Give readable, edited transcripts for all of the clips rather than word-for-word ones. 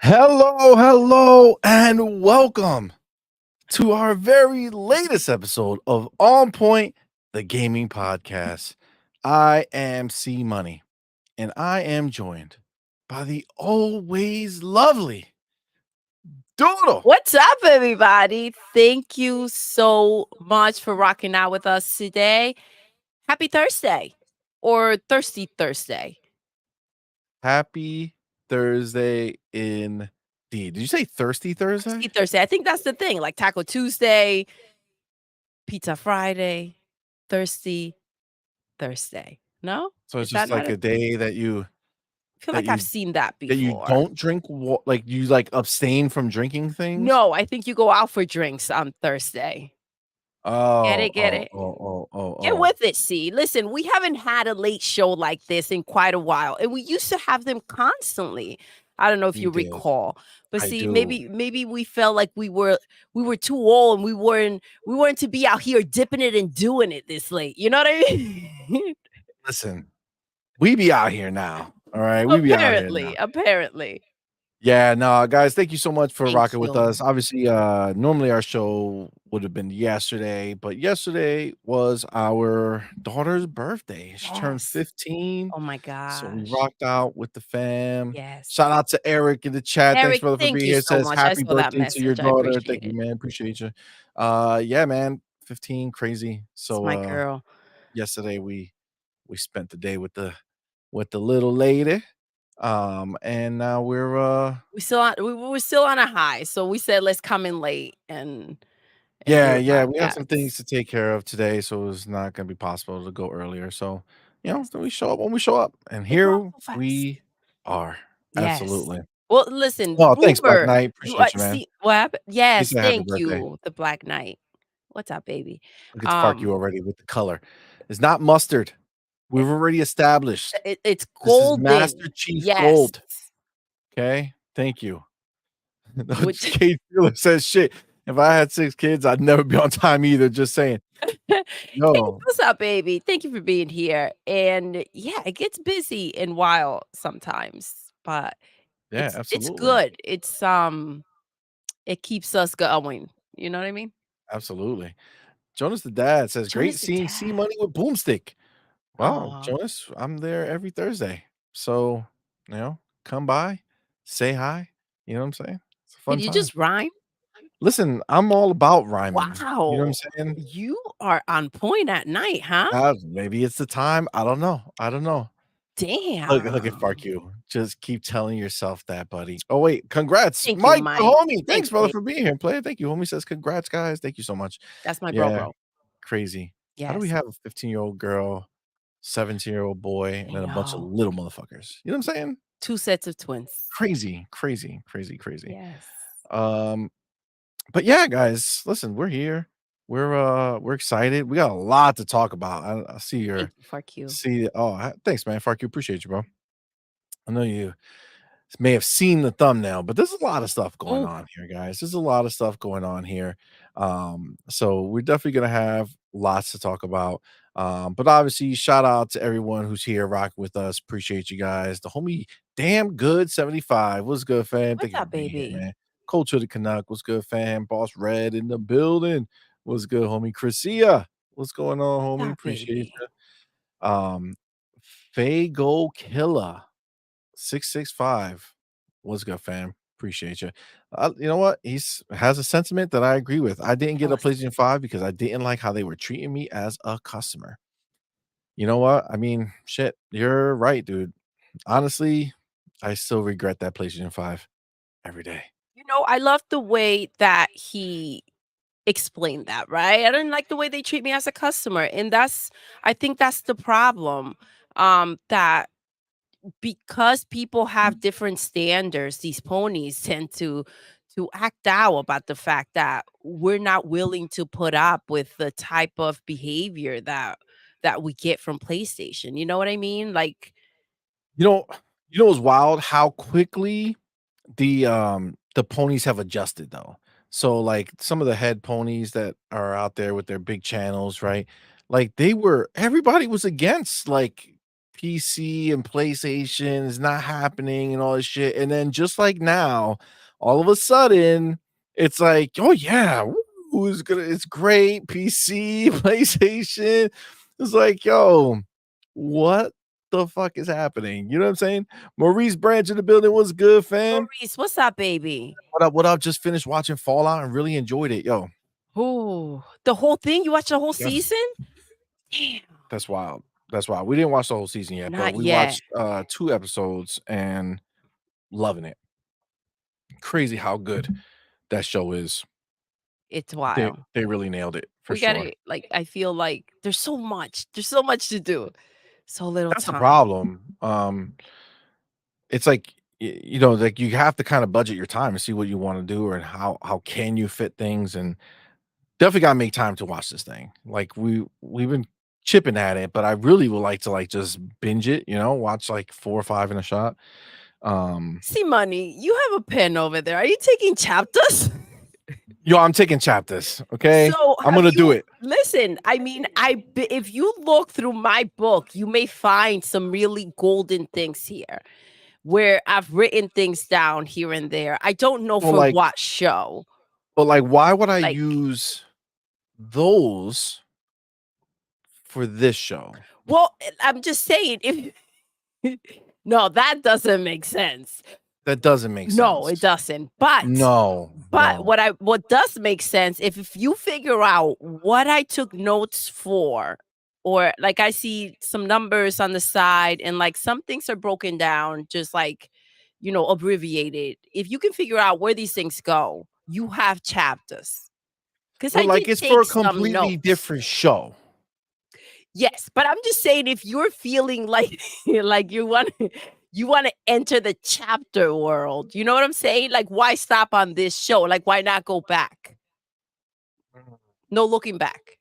Hello, and welcome to our very latest episode of OnPoint, the gaming podcast. I am CMoney, and I am joined by the always lovely Doodle. What's up, everybody? Thank you so much for rocking out with us today. Happy Thursday or Thirsty Thursday. Happy Thursday indeed. Did you say Thirsty Thirsty Thursday? Thursday. I think that's the thing. Like Taco Tuesday, Pizza Friday, Thirsty Thursday. No? So it's Is that just not like it? a day that you I feel that like I've you seen that that you before. don't drink like you like abstain from drinking things. No, I think you go out for drinks on Thursday. Get Oh, it? Get oh, it? oh, oh, oh, Get oh. with it, see. Listen, we haven't had a late show like this in quite a while, and we used to have them constantly. I don't know if We you did. recall, but I see, do. maybe we felt like we were too old and we weren't to be out here dipping it and doing it this late. You know what I mean? Listen, we be out here now. All right. We be out here now. apparently. Yeah, no, guys, thank you so much for Thank rocking with you. us. Obviously, normally our show would have been yesterday, but yesterday was our daughter's birthday. She turned Yes. 15. Oh my So we gosh. rocked out with the fam. Yes. Shout out to Eric in the chat. Thanks, Eric, brother, for thank being you here. so Says much. I happy saw that birthday to your message. I daughter. appreciate Thank you, it. man. Appreciate you. Yeah, man. 15, crazy. It's So my girl. yesterday we spent the day with the little lady. And now We were still on a high, so we said, "Let's come in late and do yeah, the yeah, we have some things podcast." to take care of today, so it's not gonna be possible to go earlier. So, Yes. then we show up when we show up, and They grow up here so fast. we are. Yes. Absolutely. Well, listen, Oh, thanks, Black Boober, Knight. Appreciate you, man. see what happened? He Yes, said happy thank birthday. you, the Black Knight. What's up, baby? Look at Fark you Um, already with the color. It's not mustard. We've it already established. it's This is Master golden. Chief Yes. Gold. Okay? Thank you. No, Which Kate Taylor says shit. If I had 6 kids, I'd never be on time either, just saying. Hey, No. what's up, baby? Thank you for being here. And yeah, it gets busy and wild sometimes, but Yeah, it's absolutely. good. It keeps us going. You know what I mean? Absolutely. Jonas the dad says, "Great Jonas the seeing C dad. Money with Boomstick." Well, Aw. Jonas, I'm there every Thursday. So, come by, say hi. You know what I'm saying? It's a Can fun you time. just rhyme? Listen, I'm all about rhyming. You know what I'm Wow. saying? You are on point at night, huh? Maybe it's the time. I don't know. I don't know. Look at Fark Damn. you. Just keep telling yourself that, buddy. Oh, wait. Congrats, Thank you, Mike, the Mike. homie. Thanks, Thanks, brother, babe. for being here. Player, thank you. Homie says, congrats, guys. Thank you so much. That's my Yeah, bro. crazy. How do we Yes. have a 15-year-old girl, 17-year-old boy, and I then a bunch of know. little motherfuckers? You know what I'm saying? 2 sets of twins. Crazy, crazy, crazy, crazy. Yes. Um, but yeah, guys, listen, we're here. We're excited. We got a lot to talk about. I see Thank your you, fuck you. see oh, thanks, man. Fark you. Appreciate you, bro. I know you may have seen the thumbnail, but there's a lot of stuff going Ooh, on here, guys. There's a lot of stuff going on here. So we're definitely gonna have lots to talk about. But obviously, shout out to everyone who's here rocking with us. Appreciate you guys. The homie, damn good 75. What's good, fam? Thank what's you for up, being here, baby? man. Culture the Canuck. What's good, fam? Boss Red in the building. What's good, homie? Chrisia. What's going on, What's homie? up, Appreciate baby? you. Fago Killer. 665. What's good, fam? Appreciate you. You know what? He's has a sentiment that I agree with. I didn't get Tell a us. PlayStation 5 because I didn't like how they were treating me as a customer. You know what? I mean, shit, you're right, dude. Honestly, I still regret that PlayStation 5 every day. I love the way that he explained that, right? I didn't like the way they treat me as a customer, and I think that's the problem, that because people have different standards, these ponies tend to act out about the fact that we're not willing to put up with the type of behavior that we get from PlayStation. You know what I mean? Like, You know, you know what's wild? How quickly the ponies have adjusted though. So like some of the head ponies that are out there with their big channels, right? Like everybody was against like PC and PlayStation is not happening and all this shit. And then just like now, all of a sudden, it's like, oh yeah, woo, it's great. PC, PlayStation. It's like, yo, what the fuck is happening? You know what I'm saying? Maurice Branch in the building. What's good, fam? Maurice, what's up, baby? What up? What up? Just finished watching Fallout and really enjoyed it. Yo, Ooh, the whole thing? You watched the whole yes, season? Damn, that's wild. That's wild. We didn't watch the whole season yet, but not we yet. watched 2 episodes and loving it. Crazy how good that show is. It's They wild. they really nailed it for We sure. gotta like I feel like there's so much. There's so much to do. So little That's the time. problem. It's like you know, like you have to kind of budget your time and see what you want to do and how can you fit things and definitely gotta make time to watch this thing. Like we've been chipping at it, but I really would like to like just binge it, you know, watch like 4 or 5 in a shot. Um CMoney, you have a pen over there. Are you taking chapters? Yo, I'm taking chapters, okay? So I'm have gonna do you it. listen? I mean, if you look through my book, you may find some really golden things here where I've written things down here and there. I don't know Well, for like what show. but like why would I Like, use those for this show? well, I'm just saying if no, that doesn't make sense. That doesn't make No, it sense. doesn't. But No. what does make sense if you figure out what I took notes for, or like I see some numbers on the side and like some things are broken down, just like abbreviated. If you can figure out where these things go, you have chapters. Because But, I like, did it's for take a some completely notes. different show. Yes, but I'm just saying if you're feeling like like you want to enter the chapter world, you know what I'm saying? Like why stop on this show? Like why not go back? No looking back.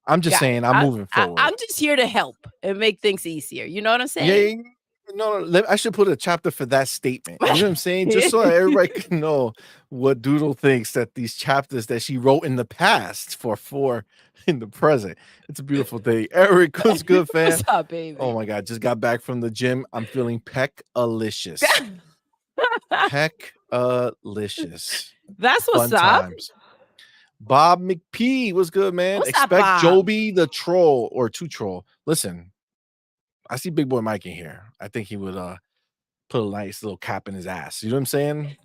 I'm just Got it. saying I'm moving forward. I'm just here to help and make things easier. You know what I'm Yeah, saying? no, I should put a chapter for that statement. You know what I'm saying? Just so that everybody can know what Doodle thinks that these chapters that she wrote in the past for in the present. It's a beautiful thing. Eric, what's good, fam? What's up, baby? Oh my god, just got back from the gym. I'm feeling peck-alicious. Peck-alicious. That's what's Fun up. times. Bob McP, what's good, man? What's up, Expect Bob? Joby the troll or to troll. Listen, I see Big Boy Mike in here. I think he would put a nice little cap in his ass. You know what I'm saying?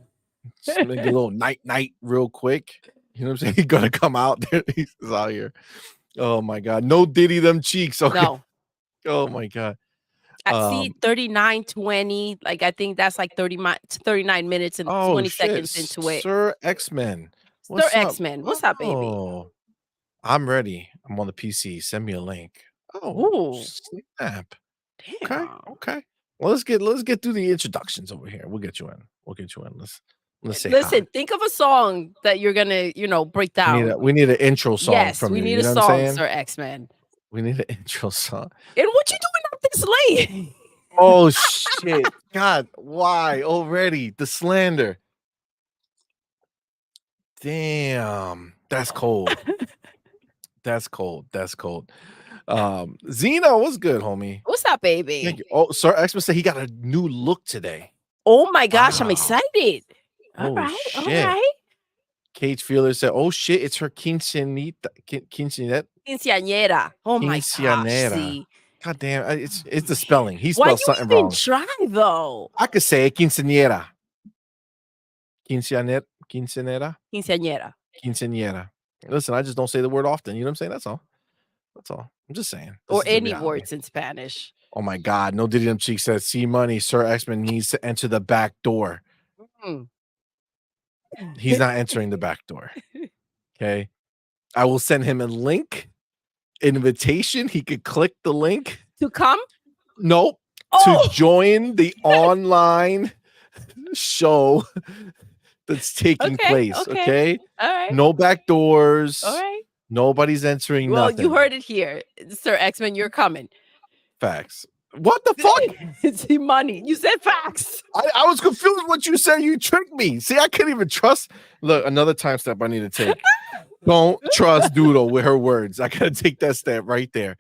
Just make a little night real quick. You know what I'm saying? He's gonna come out there. He's out here. Oh my god. No Diddy them cheeks. Okay. No. Oh my god. I see 39:20. Like I think that's like 39 minutes and 20 seconds into it. Sir X-Men. Sir What's up? X-Men. What's up, baby? Oh, I'm ready. I'm on the PC. Send me a link. Oh, Ooh. snap. Okay. Damn. Okay. Well, let's get through the introductions over here. We'll get you in. Let's say Listen, hi. think of a song that you're gonna, break down. We need an intro song Yes, from we you. need You a know what I'm song, saying? Sir X-Men. We need an intro song. And what you doing up this late? Oh shit. God, why already? The slander. Damn. That's cold. That's cold. Zeno, what's good, homie? What's up, baby? Thank you. Oh, Sir X-Men said he got a new look today. Oh my gosh, I'm Wow. excited. All Oh, right, all shit. right. Cage Feeler said, "Oh shit, it's her quinceañera." Quinceañera. Oh my gosh, Quinceañera. see. God damn, it's the spelling. He Why spelled you something even wrong. try though? I could say quinceañera. Quinceañera. Quinceañera. Listen, I just don't say the word often. You know what I'm saying? That's all. I'm just saying. Or This is the any reality. words in Spanish. Oh my god, no Diddy them cheeks says CMoney, Sir X-Men needs to enter the back door. Mm. He's not entering the back door. Okay. I will send him a link, invitation. He could click the link. To come? Nope. Oh! To join the online show that's taking place. Okay. All right. No back doors. All right. Nobody's entering Well, nothing. you heard it here. Sir X-Men, you're coming. Facts. What the fuck? See money. You said facts. I was confused what you said. You tricked me. See, I can't even trust. Look, another time step I need to take. Don't trust Doodle with her words. I gotta take that step right there.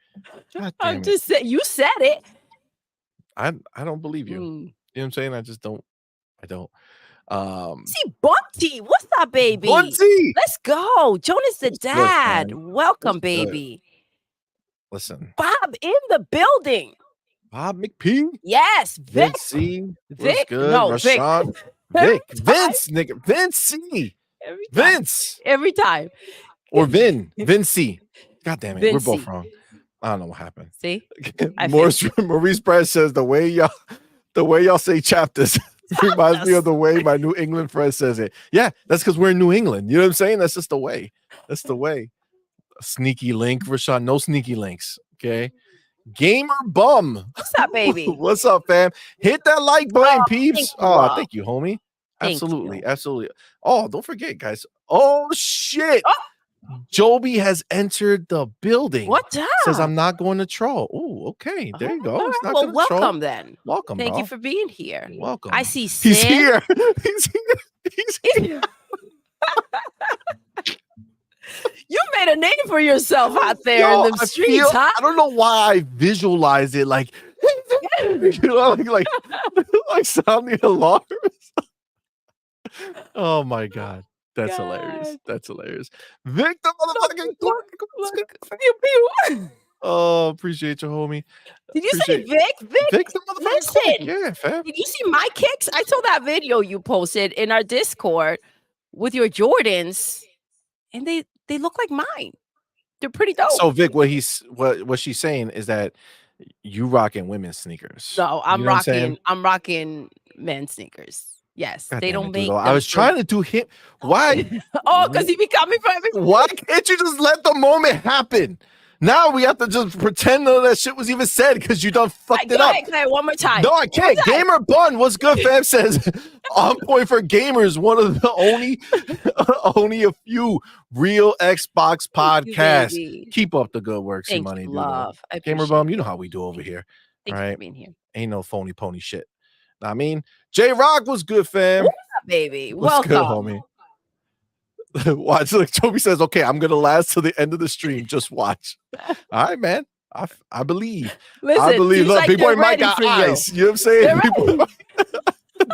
God damn I'm it. just saying. You said it. I don't believe you. You Mm. know what I'm saying? I just don't. I don't. Um, See, Bunty, what's up, baby? Bunsy, Let's go. Jonas the what's good, dad. fam? What's Welcome, good? baby. Listen, Bob in the building. Bob McP, Yes, Vic. Vince C, what's Vic. good? No, Vic. Rashawn, Every Vic, time. Vince, nigga, Vince C, Every time. Vince, Every time. or Vince C. God damn it, we're both Vinci. wrong. I don't know what happened. See? I fixed Maurice Brett says the way y'all say chapters reminds me of the way my New England friend says it. Yeah, that's because we're in New England. You know what I'm saying? That's just the way. That's the way. A sneaky link, Rashawn. No sneaky links. Okay. Gamer bum. What's up, baby? What's up, fam? Hit that like button, peeps. Thank you, Oh, love. thank you, homie. Thank Absolutely. you. Absolutely. Oh, don't forget, guys. Oh shit. Oh. Joby has entered the building. What's up? Says I'm not going to troll. Oh, okay. There you go. All He's right, not well, going to welcome troll. then. Welcome, Thank bro. you for being here. Welcome. I see He's Sin. here. He's here. He's here. You made a name for yourself out there Yo, in the streets, huh? I don't know why I visualize it like, you know, like sounding alarms. Oh my god. That's hilarious. God. That's hilarious. Victor motherfucking Look. Pew, pew. Oh, appreciate you, homie. Did you say Vic? Victor motherfucking Listen. Quick. Yeah, fam. Did you see my kicks? I saw that video you posted in our Discord with your Jordans, and they look like mine. They're pretty dope. So Vic, what she's saying is that you rocking women's sneakers. No, I'm You know what I'm rocking men's sneakers. Yes, God they damn don't it, make. Doodle. I was trying to do him. Why? Oh, because he be coming for every. Why can't you just let the moment happen? Now we have to just pretend none of that shit was even said because you done fucked it up. Okay, one more time. No, I can't. Gamer Bun, what's good, fam? Says on point for gamers. One of the only a few real Xbox podcasts. Keep up the good work, CMoney. Love. Gamer Bum, you know how we do over here. Thank you for being here. Ain't no phony pony shit. I mean, J Rock was good, fam. What's up, baby? What's good, homie? Watch, like Toby says, okay, I'm gonna last till the end of the stream. Just watch. All right, man. I believe. Listen, I believe. Look, like people in Mike got eyes. You know what I'm saying? People,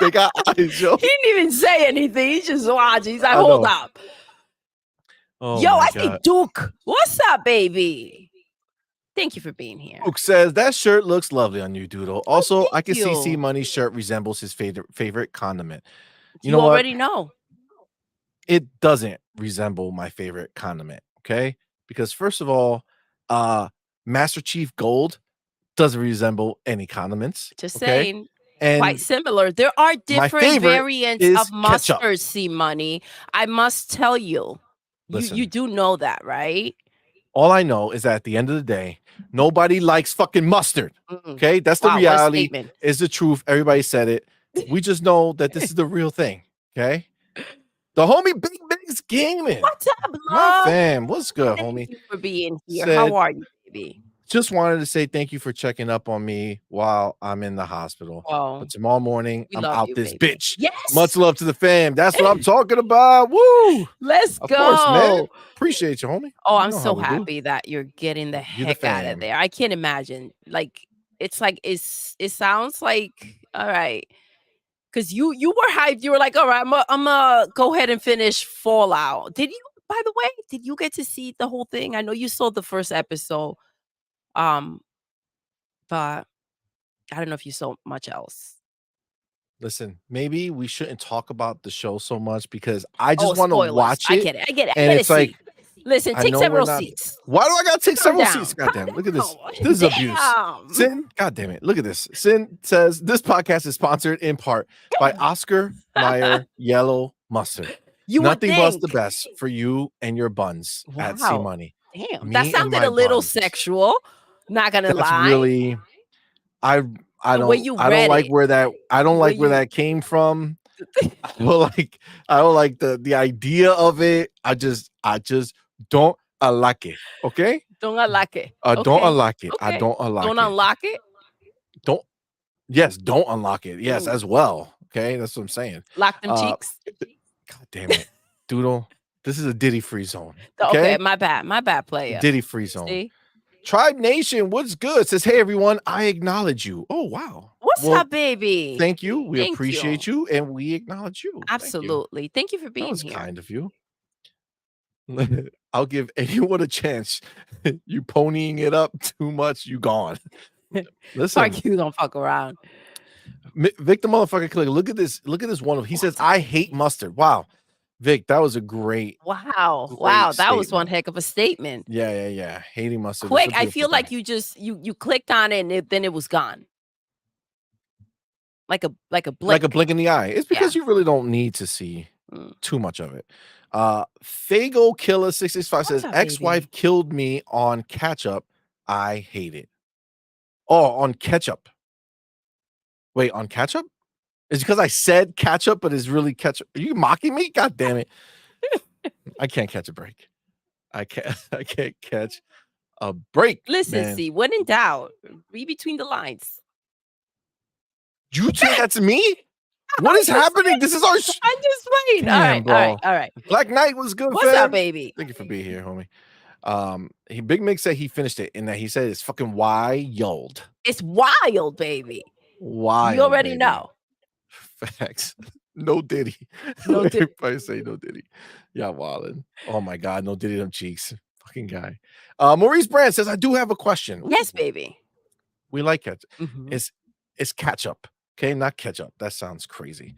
they got eyes, yo. He didn't even say anything. He just watched. He's like, hold up. Oh, yo, I see Duke. What's up, baby? Thank you for being here. Duke says that shirt looks lovely on you, Doodle. Also, I can see CMoney's shirt resembles his favorite condiment. You know what? Already know. It doesn't resemble my favorite condiment, okay? Because first of all, Master Chief Gold doesn't resemble any condiments. Just saying, and quite similar. There are different variants of mustard, CMoney. I must tell you. Listen, you do know that, right? All I know is that at the end of the day, nobody likes fucking mustard. Okay, that's the reality. Is the truth. Everybody said it. We just know that this is the real thing. Okay. The homie Big Big's gaming. What's up, love? My fam, what's good, homie? Thank you for being here. How are you, baby? Just wanted to say thank you for checking up on me while I'm in the hospital. But tomorrow morning, I'm out this bitch. Yes. Much love to the fam. That's what I'm talking about. Woo. Let's go. Of course, man. Appreciate you, homie. Oh, I'm so happy that you're getting the heck out of there. I can't imagine. Like, it's like it sounds like all right. Because you were hyped. You were like, all right, I'm gonna go ahead and finish Fallout. Did you, by the way, did you get to see the whole thing? I know you saw the first episode. But I don't know if you saw much else. Listen, maybe we shouldn't talk about the show so much because I just want to watch it. I get it. And it's like, listen, take several seats. Why do I gotta take several seats? Goddamn, look at this. This is abuse. Sin, goddamn it. Look at this. Sin says this podcast is sponsored in part by Oscar Mayer Yellow Mustard. Nothing but the best for you and your buns at CMoney. Damn, that sounded a little sexual. Not gonna lie. That's really I don't like where that came from. I don't like the idea of it. I just don't like it. Okay? Don't unlock it. Don't unlock it. I don't unlock it. Don't unlock it. Don't unlock it. Yes, as well. Okay, that's what I'm saying. Lock them cheeks. God damn it, Doodle. This is a Diddy free zone. Okay, my bad player. Diddy free zone. See? Tribe Nation, what's good? Says, hey everyone, I acknowledge you. Oh wow. What's Well, up, baby? thank you. We Thank you. appreciate you, and we acknowledge you. Thank you. Absolutely. Thank you for That being was here. kind of you. I'll give anyone a chance. You ponying it up too much, you gone. Listen, Mark, you don't fuck around. Vic the motherfucker click. Look at this. Look at this one. He says, What's up, "I hate baby? mustard." Wow, Vic, that was a great, Wow. Wow. great That was one statement. heck of a statement. Yeah. Hating mustard is Quick. a I beautiful feel thing. like you just you clicked on it and then it was gone. Like a Like a blink. blink in the eye. It's Yeah. because you really don't need to see Mm. too much of it. Fago Killer 665 What's says, up, "Ex-wife baby? killed me on ketchup. I hate it." Oh, on ketchup. Wait, on ketchup? It's because I said ketchup, but it's really ketchup. Are you mocking me? God damn it. I can't catch a break. I can't I can't catch a break, Listen, man. see, when in doubt, read between the lines. You say that's me? What I'm is just happening? This is our I'm just playing. All damn, right, all right, bro. all right. Black Knight was good, What's up, fam. baby? Thank you for being here, homie. He Big Mick said he finished it and that he said it's fucking wild. It's wild, baby. You Wild, already baby. know. Facts. No Diddy. No dip. Everybody say no Diddy. Yeah, wildin'. Oh my god, no Diddy them cheeks. Fucking guy. Maurice Brand says, I do have a question. Yes, Ooh, baby. we like ketchup. Mhm. It's ketchup. Okay, not ketchup. That sounds crazy.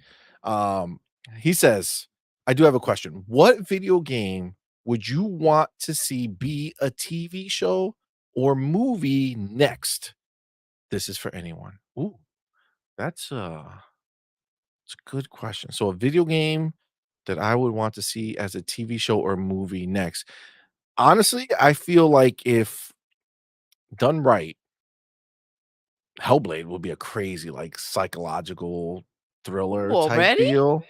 He says, I do have a question. What video game would you want to see be a TV show or movie next? This is for anyone. Ooh, that's it's a good question. So a video game that I would want to see as a TV show or movie next. Honestly, I feel like if done right, Hellblade would be a crazy, like, psychological Ooh, thriller type already? deal.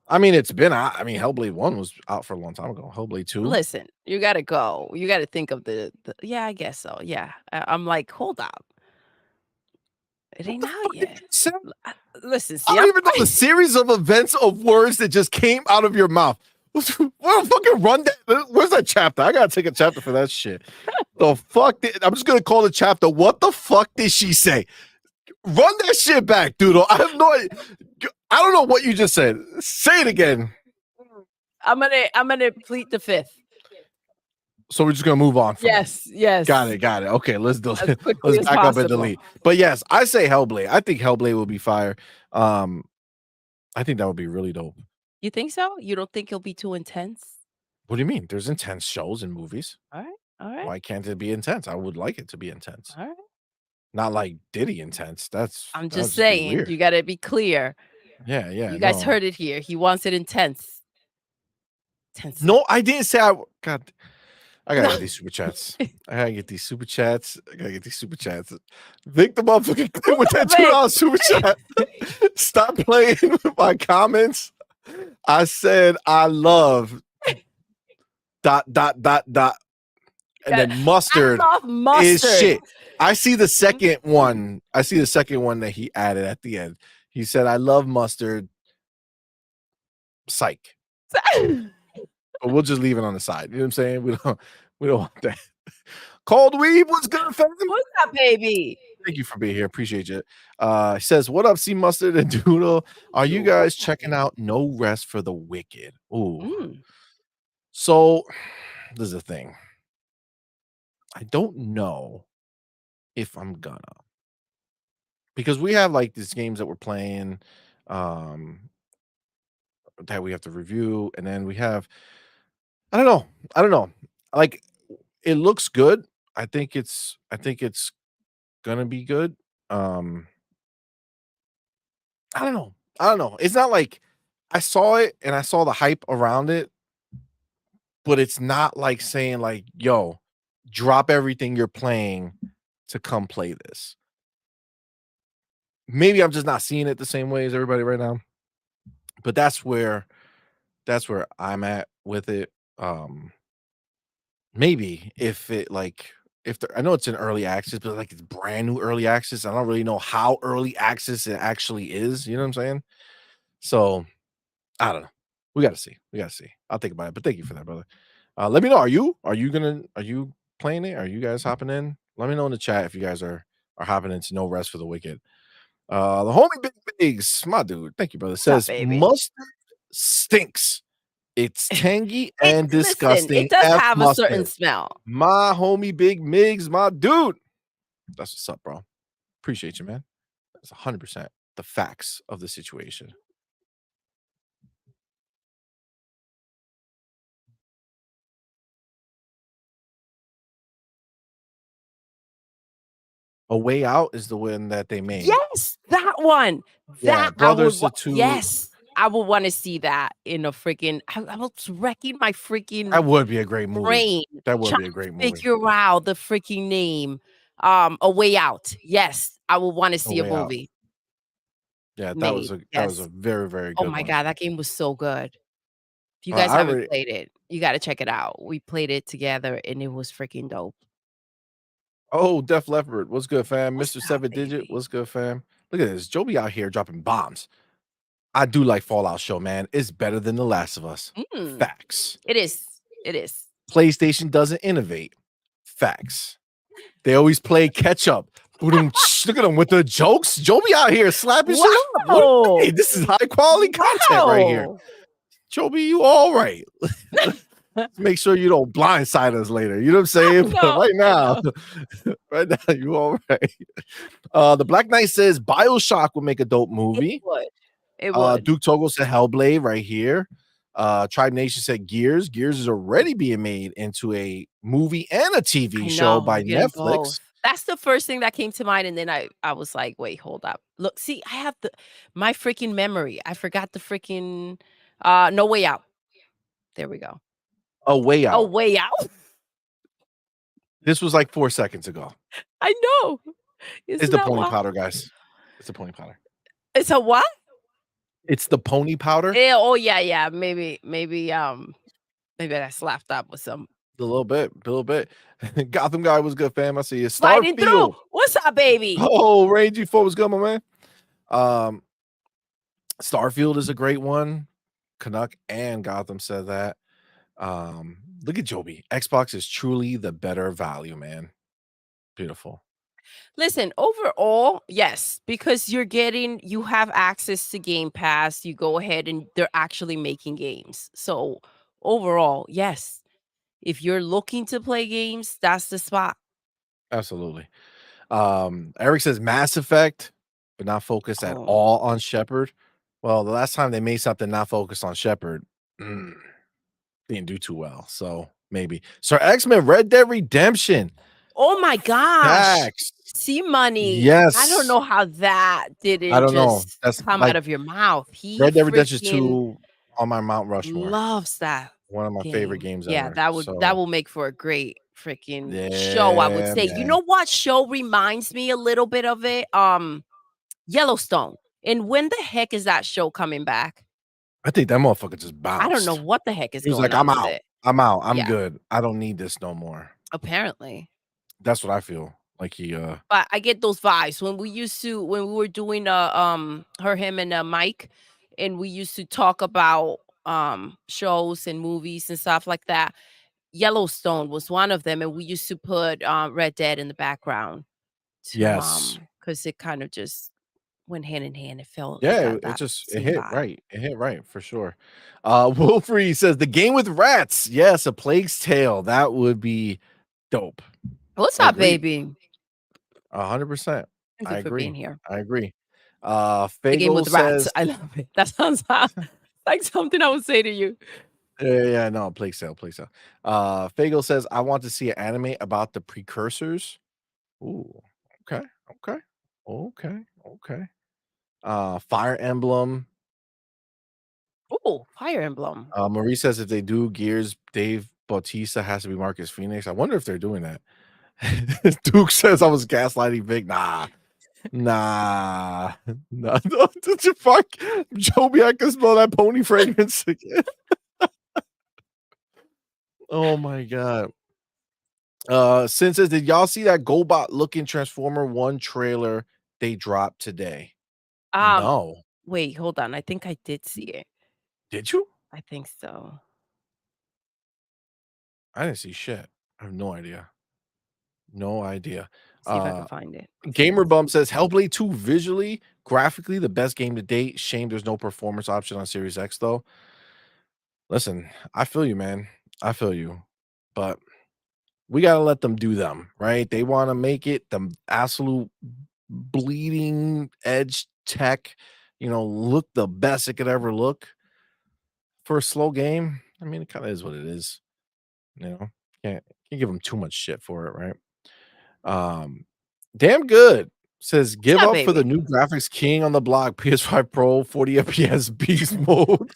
I mean, it's been out. I mean, Hellblade 1 was out for a long time ago. Hellblade 2? Listen, you gotta go. You gotta think of the yeah, I guess so. Yeah. I'm like, hold up. It What ain't the out fuck did yet. you say? Listen, I see, don't I'm even know the series of events of words that just came out of your mouth. What a fucking rundown. Where's that chapter? I gotta take a chapter for that shit. The fuck I'm just gonna call the chapter. What the fuck did she say? Run that shit back, Doodle. I have no idea. I don't know what you just said. Say it again. I'm gonna plead the fifth. So we're just gonna move on from it. Yes. Got it. Okay, let's As quickly let's as back up and possible. delete. But yes, I say Hellblade. I think Hellblade will be fire. I think that would be really dope. You think so? You don't think he'll be too intense? What do you mean? There's intense shows and movies. All right. All right. Why can't it be intense? I would like it to be intense. All right. Not like Diddy intense. I'm That would just just be saying, weird. you gotta be clear. Yeah, You guys no. heard it here. He wants it intense. Tense. No, I didn't say God, I gotta No. get these super chats. I gotta get these super chats. Vic the motherfucking clip What's with that up, babe? $2 super chat. Stop playing with my comments. I said I love ... and then I mustard love is mustard. shit. I see the second one. I see the second one that he added at the end. He said, I love mustard. Psych. But we'll just leave it on the side. You know what I'm saying? We don't want that. Cold Weave, what's good, fam? What's up, baby? Thank you for being here. Appreciate you. He says, what up, C Mustard and Doodle? Are you guys checking out No Rest for the Wicked? Ooh. Mm. So this is the thing. I don't know if I'm gonna, because we have like these games that we're playing that we have to review, and then we have I don't know. Like, it looks good. I think it's gonna be good. Um I don't know. It's not like I saw it and I saw the hype around it, but it's not like saying like, "Yo, drop everything you're playing to come play this." Maybe I'm just not seeing it the same way as everybody right now, but that's where I'm at with it. Maybe if it like if there, I know it's in early access, but like it's brand new early access. I don't really know how early access it actually is. You know what I'm saying? So I don't know. We gotta see. I'll think about it. But thank you for that, brother. Let me know. Are you playing it? Are you guys hopping in? Let me know in the chat if you guys are hopping into No Rest for the Wicked. The homie Big Bigs, my dude, thank you, brother, What's up, says baby? mustard stinks. It's tangy It and listen, it disgusting. does F have a certain mustard. smell. My homie Big Migs, my dude. That's what's up, bro. Appreciate you, man. That's 100% the facts of the situation. A Way Out is the one that they made. Yes, that one. Yeah, That I Brothers would the wa 2. yes, I would wanna see that in a freaking I was wrecking my freaking That would be a great movie. brain That would trying be a to great movie. figure out the freaking name. A Way Out. Yes, I would wanna A see a Way Out. movie Yeah, made. that was a Yes. very, very Oh good my one. god, that game was so good. If you guys I haven't already played it, you gotta check it out. We played it together, and it was freaking dope. Oh, Def Leppard, what's good, fam? What's Mr. up, 7 Digit, baby? what's good, fam? Look at this, Joby out here dropping bombs. I do like Fallout Show, man. It's better than The Last of Us. Mm, Facts. it is. It is. PlayStation doesn't innovate. Facts. They always play catch up. Boom, look at them with the jokes. Joby out here slapping shit up. What do you Wow! mean? This is high quality content right here. Wow! Joby, you all right. Make sure you don't blindside us later. You know what I'm saying? But No, right I now, know. right now, you all right. The Black Knight says Bioshock will make a dope It movie. would. It would. Duke Toggle said Hellblade right here. Tribe Nation said Gears. Gears is already being made into a movie and a TV I show know, by we're getting Netflix. both. That's the first thing that came to mind, and then I was like, "Wait, hold up. Look, see, I have my freaking memory. I forgot the freaking, No Way Out. There we go. A Way A Out. Way Out? This was like 4 seconds ago. I know. It's Isn't the that pony wild? powder, guys. It's the pony powder. It's a what? It's the pony powder. Oh, yeah, yeah. Maybe I slapped up with some A little bit, a little bit. Gotham guy was good, fam. I see you. sliding through. Starfield. What's up, baby? Oh, Rangy 4 was good, my man. Um, Starfield is a great one. Canuck and Gotham said that. Look at Joby. Xbox is truly the better value, man. Beautiful. Listen, overall, yes, because you have access to Game Pass, you go ahead and they're actually making games. So, overall, yes, if you're looking to play games, that's the spot. Absolutely. Eric says Mass Effect, but not focused at Oh. all on Shepard. Well, the last time they made something not focused on Shepard, didn't do too well. So maybe. So X-Men Red Dead Redemption. Oh my gosh. Facts. CMoney. I don't Yes. know how that I didn't don't know. just That's come out like of your mouth. He Red Dead Redemption freaking 2 on my Mount Rushmore. loves that One of my favorite game. games Yeah, ever. that So will make for a great freaking show, I would yeah, say. You man. know what show reminds me a little bit of it? Yellowstone. And when the heck is that show coming back? I think that motherfucker just I don't know bounced. what the heck is He was going like, on "I'm with out. it. I'm out. I'm Yeah, good. I don't need this no more." apparently. That's what I feel. Like he But I get those vibes when we were doing him and Mike, and we used to talk about shows and movies and stuff like that. Yellowstone was one of them, and we used to put Red Dead in the background to yes. because it kind of just went hand in hand. It Yeah, got it that just it same hit vibe. right. It hit right for sure. Wolfrey says the game with rats. Yes, a Plague's Tale. That would be dope. What's I up, agree. baby? 100%. Thank I you for being agree. here. I agree. The game Fagel with rats. says I love it. That sounds like something I would say to you. yeah, no, Plague Sale, Plague Sale. Fagel says I want to see an anime about the precursors. Ooh, okay, okay, okay, okay. Fire Emblem. Oh, Fire Emblem. Marie says if they do Gears, Dave Bautista has to be Marcus Phoenix. I wonder if they're doing that. Duke says I was gaslighting Vic. Nah, nah, nah. No, did you fuck Joby? I can smell that pony fragrance again. Oh my god. Sin says, did y'all see that GoBot looking Transformer 1 trailer they dropped today? Um, No. Wait, hold on. I think I did see it. Did you? I think so. I didn't see shit. I have no idea. No idea. See if I can find it. Gamer Bum says Hellblade 2 visually, graphically, the best game to date. Shame there's no performance option on Series X though. Listen, I feel you, man. I feel you. But we gotta let them do them, right? They want to make it the absolute bleeding edge tech, look the best it could ever look for a slow game. I mean, it kind of is what it is, you know. Can't give them too much shit for it, right? Um, damn good says give Yeah, up for the baby. new graphics king on the block, PS5 Pro, 40 FPS beast mode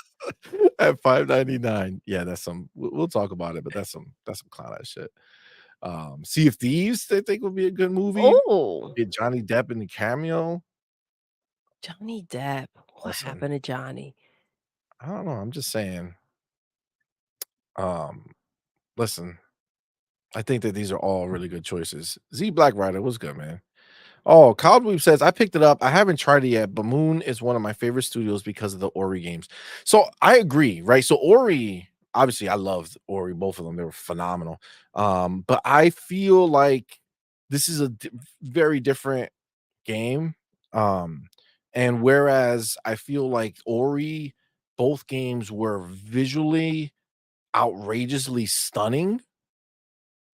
at 599. Yeah, that's some. We'll talk about it, but that's some clown ass shit. Sea of Thieves, they think would be a good movie. Oh, Get Johnny Depp in the cameo. Johnny Depp. What Listen, happened to Johnny? I don't know. I'm just saying. Um, listen, I think that these are all really good choices. Z Black Rider was good, man. Oh, Cloudweave says, I picked it up. I haven't tried it yet, but Moon is one of my favorite studios because of the Ori games. So I agree, right? So Ori, obviously, I loved Ori, both of them. They were phenomenal. But I feel like this is a very different game. Um, and whereas I feel like Ori, both games were visually outrageously stunning,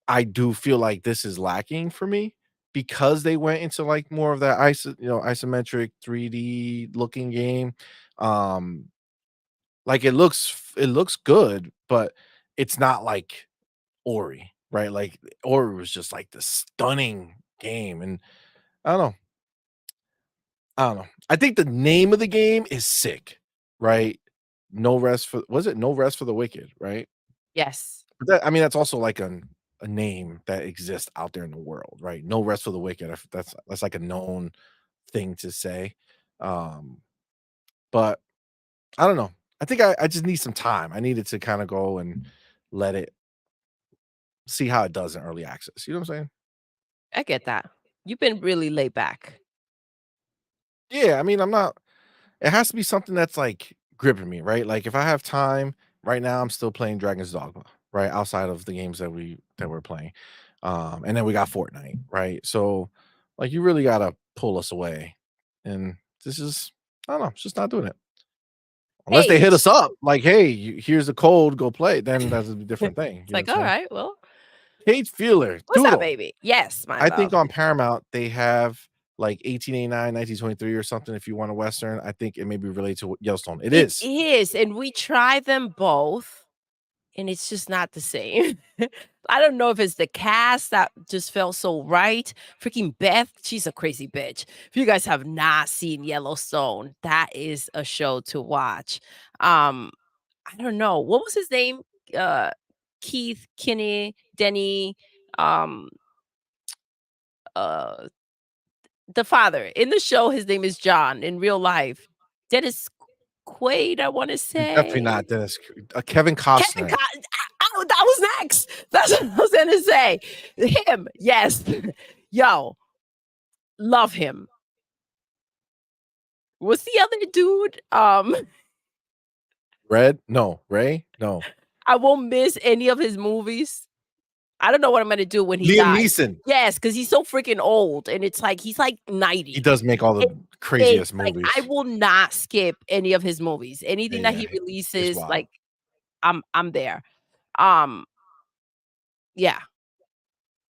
I do feel like this is lacking for me because they went into like more of that isometric 3D looking game. Um, like it looks good, but it's not like Ori, right? Like Ori was just like the stunning game, and I don't know. I don't know. I think the name of the game is sick, right? No rest for was it No Rest for the Wicked, right? Yes. But that I mean, that's also like a name that exists out there in the world, right? No Rest for the Wicked. That's like a known thing to say. Um, but I don't know. I think I just need some time. I needed to kind of go and let it see how it does in early access. You know what I'm saying? I get that. You've been really laid back. Yeah, I mean, I'm not it has to be something that's like gripping me, right? Like if I have time right now, I'm still playing Dragon's Dogma, right? Outside of the games that we're playing. And then we got Fortnite, right? So like you really gotta pull us away. And this is I don't know, it's just not doing it. Unless Hey, they hit it's us up, like, hey, here's the code, go play it, then that's a different thing. it's You know like, what I'm all saying? right, well, Kate Feeler, what's that, Doodle. baby? Yes, my I think love. on Paramount they have like 1889, 1923 or something. If you want a Western, I think it may be related to Yellowstone. It It is. is, and we try them both, and it's just not the same. I don't know if it's the cast that just felt so right. Freaking Beth, she's a crazy bitch. If you guys have not seen Yellowstone, that is a show to watch. Um, I don't know. What was his name? Uh Keith, Kinney, Denny, um, uh the father. In the show, his name is John. In real life, Dennis Quaid, I want to It's definitely say. not Dennis Kevin Kevin Costner. Costner. Oh, that was next. That's what I was gonna say. Him, yes. Yo, love him. What's the other dude? Red? No. Ray? No. I won't miss any of his movies. I don't know what I'm gonna do when he Liam dies. Neeson. Yes, because he's so freaking old, and it's like he's like He 90. does make all the It craziest is like I movies. will not skip any of his movies. Yeah, Anything that yeah. he It's releases, wild. like I'm there. Um, yeah.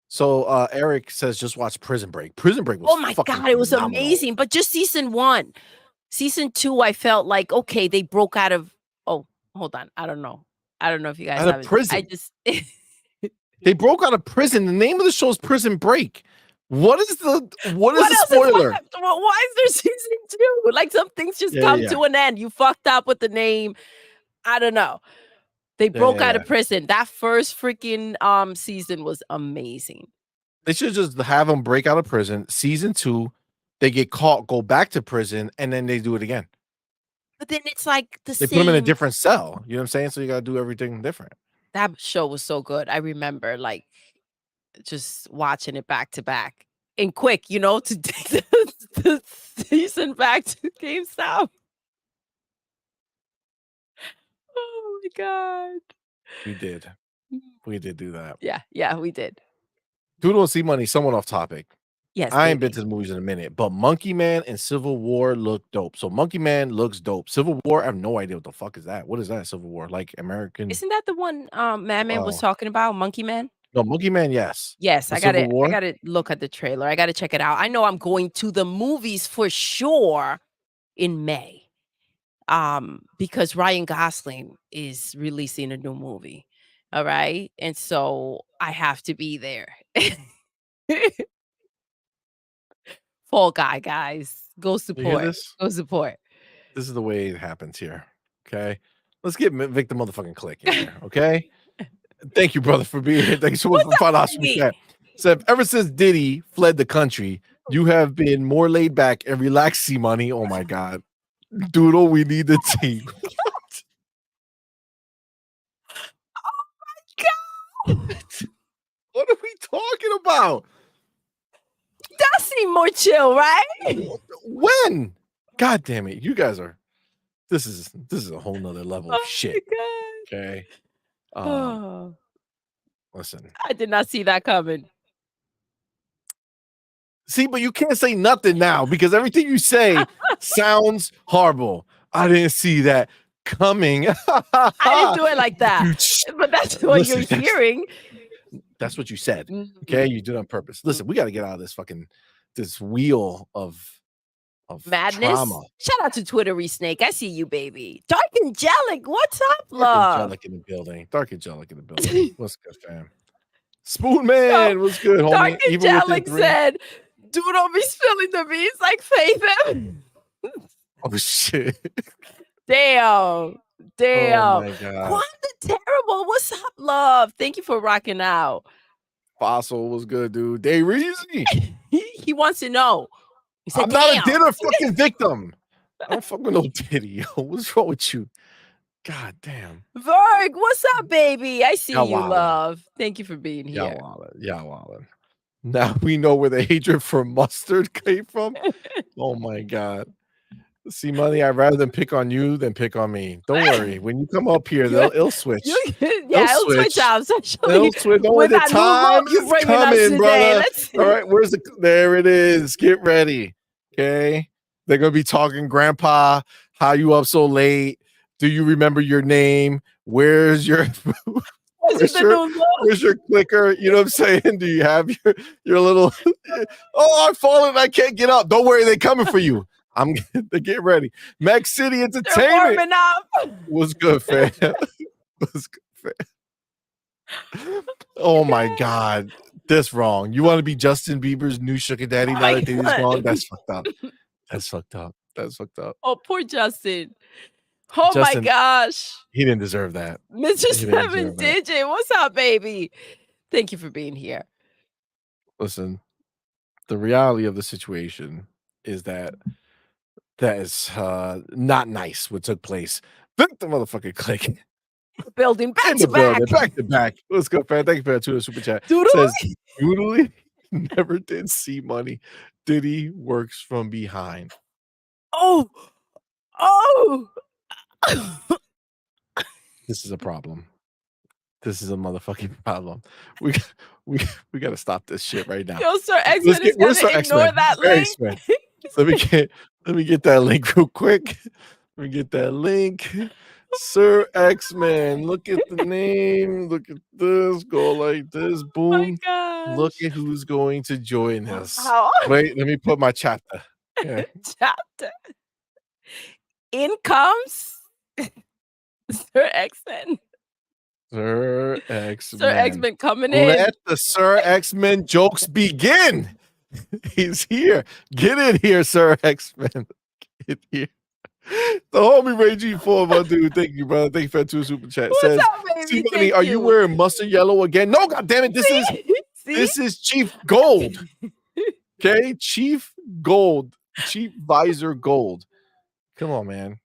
So Eric says just watch Prison Break. Prison Break was Oh my fucking god, it was phenomenal. amazing, but just season 1. Season 2, I felt like, okay, they broke out of oh, hold on, I don't know. I don't know if you guys Out of haven't seen I prison. just They broke out of prison. The name of the show is Prison Break. What is What the else is spoiler? left? Why is there season 2? Like, some things just Yeah, yeah, come yeah. to an end. You fucked up with the name. I don't know. They Yeah, yeah, broke out yeah. of prison. That first freaking, season was amazing. They should just have them break out of prison. Season 2, they get caught, go back to prison, and then they do it again. But then it's like the They put them in a same different cell. You know what I'm saying? So you gotta do everything different. that show was so good. I remember, like, just watching it back to back and quick, to take the season back to GameStop. Oh my god. We did. Mm. We did do that. Yeah, yeah, we did. Doodle and CMoney, somewhat off topic. Yes, I ain't been baby. to the movies in a minute, but Monkey Man and Civil War look dope. So Monkey Man looks dope. Civil War, I have no idea what the fuck is that. What is that? Civil War, like American? Isn't that the one Madman was Oh talking about? Monkey Man? no, Monkey Man, yes. Yes, But I Civil War, gotta look at the trailer. I gotta check it out. I know I'm going to the movies for sure in May. Because Ryan Gosling is releasing a new movie. All right. And so I have to be there. Fall Guy, guys. Go you hear support. this? Go support. This is the way it happens here. Okay, let's get Victor motherfucking Click in here. Okay, thank you, brother, for being here. Thank you so much for finding us. baby? So ever since Diddy fled the country, you have been more laid back and relaxed. CMoney. Oh my god, Doodle, we need the team. What are we talking about? That seemed more chill, right? When? God damn it, you guys are. This is a whole nother level of shit. Okay. Oh, Listen. I did not see that coming. See, but you can't say nothing now because everything you say sounds horrible. I didn't see that coming. I didn't do it like that. But that's what Listen, you're hearing. That's what you said. Okay, you did it on purpose. Listen, we got to get out of this wheel of madness. Trauma. Shout out to Twittery Snake. I see you, baby. Dark Angelic, what's up, Dark love? Angelic in the building. Dark Angelic in the building. What's good, fam? Spoon Man, what's good, homie? Dark Angelic said, Doodle be spilling the beans like Faith. Oh shit. Damn. Oh my god. Quanta Terrible, what's up, love? Thank you for rocking out. Fossil was good, dude. Day Reezy. He wants to know. He said, I'm not a dinner fucking victim. I don't fuck with no Diddy. What's wrong with you? God damn. Verg, what's up, baby? I see you, wildin'. love. Thank you for being here. Y'all wildin'. Now we know where the hatred for mustard came from. Oh my god. CMoney, I'd rather than pick on you than pick on me. Don't worry. When you come up here, it'll switch. It'll switch out. It'll switch. Don't worry, the time is coming, brother. All right, there it is. Get ready. Okay. They're gonna be talking, Grandpa, how you up so late? Do you remember your name? Where's your where's your clicker? You know what I'm saying? Do you have your little I've fallen, I can't get up. Don't worry, they're coming for you. Get ready. Max City Entertainment was good, fam. Was good, fam. Oh my god, that's wrong. You want to be Justin Bieber's new sugar daddy now that Diddy's gone? That's fucked up. That's fucked up. That's fucked up. Oh, poor Justin. Oh Justin, my gosh. He didn't deserve that. Mr. 7 Digit, what's up, baby? Thank you for being here. Listen, the reality of the situation is that is not nice what took place. Pick the motherfucking Click. Building back to back. Back to back. Let's go, fam. Thank you for that too. Super chat. Doodle? Says Doodle never did CMoney. Diddy works from behind. Oh. This is a problem. This is a motherfucking problem. We got to stop this shit right now. Yo, Sir X-Men is gonna ignore that link. Let me get that link real quick. Let me get that link. Sir X-Men. Look at the name. Look at this. Go like this. Boom. Look at who's going to join us. Wait, let me put my chapter. Yeah. Chapter. In comes Sir X-Men. Sir X-Men. Sir X-Men coming in. Let the Sir X-Men jokes begin. He's here. Get in here, Sir X-Men. Get here. The homie Ray G4, my dude. Thank you, brother. Thank you for that too. Super chat. Says, CMoney, are you wearing mustard yellow again? No, goddammit. This is Chief Gold. Okay, Chief Gold. Chief Visor Gold. Come on, man.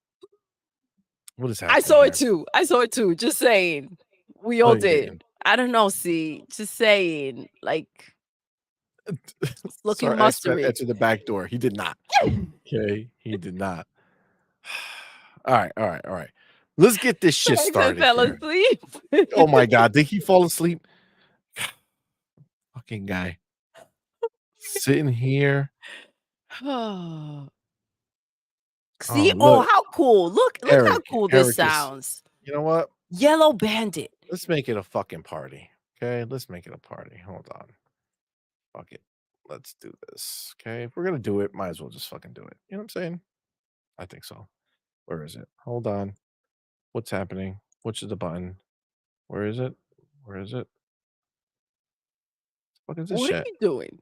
What is happening? I saw it too. Just saying. We all did. I don't know. See, just saying. Like, looking mustardy. Enter the back door. He did not. Okay, he did not. All right. Let's get this shit started. Fell asleep. Oh my god, did he fall asleep? fucking guy sitting here. See? Look, how cool. Look how Eric. cool this Eric is. sounds. You know what? Yellow Bandit. Let's make it a fucking party. Okay, let's make it a party. Hold on. Fuck it. Let's do this. Okay, if we're gonna do it, might as well just fucking do it. You know what I'm saying? I think so. Where is it? Hold on. What's happening? Which is the button? Where is it? Where is it? What is this What are shit? you doing?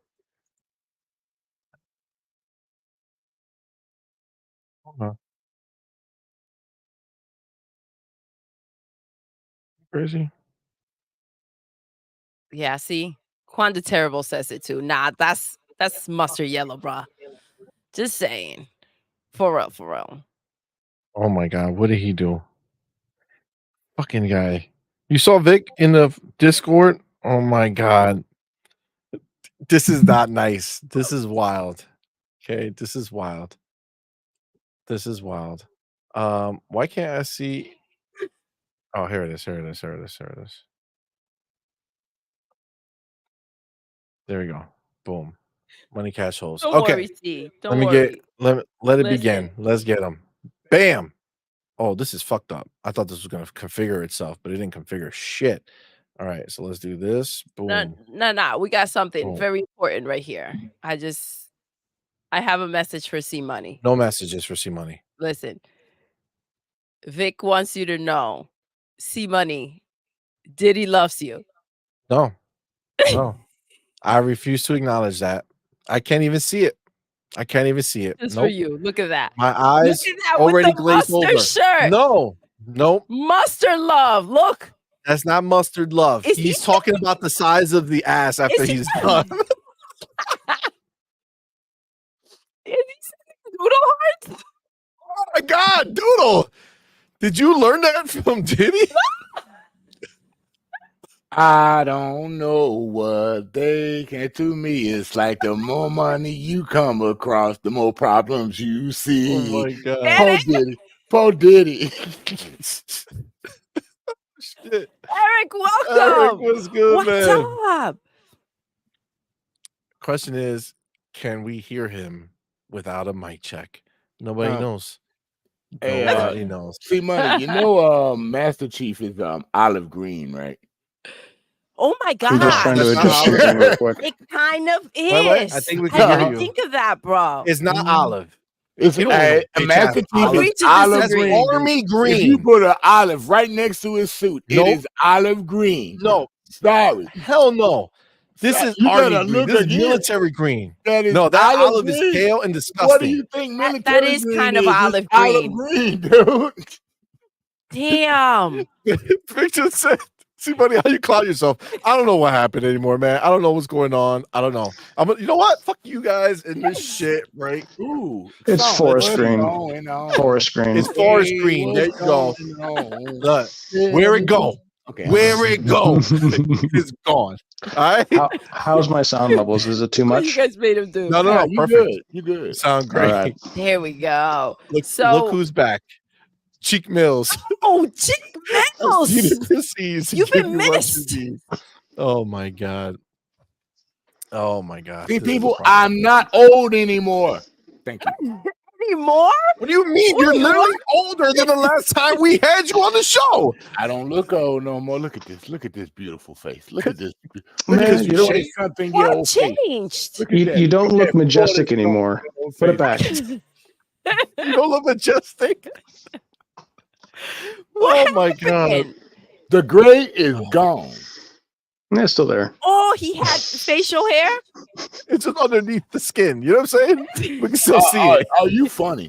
Hold on. Where is he? Yeah, see? Quanda Terrible says it too. Nah, that's mustard yellow, bruh. Just saying. For real, for real. Oh my god, what did he do? Fucking guy. You saw Vic in the Discord? Oh my god. This is not nice. This is wild. Okay, this is wild. This is wild. Why can't I see? Oh, here it is. Here it is. Here it is. Here it is. There we go. Boom. Money cash holes. Don't Okay. worry, C. Let Don't me worry. get let it Listen. begin. Let's get them. Bam. Oh, this is fucked up. I thought this was gonna configure itself, but it didn't configure shit. All right, so let's do this. Boom. No. We got something Boom. very important right here. I have a message for CMoney. No messages for CMoney. Listen. Vic wants you to know. CMoney, Diddy loves you. No. No. I refuse to acknowledge that. I can't even see it. I can't even see it. Just Nope. for you. Look at that. My eyes Look at that already with the glazed mustard over. shirt. No. Nope. Mustard love. Look. That's not mustard love. Is He's he- talking about the size of the ass after Is he- he's done. Is he sending Doodle hearts? Oh my god, Doodle! Did you learn that from Diddy? I don't know what they can to me. It's like the more money you come across, the more problems you see. Oh my god. Eric! Poor Diddy. Shit. Eric, welcome. Eric, what's good, What's man? up? Question is, can we hear him without a mic check? Nobody knows. Hey, Nobody knows. CMoney, you know Master Chief is olive green, right? Oh my I'm just trying god. to That's not adjust olive. something real quick. It kind of is. Wait, I think we I can hear didn't you. think of that, bro. It's not olive. It's You don't know, a bitch Master ass Chief olive. is Reach to olive That's disagree. green. army If you green. put an olive right next to his suit, Nope. it is olive green. No, Sorry. hell no. This is You army gotta green. look This is again. military green. That is No, that olive green. is pale and What do disgusting. you think military That is green kind of is? olive It's olive green, dude. Damn. Victor said, "See, buddy, how you clown yourself? I don't know what happened anymore, man. I don't know what's going on. I don't know. You know what? Fuck you guys and this shit, right? Ooh, It's something forest was green. going on. Forest green. It's forest Hey, green. There you what's go. going on? Look, where it go? Okay. Where it go? It's gone. All right. How's my sound levels? Is it too What you much? guys made him do? No, You perfect. good. You good. You sound All great. right. There we go. Look So who's back. Cheek Mills. oh, Chick Mills. You've been missed. Oh my god. Oh my god. See, This is people, a problem. I'm not old anymore. Thank you. Anymore? What do you mean? What You're do you literally older than the last time we had you on the show. I don't look old no more. Look at this. Look at this beautiful face. Look at this. Look Man, at this you don't- 20-something year What old face. changed? Look at that. You don't Look look at that majestic 40-something anymore. old Put it face. back. You don't look majestic. What Oh my god. happened? The gray is gone. Yeah, it's still there. Oh, he had facial hair? It's just underneath the skin. You know what I'm saying? We can still see it. Are you funny?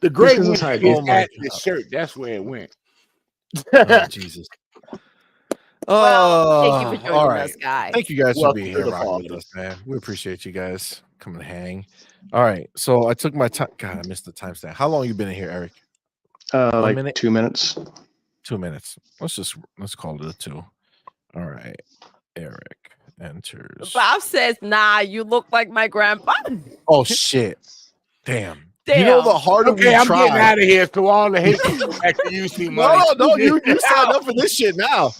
The gray Because went it's high. to his Oh my hat, God. his shirt. That's where it went. Oh, Jesus. Well, thank you for joining all right. us, guys. Thank you guys for Welcome being to here the rocking with party. us, man. We appreciate you guys coming to hang. All right. So I took my time. God, I missed the timestamp. How long you been in here, Eric? Like minute? 2 minutes. 2 minutes. Let's call it a 2. All right. Eric enters. Bob says, nah, you look like my grandpa. Oh shit. Damn. You know, the Damn. harder Okay, we I'm try. getting out of here. So all the hate back to you, CMoney. No, you signed up for this shit now.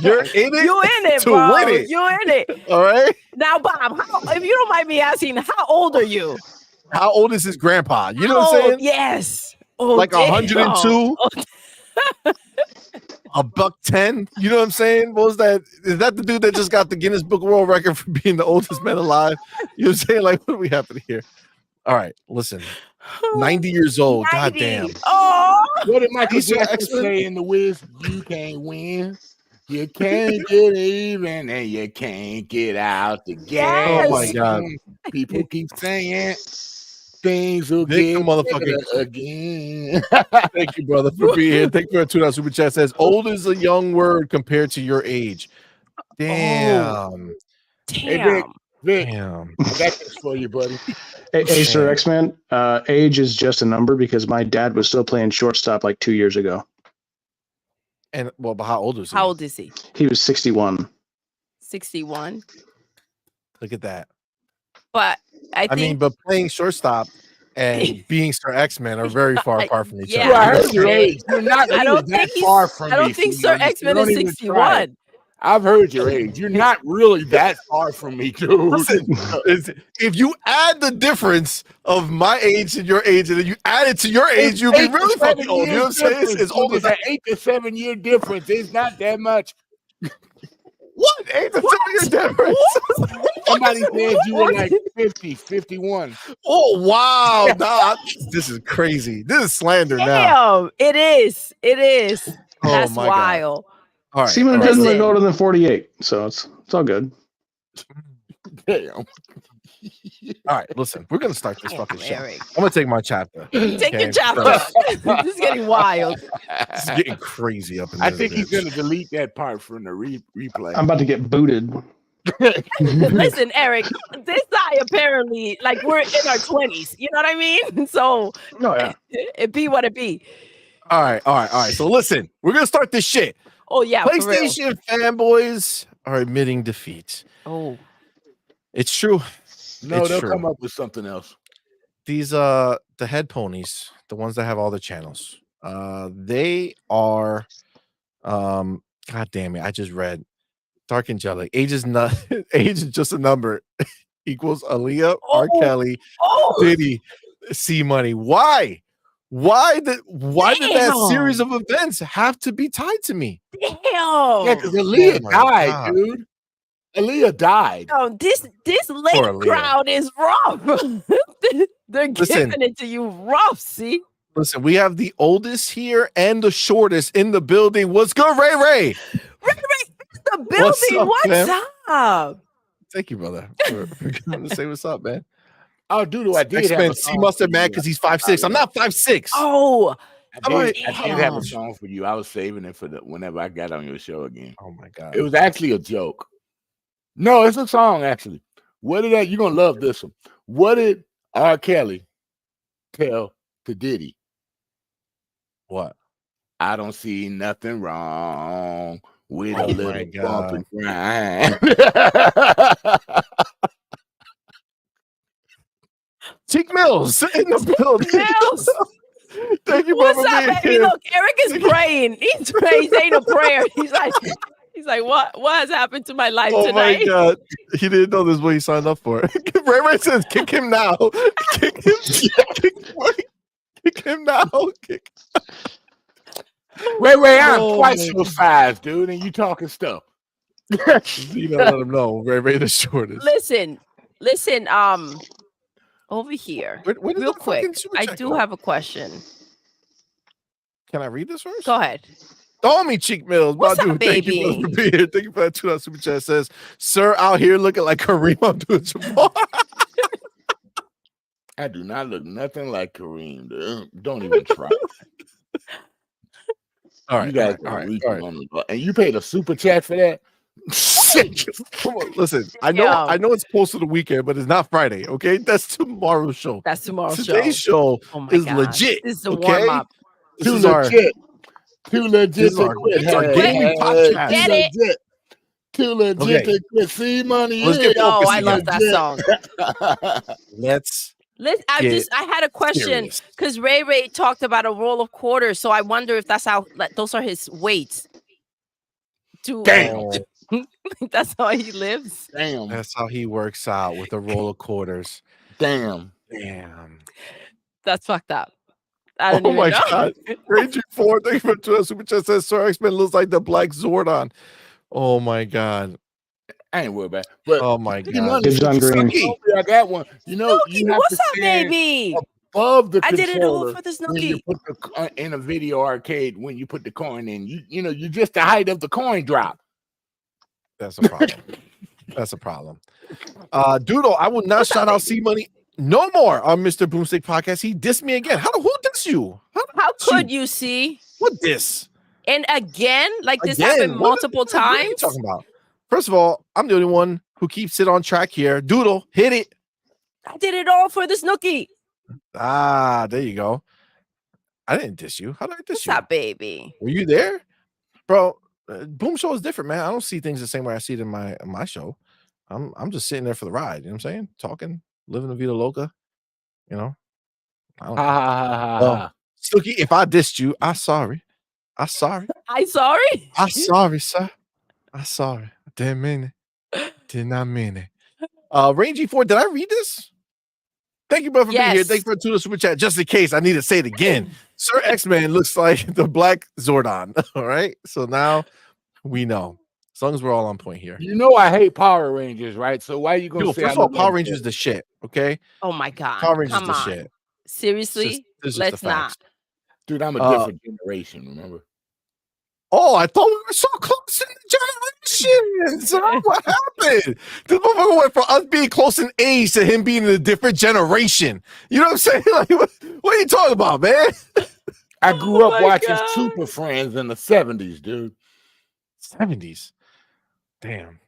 You're in it. You in it, to bro. win it. You in it. All right. Now, Bob, if you don't mind me asking, how old are you? How old is his grandpa? You know How what I'm saying? old? Yes. Oh, Like damn. 102, $110. You know what I'm saying? What was that? Is that the dude that just got the Guinness Book of World Record for being the oldest man alive? You know what I'm saying? Like, what are we happening here? All right, listen. 90 years old. 90. Goddamn. Oh, What did Michael These are Jackson excellent. say in The Wiz? You can't win. You can't get even, and you can't get out the game. Yes. Oh my God. People keep saying things will Nick, get the motherfucking- better again. Thank you, brother, for being here. Thank you for a $2 super chat. Says old is a young word compared to your age. Damn. Hey, damn. Vic, Damn. I got this for you, buddy. Hey, Sir Man. X-Man, age is just a number because my dad was still playing shortstop like 2 years ago. And well, but how old is he? How old is he? He was 61. 61. Look at that. But I I mean, think but playing shortstop and being Sir X-Men are very far apart from each Yeah. Well, I other. heard your age. You're not I really don't that think he's- far from I me. don't think CMoney, Sir so X-Men don't is even try it. 61. I've heard your age. You're not really that far from me, dude. Listen, if you add the difference of my age and your age, and then you add it to your age, you'll be 8 to really 7 fucking old. You know what I'm saying? difference, It's old dude. as It's an 8 to 7 year difference. It's not that much. what? 8 to 7 year difference. Somebody said you were like 50, 51. Oh wow! Nah, this is crazy. This is slander now. Damn. It is. It is. Oh That's my God. wild. All right. Seaman all right. doesn't Listen. look older than 48, so it's all good. Damn. All right. Listen, we're gonna start this Damn, fucking show. Eric. I'm gonna take my chapter. Take Okay, your chapter. because This is getting wild. This is getting crazy up in I this think he's bitch. going to delete that part from the replay. I'm about to get booted. Listen, Eric, this guy apparently, like, we're in our 20s. You know what I mean? So Oh, yeah. it be what it be. All right. So listen, we're gonna start this shit. Oh, yeah. For real. PlayStation fanboys are admitting defeat. Oh, It's true. No, It's they'll true. come up with something else. These the head ponies, the ones that have all the channels, they are god damn it, I just read Dark Angelic. Age is not age is just a number equals Aaliyah, R. Oh. Kelly, oh, Diddy, C-Money. Why? Why did that Damn. series of events have to be tied to me? damn. Yeah, because Aaliyah my died, God. dude. Aaliyah died. Oh, this Poor late Aaliyah. crowd is rough. They're Listen. giving it to you rough, see? Listen, we have the oldest here and the shortest in the building. What's good, Ray Ray? The building, What's up, what's up? Thank you, brother, for coming to say what's up, man. Oh, dude, I did have X-Men a C song mustard for mad you. because he's 5'6". I'm not 5'6". Oh, I did have Damn. a song for you. I was saving it for whenever I got on your show again. Oh my god. It was actually a joke. No, it's a song actually. What did that? You're gonna love this one. What did R. Kelly tell to Diddy? What? I don't see nothing wrong with Oh a my little God. bump and grind. Cheek Mills in the building. Mills. Thank you, What's brother. up, baby? Look, Eric is praying. He's praying. He's saying a prayer. He's like, what has happened to my life Oh tonight? my god. He didn't know this is what he signed up for. Ray Ray says, kick him now. Kick him. Kick him now. Kick. Wait, I'm Oh twice my your size, dude, and you talking stuff. You know, let him know. Ray Ray the shortest. Listen, over here, Where did real that quick, fucking super I chat do go? have a question. Can I read this first? Go ahead. Throw me, Cheek Mills. What's my up, dude. Thank you baby? for being here. Thank you for that $2 super chat. Says, sir, out here looking like Kareem Abdul-Jabbar. I do not look nothing like Kareem, dude. Don't even try. All right, You guys all are right, reaching all right. on the and you paid a super chat for that? Come on, listen. I Yo. know it's close to the weekend, but it's not Friday. Okay, that's tomorrow's show. That's tomorrow's Today's show Oh my is God. legit. This is the okay? warm up. This Too is our legit. Too legit this is to our- quit. it's our Hey, gaming hey, podcast. Get too it? legit. Too legit Okay. to quit. See money. Let's get Yo, focused I again. love that song. let's I had a question serious. because Ray talked about a roll of quarters, so I wonder if that's how those are his weights. Damn. That's how he lives. Damn. That's how he works out with a roll of quarters. Damn. That's fucked up. I don't Oh even my know. god. Raging 4, thank you for doing super chat says Sir X-Men looks like the Black Zordon. Oh my god. I ain't worried about it. But Oh my you god. Dibs on green. I got one. You know, you have What's to up, stand baby? above the I did it all controller for the when you Snooki. put the in a video arcade when you put the coin in. You know, you're just the height of the coin drop. That's a problem. That's a problem. Doodle, I will not What's shout up, out C-Money no more on Mr. Boomstick Podcast. He dissed me again. Who dissed you? How could you see? What diss? And again, like this Again? happened multiple What are you times. talking about? First of all, I'm the only one who keeps it on track here. Doodle, hit it. I did it all for the Snooki. There you go. I didn't diss you. How did I diss What's you? up, baby? Were you there? Bro, Boom Show is different, man. I don't see things the same way I see it in my show. I'm just sitting there for the ride. You know what I'm saying? Talking, living the vida loca. You know? I don't Snooki, if I dissed you, I'm sorry. I'm sorry. I'm sorry. I'm sorry, sir. I'm sorry. I didn't mean it. Did not mean it. Rangy 4, did I read this? Thank you, brother, for being here. Thank you for tuning super chat. Just in case I need to say it again. Sir X-Man looks like the Black Zordon. All right. So now we know. As long as we're all on point here. You know I hate Power Rangers, right? So why are you gonna say first of all, Power Rangers is the shit, okay? Oh my god. Power Rangers Come the on. shit. Seriously? Let's not. Dude, I'm a different generation, remember? Oh, I thought we were so close in the generations. What happened? This motherfucker went from us being close in age to him being in a different generation. You know what I'm saying? Like, what are you talking about, man? I grew up watching Super Friends in the 70s, dude. 70s. Damn.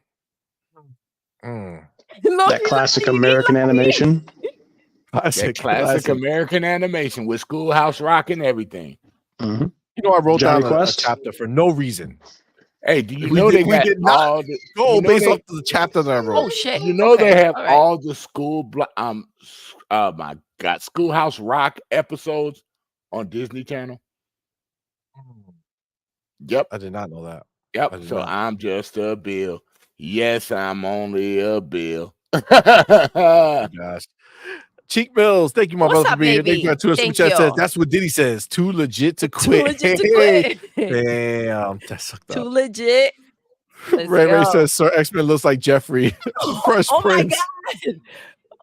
That classic American animation. Classic American animation with Schoolhouse Rock and everything. Mm-hmm. You know, I wrote Johnny down a Quest? chapter for no reason. Hey, do you know they got all the based off the chapter that I wrote? Oh shit! You know they have all the my god, Schoolhouse Rock episodes on Disney Channel. Yep, I did not know that. Yep. So I'm just a bill. Yes, I'm only a bill. Oh, gosh. Cheek Mills, thank you, my brother, for being here. Thank you. Says, that's what Diddy says. Too legit to quit. Too legit to quit. Damn, that's sucked up. Too legit. Ray says, Sir X-Men looks like Jeffrey. Fresh Prince. My god.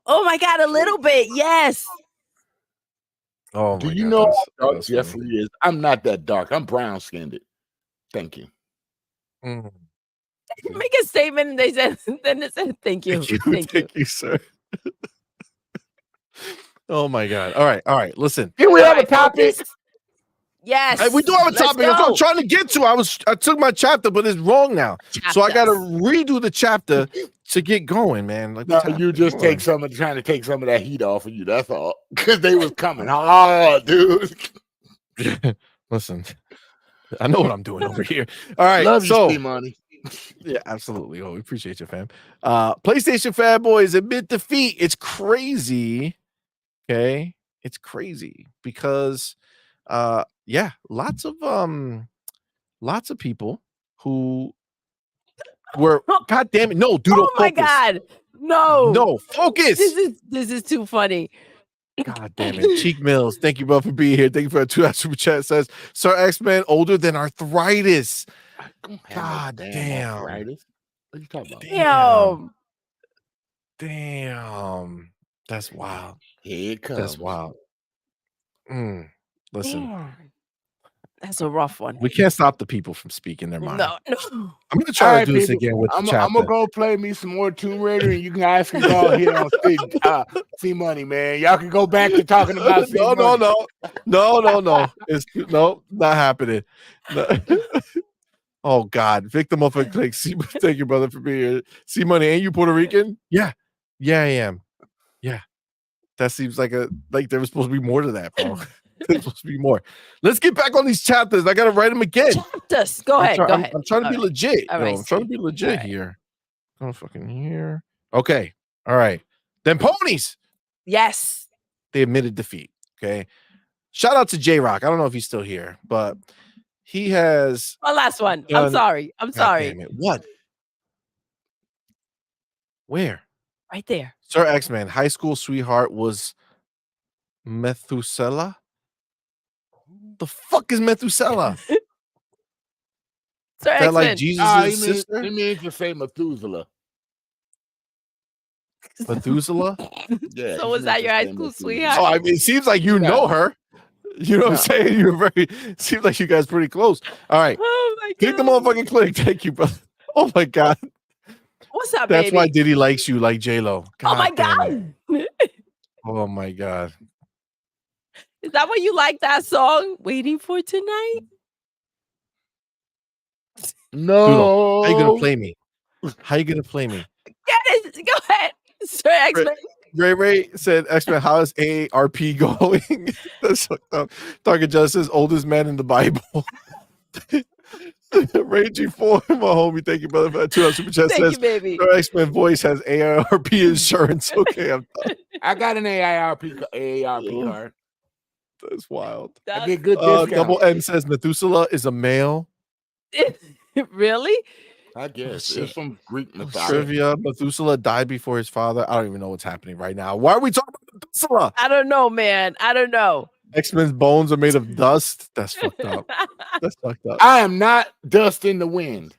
Oh my god, a little bit. Yes. Oh, do you know how dark Jeffrey is? I'm not that dark. I'm brown skinned. Thank you. Make a statement and they said thank you. Thank you, sir. Oh my god. All right. Listen. Do we have a topic? Yes. We do have a topic. That's what I'm trying to get to. I took my chapter, but it's wrong now. So I gotta redo the chapter to get going, man. Like, no, you just trying to take some of that heat off of you. That's all. Because they was coming hard, dude. Listen, I know what I'm doing over here. All right. Love you, C-Money. Yeah, absolutely. Oh, we appreciate you, fam. PlayStation fanboys admit defeat. It's crazy. Okay, it's crazy because lots of people who were god damn it, no, Doodle. Oh my god, no, focus. This is too funny. God damn it. Cheek Mills, thank you, bro, for being here. Thank you for a 2 super chat. It says Sir X-Men older than arthritis. God damn. Arthritis? What are you talking about? Damn. That's wild. Here it comes. That's wild. Listen. Damn. That's a rough one. We can't stop the people from speaking their mind. No. I'm gonna try to do this again with the chapter. I'm gonna go play me some more Tomb Raider, and you guys can go here on C-Money, man. Y'all can go back to talking about No. It's not happening. No. Oh God, victim of a click. Thank you, brother, for being here. C-Money, ain't you Puerto Rican? Yeah, I am. Yeah, that seems like there was supposed to be more to that, bro. There's supposed to be more. Let's get back on these chapters. I gotta write them again. Chapters. Go ahead. I'm trying to be legit. Right, I'm trying to be legit here. Going fucking here. Okay. All right. Then ponies. Yes. they admitted defeat. Okay. Shout out to J-Rock. I don't know if he's still here, but he has My last one. I'm done. sorry. I'm God sorry. damn it. What? Where? Right there. Sir X-Men, high school sweetheart was Methuselah? The fuck is Methuselah? Sir That like X-Men. Jesus' sister? He means to say Methuselah. Methuselah? Yeah. So he was meant that to your high say school Methuselah. sweetheart? Oh, I mean, it seems like you know her. You know what I'm saying? You're very seems like you guys pretty close. All right. Oh my Click the god. motherfucking click. Thank you, brother. Oh my god. What's up, That's baby? why Diddy likes you like J-Lo. Oh my damn it. god. Oh my god. Is that why you like that song? Waiting for tonight? No. Doodle, how you gonna play me? How you gonna play me? Get it. Go ahead. Sir X-Men. Ray said, X-Men, how is AARP going? That's fucked up. Target Justice, oldest man in the Bible. Ray G4, my homie, thank you, brother, for that 2 super chat. Thank you, Says, baby. your X-Men voice has AARP insurance. Okay, I'm done. I got an AARP card. That's wild. I get good discount. Double M says Methuselah is a male. Really? I guess shit. it's from Greek mythology. Trivia: Methuselah died before his father. I don't even know what's happening right now. Why are we talking about Methuselah? I don't know, man. I don't know. X-Men's bones are made of dust. That's fucked up. That's fucked up. I am not dust in the wind.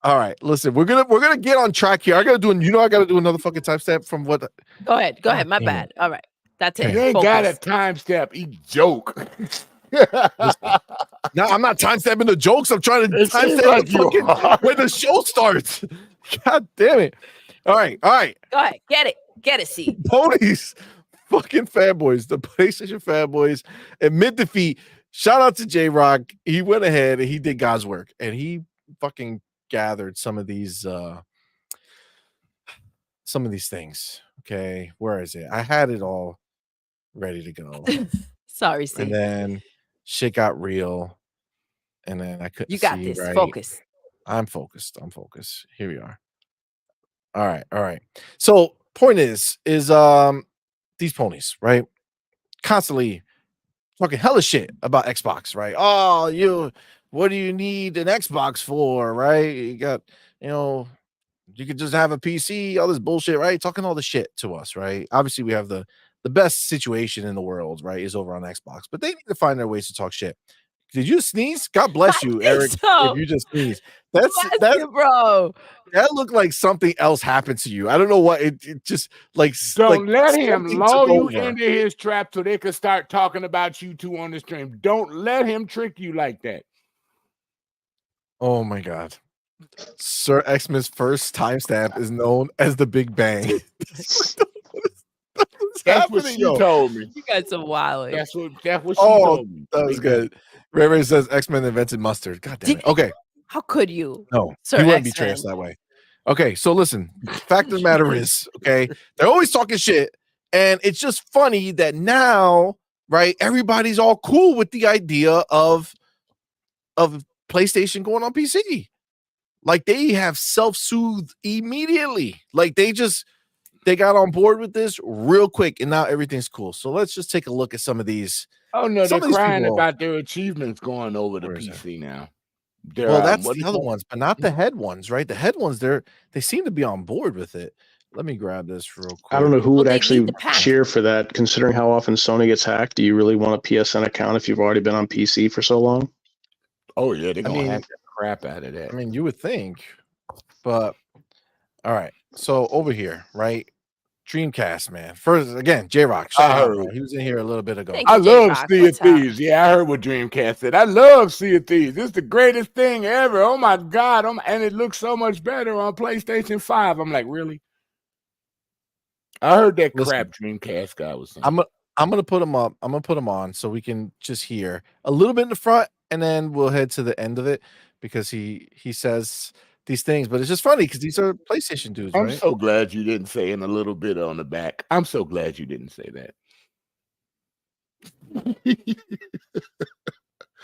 All right, listen, we're gonna get on track here. I gotta do another fucking timestamp from what. Go ahead. Go ahead. My damn bad. All right. That's it. You ain't got a Focus. timestamp. You joke. No, I'm not timestamping the jokes. I'm trying to It seems timestamp like the you fucking are. when the show starts. God damn it! All right. Go ahead. Get it. Get it, C. Ponies, fucking fanboys, the PlayStation fanboys admit defeat. Shout out to J-Rock. He went ahead and he did God's work, and he fucking gathered some of these things. Okay, where is it? I had it all ready to go, Sorry, C. and then shit got real, and then I couldn't. You got see this. right. Focus. I'm focused. Here we are. All right. So point is these ponies, right? Constantly talking hella shit about Xbox, right? Oh, what do you need an Xbox for, right? You got, you could just have a PC, all this bullshit, right? Talking all the shit to us, right? Obviously, we have the best situation in the world, right? Is over on Xbox, but they need to find their ways to talk shit. Did you sneeze? God bless you, Eric. So. If you just sneezed, that's bro. that looked like something else happened to you. I don't know what it just like. Don't let him something lull took you over. into his trap so they can start talking about you two on the stream. Don't let him trick you like that. Oh my god. Sir Xman's first timestamp is known as the Big Bang. That's what she told me. You guys are wild. That's what she told me. That was good. Ray says X-Men invented mustard. God damn it. Okay. How could you? No, Sir he wouldn't X-Men. betray us that way. Okay, so listen. Fact of the matter is, okay, they're always talking shit, and it's just funny that now, right? Everybody's all cool with the idea of PlayStation going on PC. Like they have self-soothed immediately. Like they got on board with this real quick, and now everything's cool. So let's just take a look at some of these. Oh no, they're these crying people- about their achievements going over the Where is PC now. Well, that's the other ones, but not the head ones, right? The head ones, they seem to be on board with it. Let me grab this real quick. I don't know who would they actually need the patch. cheer for that, considering how often Sony gets hacked. Do you really want a PSN account if you've already been on PC for so long? Oh yeah, they're gonna mean- hack the crap out of that. I mean, you would think, but all right. So over here, right? Dreamcast, man. First, again, J-Rock. Shout out, bro. He was in here a little bit ago. Thank I you, love J-Rock. Sea of What's up? Thieves. Yeah, I heard what Dreamcast said. I love Sea of Thieves. It's the greatest thing ever. Oh my god! And it looks so much better on PlayStation 5. I'm like, really? I heard that crap Dreamcast guy was saying. I'm gonna put them up. I'm gonna put them on so we can just hear a little bit in the front, and then we'll head to the end of it because he says these things, but it's just funny because these are PlayStation dudes, I'm right? so glad you didn't say in a little bit on the back. I'm so glad you didn't say that.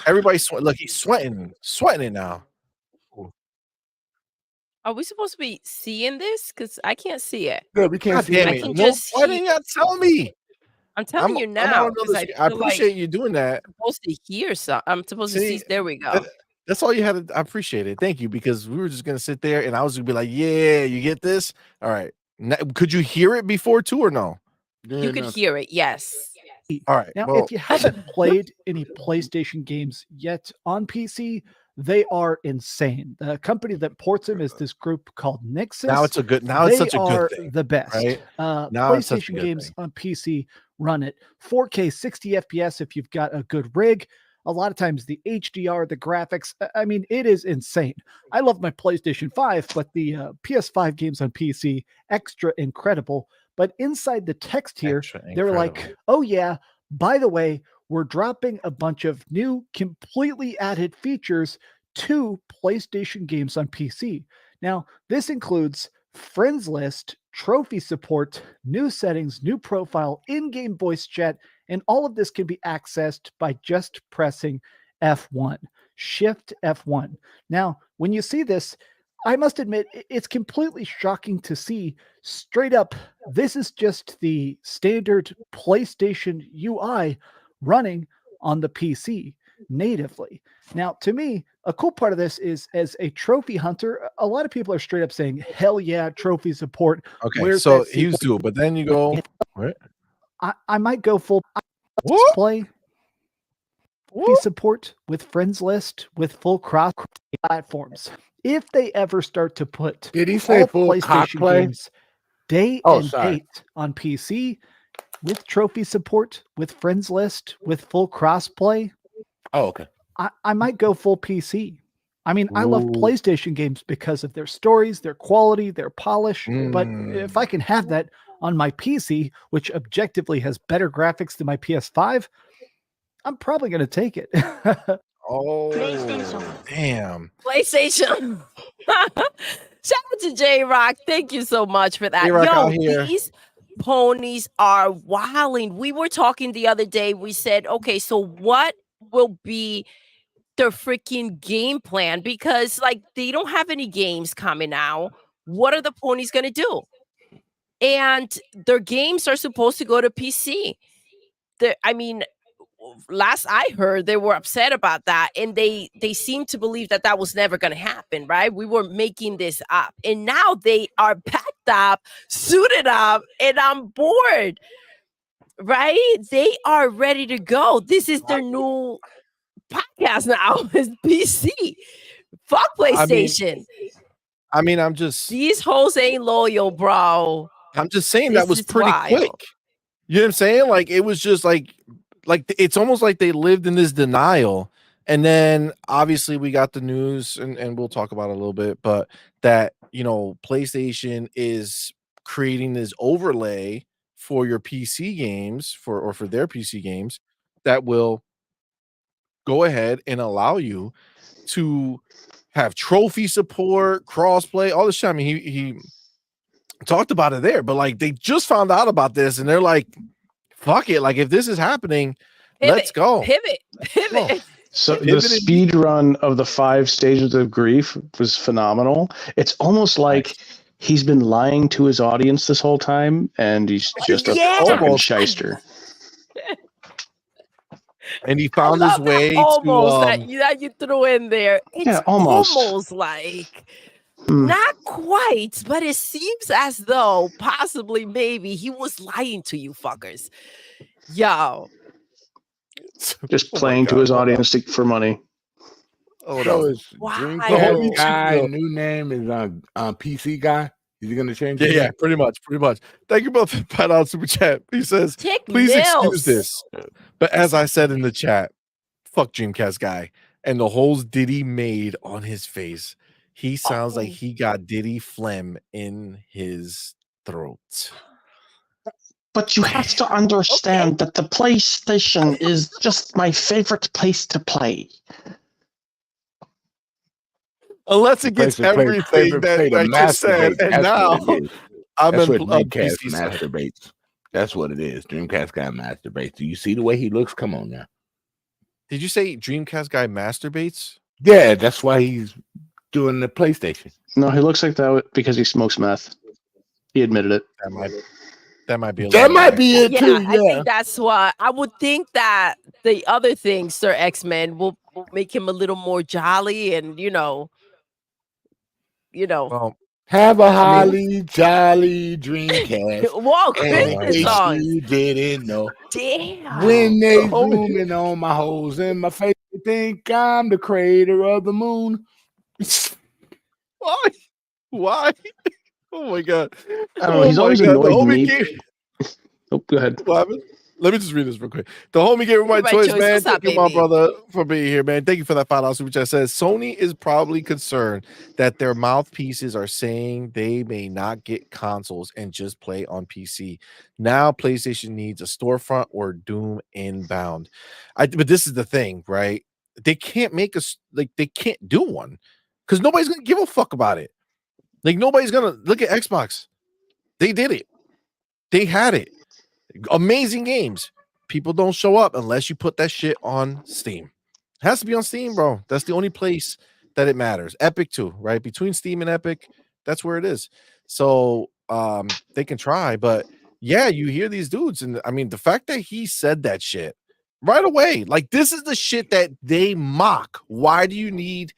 Everybody's look, he's sweating it now. Are we supposed to be seeing this? Because I can't see it. Yeah, we can't God see damn I it! can No, just why hear- didn't you tell me? I'm telling you I'm now on because another. I I feel like appreciate you doing that. I'm supposed to hear some. I'm supposed to See, see. There we go. that's all you had to. I appreciate it. Thank you, because we were just gonna sit there and I was gonna be like, "Yeah, you get this." All right. Now, could you hear it before too, or no? You could hear it. Yes. All right. Now, Well, if you haven't played any PlayStation games yet on PC, they are insane. The company that ports them is this group called Nixus. now it's a good. Now it's They such a are good thing, the best. right? Now it's such a PlayStation good games thing. on PC run at 4K 60 FPS if you've got a good rig. A lot of times the HDR, the graphics, I mean, it is insane. I love my PlayStation 5, but the PS5 games on PC, extra incredible. But inside the text here, Extra they were incredible. like, oh yeah, by the way, we're dropping a bunch of new, completely added features to PlayStation games on PC. Now, this includes friends list, trophy support, new settings, new profile, in-game voice chat, and all of this can be accessed by just pressing F1, Shift F1. Now, when you see this, I must admit, it's completely shocking to see straight up. This is just the standard PlayStation UI running on the PC natively. Now, to me, a cool part of this is as a trophy hunter, a lot of people are straight up saying, hell yeah, trophy support. Okay, Where's so that he was sequel? doing, but then you go, what? I might go full What? play What? support with friends list with full cross platforms. If they ever start to put Did he say all full PlayStation cockplay? games day Oh, and sorry. date on PC with trophy support, with friends list, with full crossplay, Oh, okay. I might go full PC. I mean, I love Ooh. PlayStation games because of their stories, their quality, their polish. But if I can have that on my PC, which objectively has better graphics than my PS5, I'm probably going to take it. Oh, damn. PlayStation. Shout out to J Rock. Thank you so much for that. J-Rock Yo, out here. these ponies are wilding. We were talking the other day. We said, okay, so what will be the freaking game plan? Because like they don't have any games coming out. What are the ponies gonna do? And their games are supposed to go to PC. I mean, last I heard, they were upset about that, and they seem to believe that that was never going to happen. Right? We were making this up, and now they are packed up, suited up, and on board. Right? They are ready to go. This is their new podcast now. Is PC. Fuck PlayStation. I mean, I'm just These hoes ain't loyal, bro. saying that This was is pretty wild. quick. You know what I'm saying? Like it was just like it's almost like they lived in this denial. And then obviously we got the news, and we'll talk about it a little bit, but that, you know, PlayStation is creating this overlay for your PC games for their PC games that will go ahead and allow you to have trophy support, crossplay, all this shit. I mean, he talked about it there, but like they just found out about this and they're like, fuck it. Like if this is happening, let's go. Pivot. Oh, So Pivot the and- speed run of the 5 stages of grief was phenomenal. It's almost like he's been lying to his audience this whole time, and he's just a fucking Almost. shyster. And he I found his love that way almost to that you threw in there. It's Yeah, almost. almost like Hmm. not quite, but it seems as though possibly maybe he was lying to you fuckers. Yo. Just Oh my playing to God, his hold on. audience for money. Oh, So no. is Wild. Dreamcast guy Go. new name is on PC guy? Is he gonna change? Yeah, his yeah, name? pretty much. Thank you both for pat out super chat. He says, Tick please Mills. excuse this. But as I said in the chat, fuck Dreamcast guy and the holes Diddy made on his face. He sounds like he got Diddy phlegm in his throat. But you have to understand that the PlayStation is just my favorite place to play. Unless it gets Place to play- everything favorite that play to I just said, masturbate. and That's now what it is. I'm That's in what on Dreamcast PC side. masturbates. That's what it is. Dreamcast guy masturbates. Do you see the way he looks? Come on now. Did you say Dreamcast guy masturbates? Yeah, that's why he's doing the PlayStation. No, he looks like that because he smokes meth. He admitted it. That might be. That might be it too. I think that's why I would think that the other thing, Sir X-Men, will make him a little more jolly and Well, have a holly jolly Dreamcast. Whoa, And in Christmas case songs. you didn't know, Damn. when they The homie- zooming on my holes in my face, they think I'm the creator of the moon. Why? Why? Oh my god! I don't know. He's always The annoyed homie me. gave. Oh, go ahead. What happened? Let me just read this real quick. The homie gave me my My choice, choice. man. What's up, Thank you, my baby? brother, for being here, man. Thank you for that $5 super chat. Says Sony is probably concerned that their mouthpieces are saying they may not get consoles and just play on PC. Now PlayStation needs a storefront or Doom inbound. But this is the thing, right? They can't make us like they can't do one because nobody's gonna give a fuck about it. Like nobody's gonna look at Xbox. They did it. They had it. Amazing games. People don't show up unless you put that shit on Steam. It has to be on Steam, bro. That's the only place that it matters. Epic too, right? Between Steam and Epic, that's where it is. So they can try, but yeah, you hear these dudes, and I mean the fact that he said that shit right away, like this is the shit that they mock. Why do you need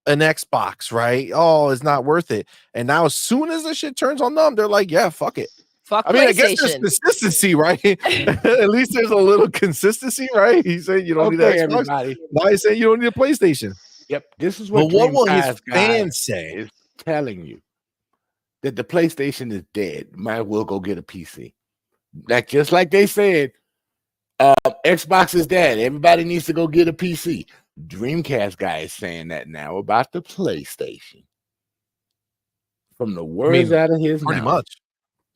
an Xbox, right? Oh, it's not worth it. And now as soon as the shit turns on them, they're like, yeah, fuck it. Fuck I mean, I guess there's PlayStation. consistency, right? At least there's a little consistency, right? He's saying you don't need an Xbox. Everybody. Now he's saying you don't need a PlayStation. Yep, this is what. But what will his Dreamcast guy fans say? is telling you that the PlayStation is dead. Might as well go get a PC. Like just like they said, Xbox is dead. Everybody needs to go get a PC. Dreamcast guy is saying that now about the PlayStation. From the words out of his pretty mouth. much.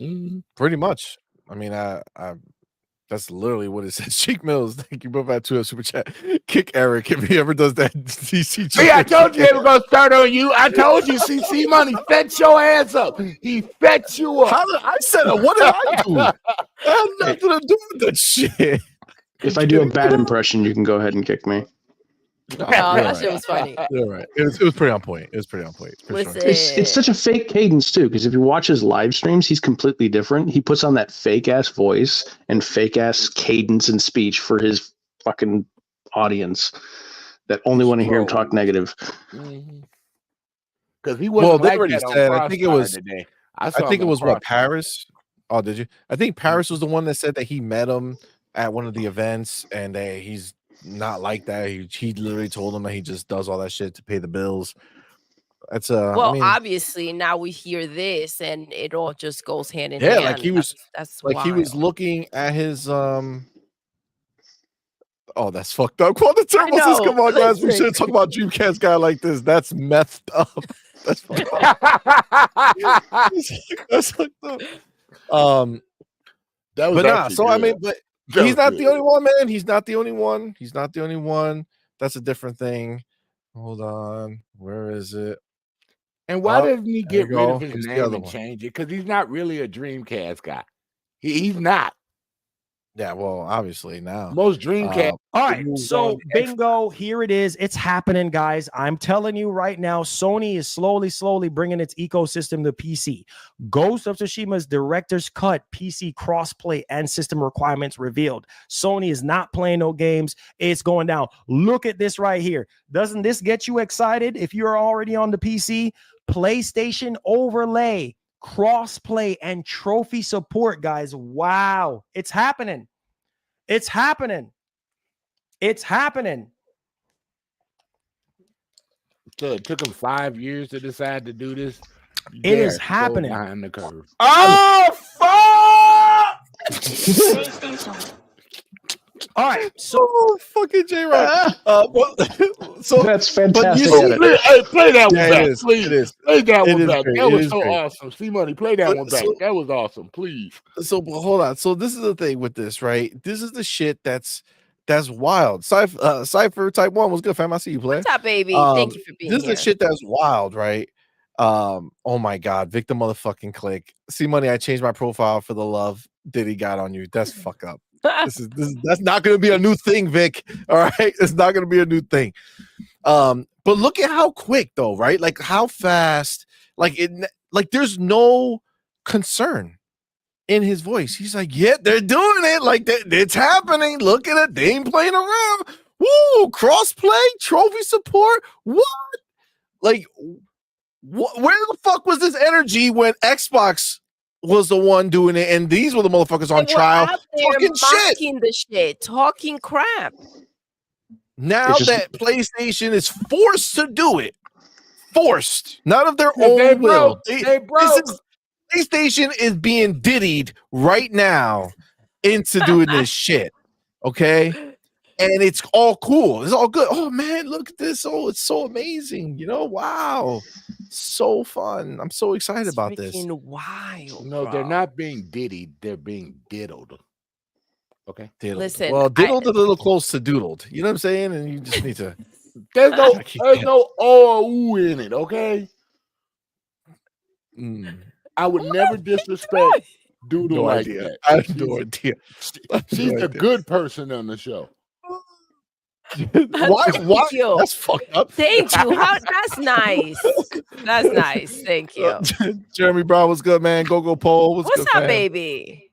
Mhm. Pretty much. I mean, I that's literally what it says. Cheek Mills, thank you both for that super chat. Kick Eric if he ever does that DC. See, I told you they were gonna start on you. I told you, CMoney fetch your ass up. He fetch you up. I said it. What did I do? I had nothing to do with that shit. If I do a bad impression, you can go ahead and kick me. No, that shit was funny. You're right. It was pretty on point. It was pretty on point. For Listen, sure. It's such a fake cadence too, because if you watch his live streams, he's completely different. He puts on that fake ass voice and fake ass cadence and speech for his fucking audience that only want to hear him talk negative. Because he wasn't they like already that on said. I think it Crossfire was. today. I think it was what Crossfire. Paris. Oh, did you? I think Paris was the one that said that he met him at one of the events, and he's not like that. He literally told him that he just does all that shit to pay the bills. That's well, I mean, obviously now we hear this, and it all just goes hand in yeah, hand. like he was, that's like he was wild. looking at his Oh, that's fucked up. Quantum Turbo says, know, "Come on, guys, we listen. shouldn't talk about Dreamcast guy like this. That's messed up. That's fucked up. That's fucked up." That was But nah. actually So I good. mean, but That he's was not good. the only one, man. He's not the only one. He's not the only one. That's a different thing. Hold on. Where is it? And why Oh, doesn't he there get you rid go. of his Here's the name other and one. change it? Because he's not really a Dreamcast guy. He's not. Yeah, well, obviously now. Most Dreamcast. All right, moves so on to bingo, here it is. It's happening, guys. I'm telling you right now, Sony is slowly bringing its ecosystem to PC. Ghost of Tsushima's director's cut, PC crossplay and system requirements revealed. Sony is not playing no games. It's going down. Look at this right here. Doesn't this get you excited if you're already on the PC? PlayStation overlay, crossplay, and trophy support, guys. Wow, it's happening. It's happening. It's happening. So it took him 5 years to decide to do this. It is They're so happening. behind the curve. Oh fuck! All right, so Oh fucking J Rock. So That's fantastic. you- edit. Play that one yeah, back, it is. please. It is. Play that It one is back. great. That It was is so great. awesome. CMoney, play that But- one back. so- That was awesome. Please. So but hold on. So this is the thing with this, right? This is the shit that's wild. Cypher Type 1 was good, fam. I see you play. What's up, baby? Thank you for being This is here. the shit that's wild, right? Oh my god, Victor motherfucking click. CMoney, I changed my profile for the love Diddy got on you. That's fuck up. That's not gonna be a new thing, Vic. All right, it's not gonna be a new thing. But look at how quick though, right? Like how fast, like there's no concern. in his voice. He's like, yeah, they're doing it. Like, it's happening. Look at it. They ain't playing around. Woo, crossplay, trophy support. What? Like, where the fuck was this energy when Xbox was the one doing it and these were the motherfuckers on They were trial out there talking shit? mocking the shit, talking crap. Now just- that PlayStation is forced to do it, forced, not of their They own will. broke. They broke. This is PlayStation is being diddied right now into doing this shit. Okay. And it's all cool. It's all good. Oh man, look at this. Oh, it's so amazing. You know, wow. So fun. I'm so excited It's about this. freaking wild. No, bro. they're not being diddied. They're being diddled. Okay. Diddled. Listen, well, diddled a little close to doodled. You know what I'm saying? And you just need to. There's no Yeah. O or ooh in it. Okay. Mm, I would never disrespect Doodle no like idea. that. I have no idea. She's No a idea. good person on the show. Why? Thank you. That's fucked up. Thank you. That's nice. That's nice. Thank you. Jeremy Brown, what's good, man? Go Paul. What's What's good, up, fam? baby?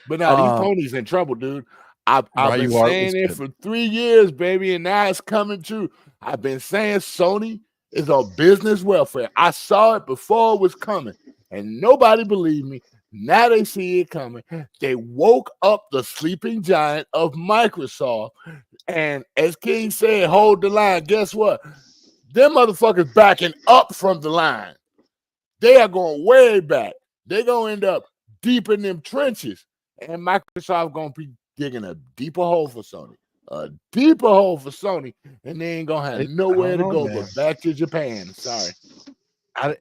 But now these Um, ponies in trouble, dude. I've right, been you are. saying It's it good. for 3 years, baby, and now it's coming true. I've been saying Sony is on business welfare. I saw it before it was coming, and nobody believed me. Now they see it coming. They woke up the sleeping giant of Microsoft. And as King said, hold the line. Guess what? Them motherfuckers backing up from the line. They are going way back. They're going to end up deep in them trenches. And Microsoft going to be digging a deeper hole for Sony. A deeper hole for Sony. And they ain't going to have nowhere to know, go man. but back to Japan. Sorry.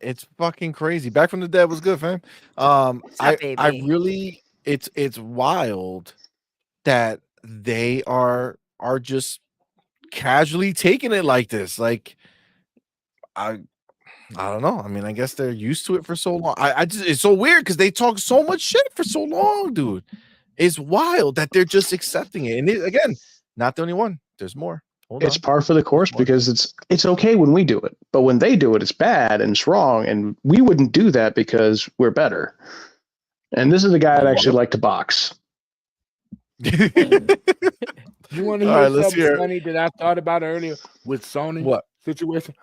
It's fucking crazy. Back from the dead was good, fam. What's up, I baby? really, it's wild that they are just casually taking it like this. Like, I don't know. I mean, I guess they're used to it for so long. I just, it's so weird because they talk so much shit for so long, dude. It's wild that they're just accepting it. And again, not the only one. There's more. Hold It's on. par for the course because it's okay when we do it, but when they do it, it's bad and it's wrong, and we wouldn't do that because we're better. And this is a guy that actually liked to box. You want to All hear right, let's something hear it. funny that I thought about earlier with Sony What? situation?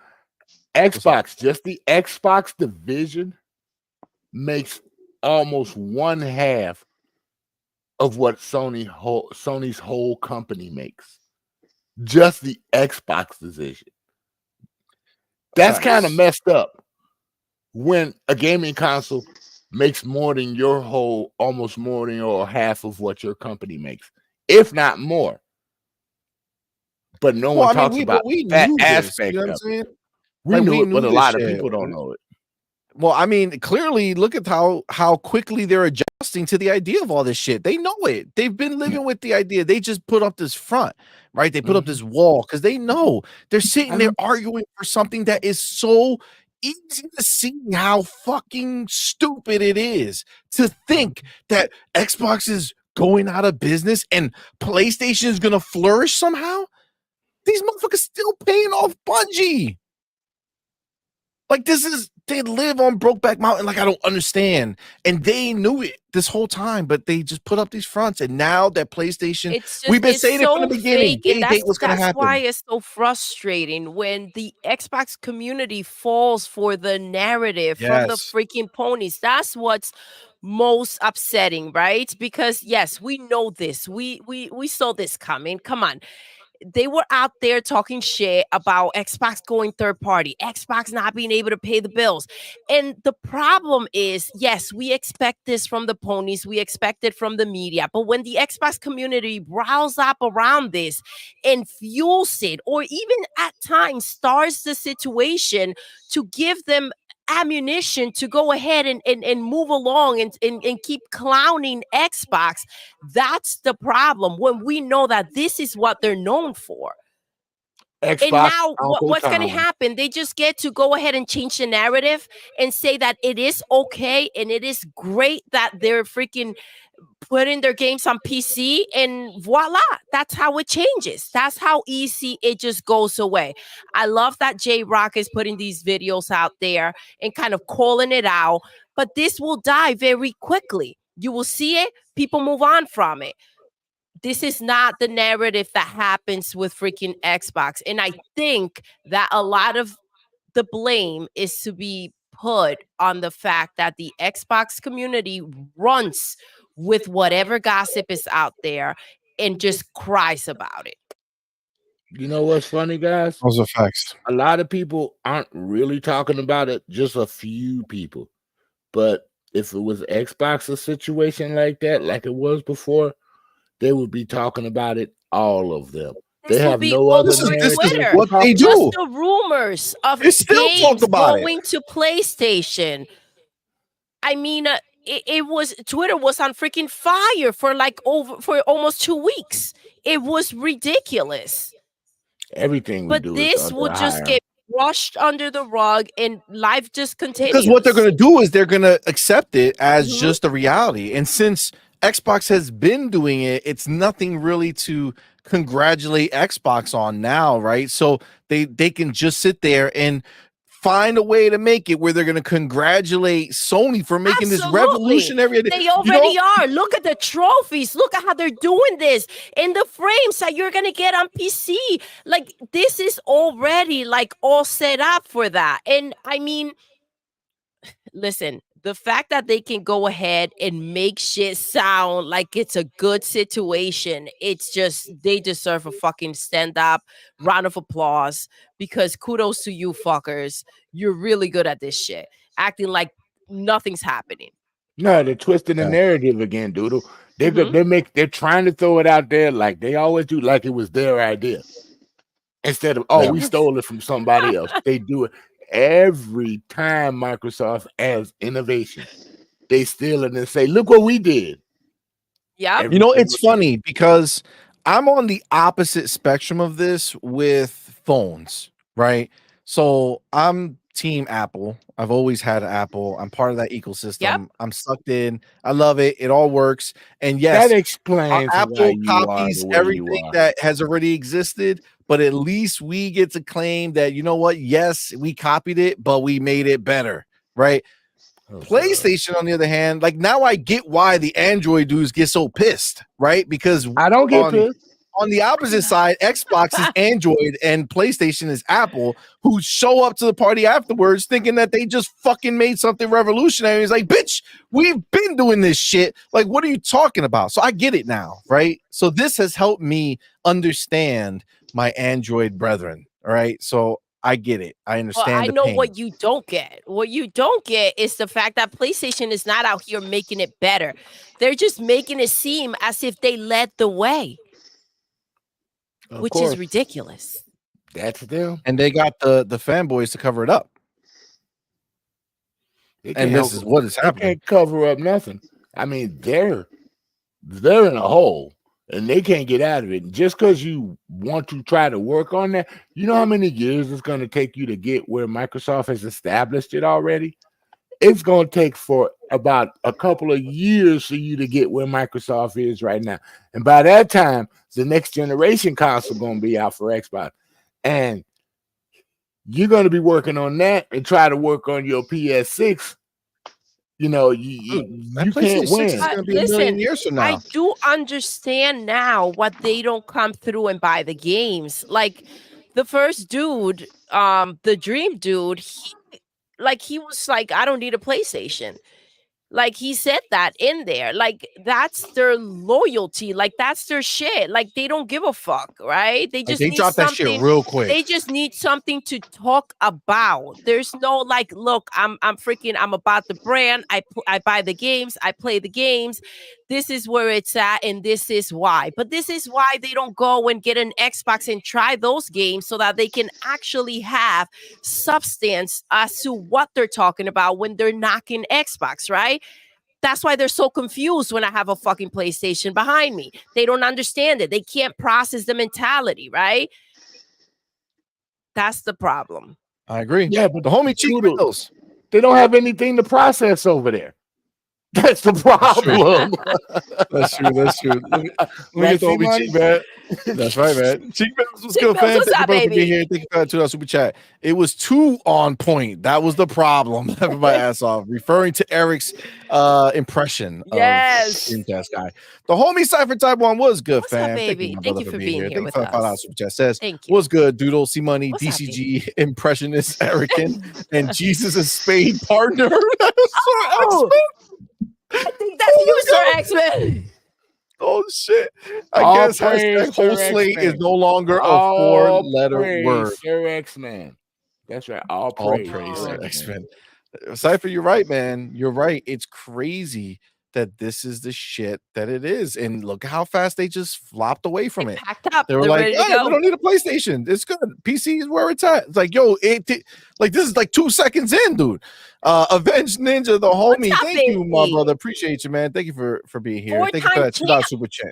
Xbox, just the Xbox division makes almost one half of what Sony's whole company makes. Just the Xbox division. That's kind of messed up when a gaming console makes more than your whole, almost more than your half of what your company makes, if not more. But no one talks about that aspect You know what I'm of it. saying? We Like, knew we it, but knew a this lot of shit. people don't know it. Well, I mean, clearly, look at how quickly they're adjusting to the idea of all this shit. They know it. They've been living with the idea. They just put up this front, right? They put up this wall because they know they're sitting there arguing for something that is so easy to see how fucking stupid it is to think that Xbox is going out of business and PlayStation is going to flourish somehow. These motherfuckers still paying off Bungie. Like, they live on Brokeback Mountain. Like, I don't understand. And they knew it this whole time, but they just put up these fronts. And now that PlayStation, It's just, we've been it's saying so it from the beginning. fake, and They what's going to that's happen. why it's so frustrating when the Xbox community falls for the narrative from the Yes. freaking ponies. That's what's most upsetting, right? Because yes, we know this. We saw this coming. Come on. They were out there talking shit about Xbox going third party, Xbox not being able to pay the bills. And the problem is, yes, we expect this from the ponies, we expect it from the media. But when the Xbox community riles up around this and fuels it, or even at times starts the situation to give them ammunition to go ahead and move along and keep clowning Xbox, that's the problem when we know that this is what they're known for. Xbox, And now Uncle what's going to Tom. happen? They just get to go ahead and change the narrative and say that it is okay and it is great that they're freaking putting their games on PC, and voila, that's how it changes. That's how easy it just goes away. I love that J-Rock is putting these videos out there and kind of calling it out, but this will die very quickly You will see it, people move on from it. This is not the narrative that happens with freaking Xbox. And I think that a lot of the blame is to be put on the fact that the Xbox community runs with whatever gossip is out there and just cries about it. You know what's funny, guys? Those are facts. A lot of people aren't really talking about it, just a few people. But if it was Xbox a situation like that, like it was before, they would be talking about it, all of them. This They will have be no all other over This is Twitter. what they Just do. the rumors of They still talk games about it. going to PlayStation. I mean, it was Twitter was on freaking fire for almost 2 weeks. It was ridiculous. Everything we But do is this under would a just higher. get brushed under the rug and life just continues. Because what they're going to do is they're going to accept it as Mhm. just a reality. And since Xbox has been doing it, it's nothing really to congratulate Xbox on now, right? So they can just sit there and find a way to make it where they're going to congratulate Sony for making this Absolutely. revolutionary. They already are. Look at the trophies. Look at how they're doing this in the frames that you're gonna get on PC. Like this is already like all set up for that. And I mean, listen, the fact that they can go ahead and make shit sound like it's a good situation, it's just they deserve a fucking stand up round of applause because kudos to you fuckers. You're really good at this shit. Acting like nothing's happening. No, they're twisting the Yeah. narrative again, Doodle. Mhm. They're trying to throw it out there like they always do, like it was their idea. Instead of, oh, Yeah. we stole it from somebody else. They do it every time Microsoft adds innovation. They steal it and say, look what we did. Yeah. Every You know, single it's time. funny because I'm on the opposite spectrum of this with phones, right? So I'm team Apple. I've always had Apple. I'm part of that ecosystem. I'm sucked in. I love it. It all works. And yes, That explains why Apple you are copies the way you everything are. that has already existed, but at least we get to claim that, you know what? Yes, we copied it, but we made it better, right? Oh, God. PlayStation, on the other hand, like now I get why the Android dudes get so pissed, right? Because I don't get pissed. on the opposite side, Xbox is Android and PlayStation is Apple, who show up to the party afterwards thinking that they just fucking made something revolutionary. It's like, bitch, we've been doing this shit. Like, what are you talking about? So I get it now, right? So this has helped me understand my Android brethren, all right? So I get it. I Well, understand I the know pain. what you don't get. What you don't get is the fact that PlayStation is not out here making it better. They're just making it seem as if they led the way, Of which course, is ridiculous. that's them. And they got the fanboys to cover it up. They And this is what is they happening. can't cover up nothing. I mean, they're in a hole and they can't get out of it. Just because you want to try to work on that, you know how many years it's going to take you to get where Microsoft has established it already? It's going to take for about a couple of years for you to get where Microsoft is right now. And by that time, the next generation console going to be out for Xbox. And you're going to be working on that and try to work on your PS6. You know, That you PlayStation can't 6 win. is going to be a Listen, million years from now. I do understand now what they don't come through and buy the games. Like the first dude, the Dream dude, he was like, I don't need a PlayStation. Like he said that in there. Like that's their loyalty. Like that's their shit. Like they don't give a fuck, right? They Like, just they need dropped that shit something. real quick. They just need something to talk about. There's no like, look, I'm about the brand. I buy the games. I play the games. This is where it's at, and this is why. But this is why they don't go and get an Xbox and try those games so that they can actually have substance as to what they're talking about when they're knocking Xbox, right? That's why they're so confused when I have a fucking PlayStation behind me. They don't understand it. They can't process the mentality, right? That's the problem. I agree. Yeah, but The homie cheap Doodle, Windows. they don't have anything to process over there. That's the problem. That's true. That's true. Let me Right, get the homie C-Money? Cheap Man. That's right, man. Cheap Man, what's Cheap good, Man's, fam? what's Thank you up, both for being baby? here. Thank you for that $2 super chat. It was too on point. That was the problem. Having my ass off. Referring to Eric's impression Yes. of Dreamcast guy. The homie Cypher Type 1 was good, What's up, fam. Thank baby? you, my Thank brother, you for for being being here. here Thank you with for that $5 us. super chat. Says, Thank you. what's good, Doodle, C-Money, What's up, DCG, Impressionist, Erican, and Jesus' Spade partner. Oh, I think that's you, Sir X-Men. Oh shit! I All guess praise, hashtag Sir whole slate is X-Men. no longer a All 4-letter praise, word. Sir X-Man. That's right. All All praise, praise, Sir Sir X-Men. X-Men. Cypher, you're right, man. You're right. It's crazy that this is the shit that it is, and look how fast they just flopped away from They it. packed up. They were They're like, ready to "Hey, we go. don't need a PlayStation. It's good. PC is where it's at." It's like, yo, like this is like 2 seconds in, dude. Avenged Ninja, the homie. up, Thank you, my baby? brother. Appreciate you, man. Thank you for being here. Thank you for Four-time that $2 champ. super chat.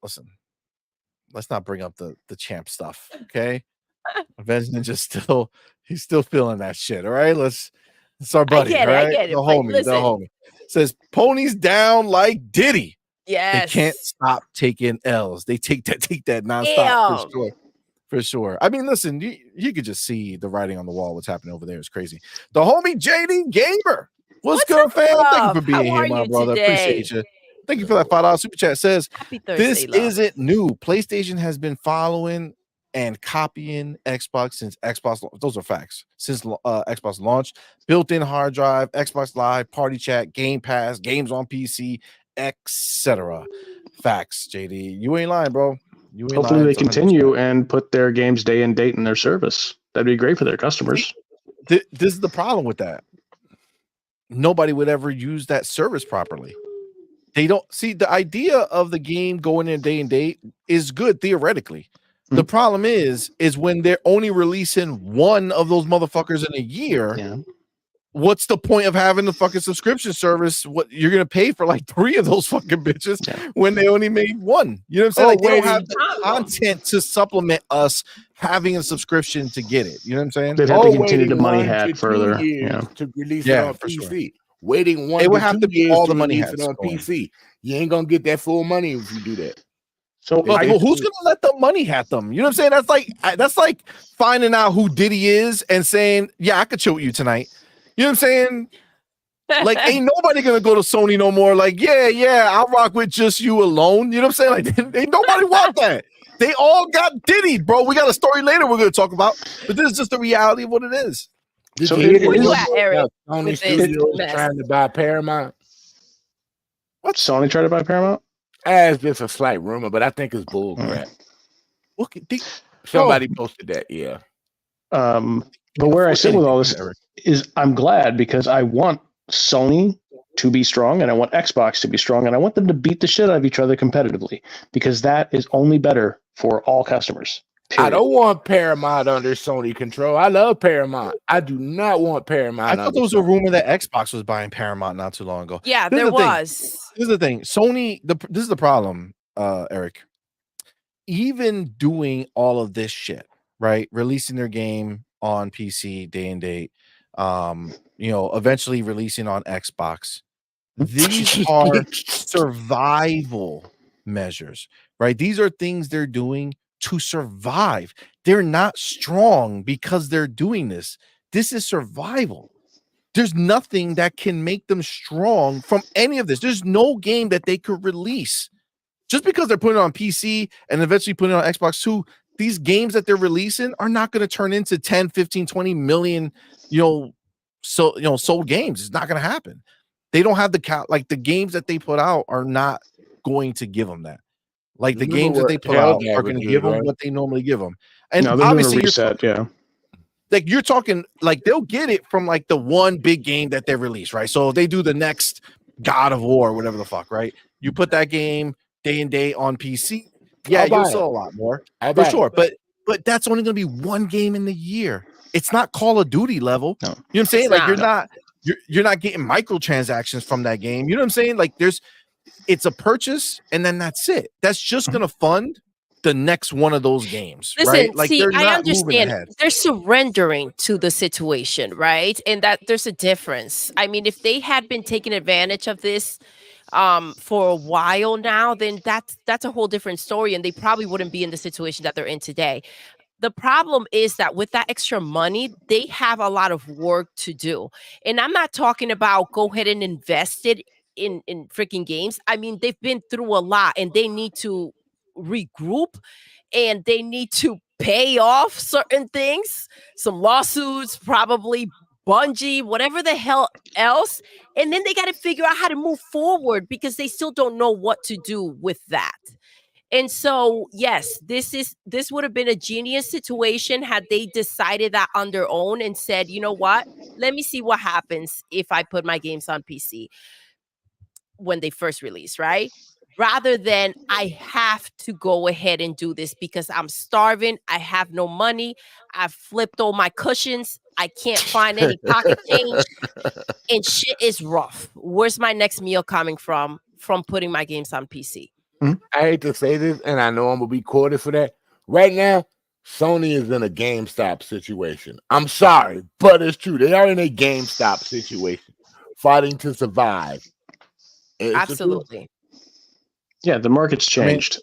Listen, let's not bring up the champ stuff, okay? Avenged Ninja he's still feeling that shit. All right, it's our buddy. get All it, I right, get it, the but homie, listen. says ponies down like Diddy. Yes. They can't stop taking L's. They take that nonstop Damn. for sure. I mean, listen, you could just see the writing on the wall. What's happening over there is crazy. The homie JD Gamer, what's good, up, fam? Thank you love? for being How here, are my you brother. today? Appreciate you. Thank you for that $5 super chat. Says, Happy this Thursday, love. isn't new. PlayStation has been following and copying Xbox since Xbox. Those are facts. Since Xbox launched, built-in hard drive, Xbox Live, Party Chat, Game Pass, games on PC, etc. Facts, JD. You ain't lying, bro. You ain't Hopefully lying. they It's 100%. continue and put their games day and date in their service. That'd be great for their customers. This is the problem with that. Nobody would ever use that service properly. They don't see the idea of the game going in day and date is good theoretically. The problem is when they're only releasing one of those motherfuckers in a year. Yeah. What's the point of having the fucking subscription service? What you're gonna pay for like 3 of those fucking bitches when they only made one? You know what I'm saying? Like they don't have the content to supplement us having a subscription to get it. You know what I'm saying? They'd have to Or continue to waiting money 1 hat to 2 further. years Yeah. to release it on for PC. sure. Waiting 1 It would to have 2 to be years all to the money release hats it on going. PC. You ain't gonna get that full money if you do that. So Well, who's gonna let the money hat them? You know what I'm saying? That's like finding out who Diddy is and saying, "Yeah, I could chill with you tonight." You know what I'm saying? Like, ain't nobody gonna go to Sony no more. Like, yeah, I'll rock with just you alone. You know what I'm saying? Like, ain't nobody want that. They all got Diddy, bro. We got a story later we're gonna talk about, but this is just the reality of what it is. Did So you hear it Where the you is- at, rumor Eric? about Sony with this Studios mess? trying to buy Paramount? What, Sony tried to buy Paramount? It's just a slight rumor, but I think it's bull crap. Look, Somebody posted that, yeah. But where I sit with all this is I'm glad because I want Sony to be strong and I want Xbox to be strong and I want them to beat the shit out of each other competitively because that is only better for all customers. Period. I don't want Paramount under Sony control. I love Paramount. I do not want Paramount. I thought there was a rumor that Xbox was buying Paramount not too long ago. Yeah, Here's there the thing. was. Here's the thing. Sony, this is the problem, Eric. Even doing all of this shit, right? Releasing their game on PC day and date, eventually releasing on Xbox. These are survival measures, right? These are things they're doing to survive. They're not strong because they're doing this. This is survival. There's nothing that can make them strong from any of this. There's no game that they could release just because they're putting it on PC and eventually putting it on Xbox 2. These games that they're releasing are not going to turn into 10, 15, 20 million, sold games. It's not going to happen. They don't have the count. Like the games that they put out are not going to give them that. Like the games that they put out are going to give them what they normally give them. And no, they're obviously doing a reset, yeah. Like you're talking like they'll get it from like the one big game that they release, right? So if they do the next God of War, whatever the fuck, right? You put that game day and day on PC, yeah, you'll sell a lot more for sure. But that's only going to be one game in the year. It's not Call of Duty level. No. You know what I'm saying? Like you're not getting microtransactions from that game. You know what I'm saying? Like it's a purchase and then that's it. That's just going to fund the next one of those games, Listen, right? Like see, they're I not moving understand ahead. they're surrendering to the situation, right? And that there's a difference. I mean, if they had been taking advantage of this for a while now, then that's a whole different story, and they probably wouldn't be in the situation that they're in today. The problem is that with that extra money, they have a lot of work to do. And I'm not talking about go ahead and invest it in freaking games. I mean, they've been through a lot and they need to regroup and they need to pay off certain things, some lawsuits, probably Bungie, whatever the hell else. And then they got to figure out how to move forward because they still don't know what to do with that. And so, yes, this would have been a genius situation had they decided that on their own and said, you know what? Let me see what happens if I put my games on PC when they first release, right? Rather than I have to go ahead and do this because I'm starving, I have no money, I've flipped all my cushions, I can't find any pocket change, and shit is rough. Where's my next meal coming from putting my games on PC? I hate to say this, and I know I'm gonna be quoted for that. Right now, Sony is in a GameStop situation. I'm sorry, but it's true. They are in a GameStop situation, fighting to survive. It's Absolutely. Yeah, the market's changed.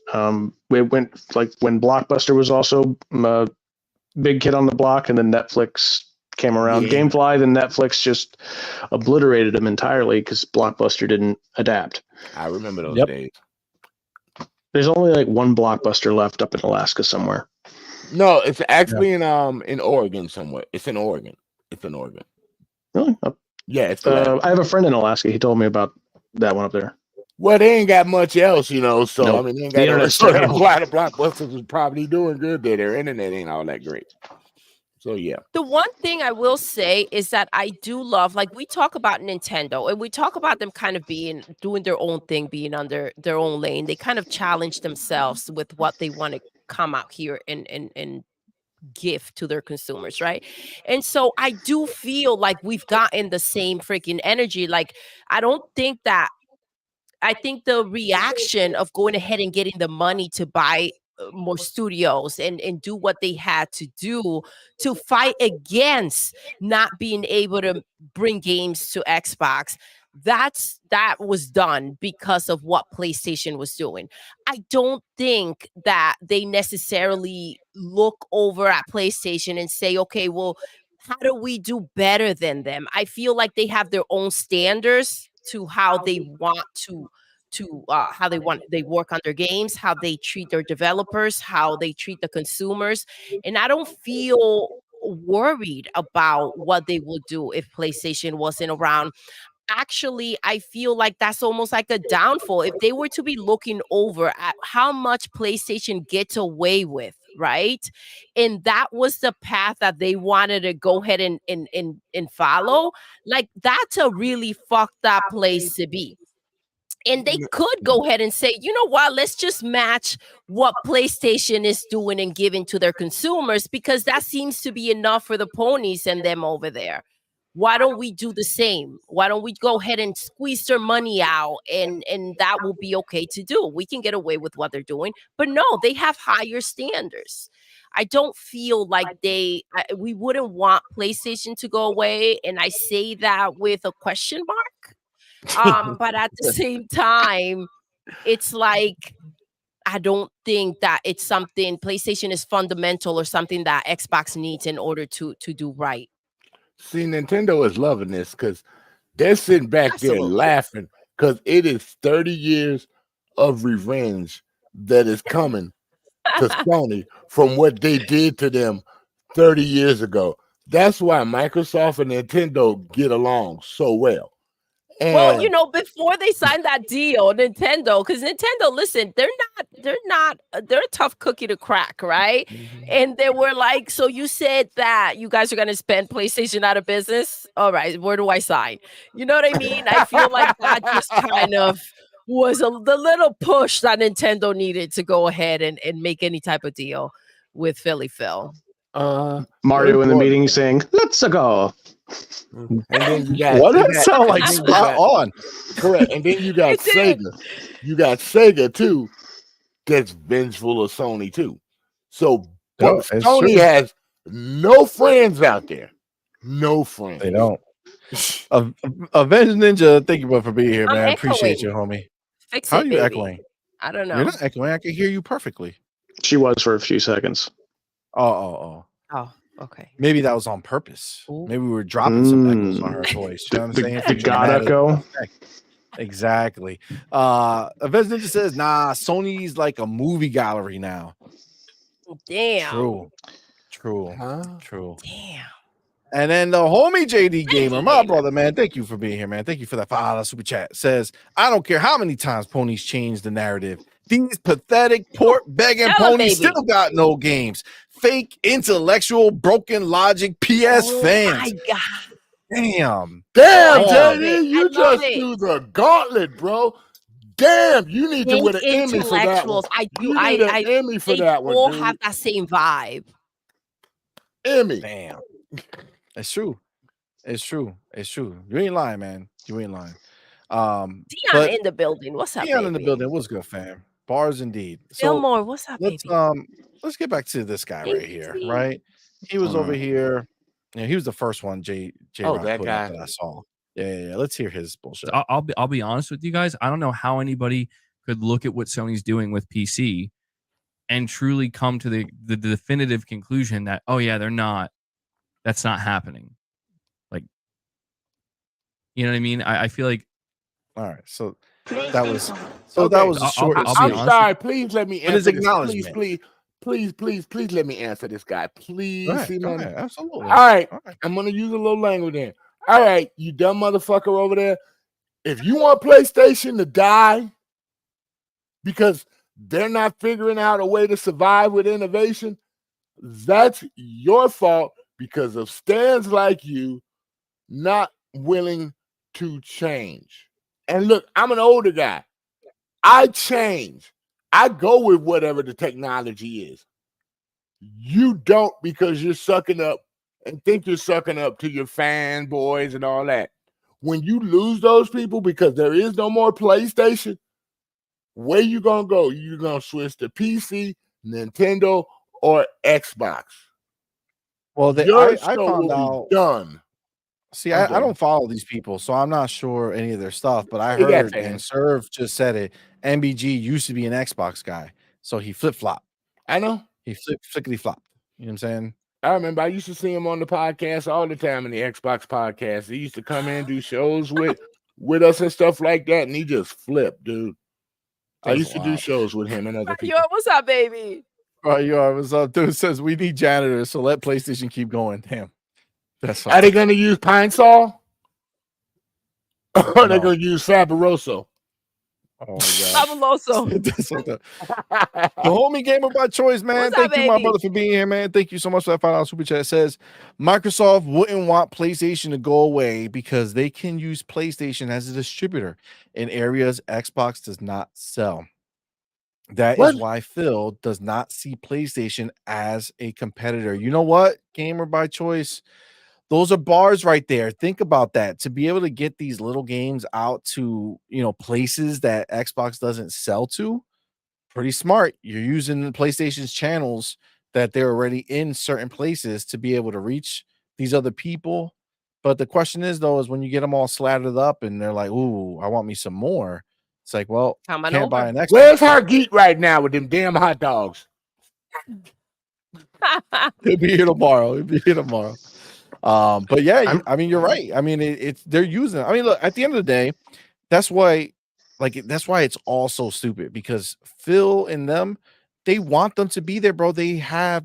We went like when Blockbuster was also a big kid on the block, and then Netflix came around. Yeah. GameFly, then Netflix just obliterated them entirely because Blockbuster didn't adapt. I remember those Yep. days. There's only like one Blockbuster left up in Alaska somewhere. No, it's actually in Oregon somewhere. It's in Oregon. Really? Yeah, it's the last. I have a friend in Alaska. He told me about that one up there. Well, they ain't got much else, you know. So Nope. I mean, they ain't The got internet's so a terrible. lot of Blockbusters is probably doing good there. Their internet ain't all that great. So yeah. The one thing I will say is that I do love, like we talk about Nintendo and we talk about them kind of doing their own thing, being under their own lane. They kind of challenge themselves with what they want to come out here and give to their consumers, right? And so I do feel like we've gotten the same freaking energy. Like I think the reaction of going ahead and getting the money to buy more studios and do what they had to do to fight against not being able to bring games to Xbox, that was done because of what PlayStation was doing. I don't think that they necessarily look over at PlayStation and say, okay, well, how do we do better than them? I feel like they have their own standards to how they want to how they work on their games, how they treat their developers, how they treat the consumers. And I don't feel worried about what they will do if PlayStation wasn't around. Actually, I feel like that's almost like a downfall if they were to be looking over at how much PlayStation gets away with, right? And that was the path that they wanted to go ahead and follow. Like that's a really fucked up place to be. And they could go ahead and say, you know what, let's just match what PlayStation is doing and giving to their consumers because that seems to be enough for the ponies and them over there. Why don't we do the same? Why don't we go ahead and squeeze their money out and that will be okay to do? We can get away with what they're doing. But no, they have higher standards. I don't feel like we wouldn't want PlayStation to go away. And I say that with a question mark. But at the same time, it's like I don't think that it's something PlayStation is fundamental or something that Xbox needs in order to do right. See, Nintendo is loving this because they're sitting back there Absolutely. laughing because it is 30 years of revenge that is coming to Sony from what they did to them 30 years ago. That's why Microsoft and Nintendo get along so well. Well, you know, before they signed that deal, Nintendo, because Nintendo, listen, they're a tough cookie to crack, right? Mm-hmm. And they were like, so you said that you guys are going to spend PlayStation out of business? All right, where do I sign? You know what I mean? I feel like that just kind of was the little push that Nintendo needed to go ahead and make any type of deal with Philly Phil. Mario in the meeting saying, "Let's go." And then you got What that sound like? Spot on. Correct. And then you got It did. Sega. You got Sega too. gets vengeful of Sony too. So No, it's Sony true. has no friends out there. No friends. They don't. Avenged Ninja, thank you for being here, I'm man. Appreciate echoing. you, homie. Fix How it, are you baby. echoing? I don't know. You're not echoing. I can hear you perfectly. She was for a few seconds. Oh, okay. Maybe that was on purpose. Ooh. Maybe we were dropping some echoes on her voice. You know what I'm saying? The God echo. Exactly. Avenged Ninja says, nah, Sony's like a movie gallery now. Damn. True. Huh? True. Damn. And then the homie JD Gamer, you, my Gamer. brother, man, thank you for being here, man. Thank you for that $5 super chat. Says, I don't care how many times ponies change the narrative. These pathetic port begging Tell 'em, ponies baby. still got no games. Fake intellectual broken logic PS Oh fans. my God. Damn. Damn, Oh. JD, you love just it. threw the gauntlet, bro. Damn, you need to win an Emmy for that one. Intellectuals. I do. You need an Emmy for They that one, all dude. have that same vibe. Emmy. Damn. It's true. It's true. It's true. You ain't lying, man. You ain't lying. Dion But in the building. What's up, Dion baby? in the building. What's good, fam? Bars indeed. Fillmore, what's up, let's baby? let's get back to this guy right here, Easy. right? He was over here. Yeah, he was the first one J Rock that put guy. up that I saw. Yeah. Let's hear his bullshit. So I'll be honest with you guys. I don't know how anybody could look at what Sony's doing with PC and truly come to the definitive conclusion that, oh yeah, that's not happening. Like, you know what I mean? I feel like, all right, so that was a I'll short. be I'm honest sorry. Please let me But his answer this. acknowledgement. Please let me answer this guy. Please, Go ahead, CMoney. absolutely. All right, I'm gonna use a little language in. All right, you dumb motherfucker over there. If you want PlayStation to die because they're not figuring out a way to survive with innovation, that's your fault because of stands like you not willing to change. And look, I'm an older guy. I change. I go with whatever the technology is. You don't, because you're sucking up and think you're sucking up to your fanboys and all that. When you lose those people because there is no more PlayStation, where you gonna go? You're gonna switch to PC, Nintendo, or Xbox. Well, Your I show found will out. be done. See, I don't follow these people, so I'm not sure any of their stuff. But I heard, and Serve just said it. MBG used to be an Xbox guy, so he flip flopped. I know. He flickety flopped. You know what I'm saying? I remember I used to see him on the podcast all the time in the Xbox podcast. He used to come in and do shows with us and stuff like that, and he just flipped, dude. I used to do shows with him and other people. Yo, what's up, baby? All right, yo, what's up, dude? Says we need janitors, so let PlayStation keep going. Damn, that's fine. Are they gonna use Pine Sol? Or are they gonna use Fabuloso? Oh my god. Fabuloso. The homie gamer by choice, man. What's Thank up, you, my baby? brother, for being here, man. Thank you so much for that $5 super chat. It says Microsoft wouldn't want PlayStation to go away because they can use PlayStation as a distributor in areas Xbox does not sell. That is why Phil does not see PlayStation as a competitor. You know what, gamer by choice? Those are bars right there. Think about that. To be able to get these little games out to, places that Xbox doesn't sell to, pretty smart. You're using PlayStation's channels that they're already in certain places to be able to reach these other people. But the question is, though, is when you get them all slattered up and they're like, ooh, I want me some more. It's like, well, can't buy an Xbox. Where's Hargeet right now with them damn hot dogs? He'll be here tomorrow. But yeah, I mean, you're right. I mean, they're using it. I mean, look, at the end of the day, that's why it's all so stupid, because Phil and them, they want them to be there, bro. They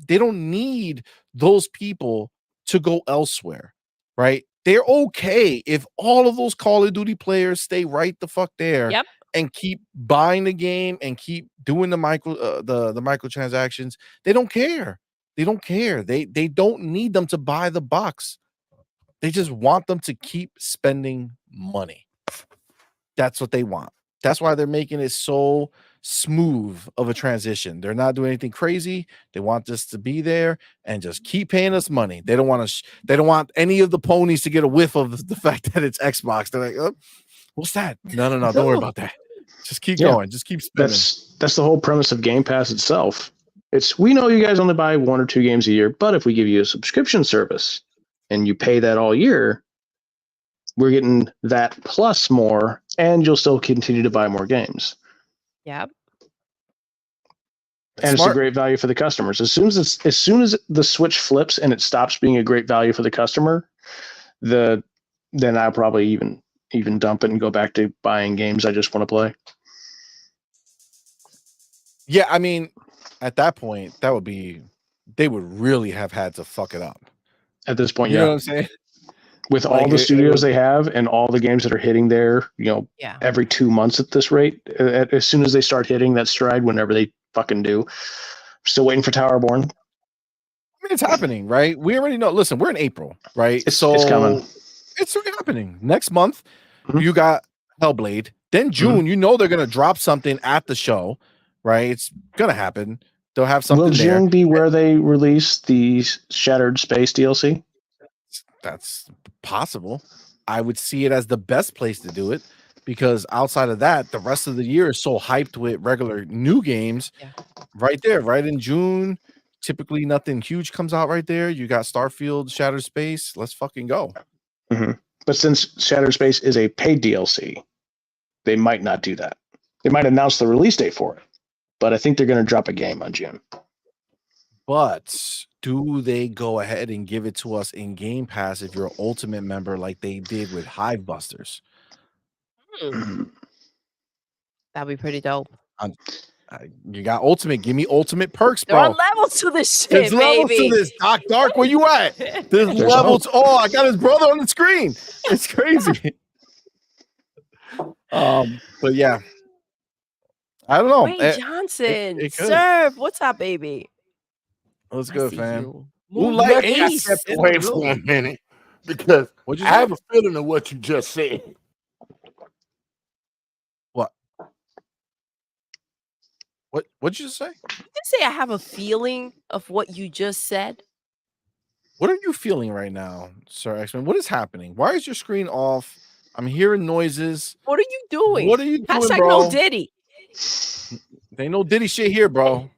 don't need those people to go elsewhere, right? They're okay if all of those Call of Duty players stay right the fuck there. Yep. And keep buying the game and keep doing the microtransactions. They don't care. They don't care. They don't need them to buy the box. They just want them to keep spending money. That's what they want. That's why they're making it so smooth of a transition. They're not doing anything crazy. They want this to be there and just keep paying us money. They don't want they don't want any of the ponies to get a whiff of the fact that it's Xbox. They're like, oh, what's that? No. Don't worry about that. Just keep going. Just keep spending. that's the whole premise of Game Pass itself. We know you guys only buy 1 or 2 games a year, but if we give you a subscription service and you pay that all year, we're getting that plus more, and you'll still continue to buy more games. Yep. And it's a great value for the customers. As soon as the switch flips and it stops being a great value for the customer, then I'll probably even dump it and go back to buying games I just want to play. Yeah, I mean, at that point, they would really have had to fuck it up. At this point, you know what I'm saying? With all the studios they have and all the games that are hitting there, every 2 months at this rate, as soon as they start hitting that stride, whenever they fucking do, still waiting for Towerborn. I mean, it's happening, right? We already know. Listen, we're in April, right? It's coming. It's happening. Next month, you got Hellblade. Then June, they're going to drop something at the show, right? It's going to happen. They'll have something Will there. June be where they release the Shattered Space DLC? That's possible. I would see it as the best place to do it because outside of that, the rest of the year is so hyped with regular new games. Right there, right in June. Typically, nothing huge comes out right there. You got Starfield, Shattered Space. Let's fucking go. But since Shattered Space is a paid DLC, they might not do that. They might announce the release date for it, but I think they're going to drop a game on June. But do they go ahead and give it to us in Game Pass if you're an Ultimate member like they did with Hive Busters? That'd be pretty dope. You got Ultimate. Give me Ultimate perks, bro. There are levels to this shit, There's levels to this. Doc Dark, where you at? There's levels. Oh, I got his brother on the screen. It's crazy. But yeah. I don't know. Ray Johnson. it could. Serve. What's up, baby? What's good, fam? Let me step away for a minute because I have a feeling of what you just said. What'd you say? Did you say I have a feeling of what you just said? What are you feeling right now, Sir X-Men? What is happening? Why is your screen off? I'm hearing noises. What are you doing? What are you doing, Hashtag bro? no Diddy. There ain't no Diddy shit here, bro.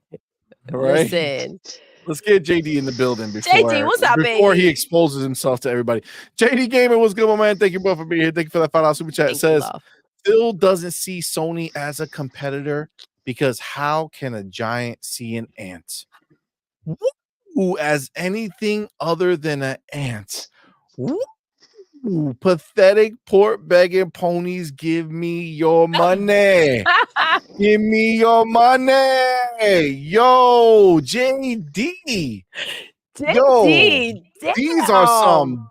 All right. Listen. Let's get JD in the building before, JD, what's up, before baby? he exposes himself to everybody. JD Gamer, what's good, my man? Thank you, bro, for being here. Thank you for that $5 super chat. It says, Phil doesn't see Sony as a competitor because how can a giant see an ant? Woo, as anything other than an ant. Woo, pathetic pork begging ponies, give me your money. Give me your money. Yo, JD. Yo, these are some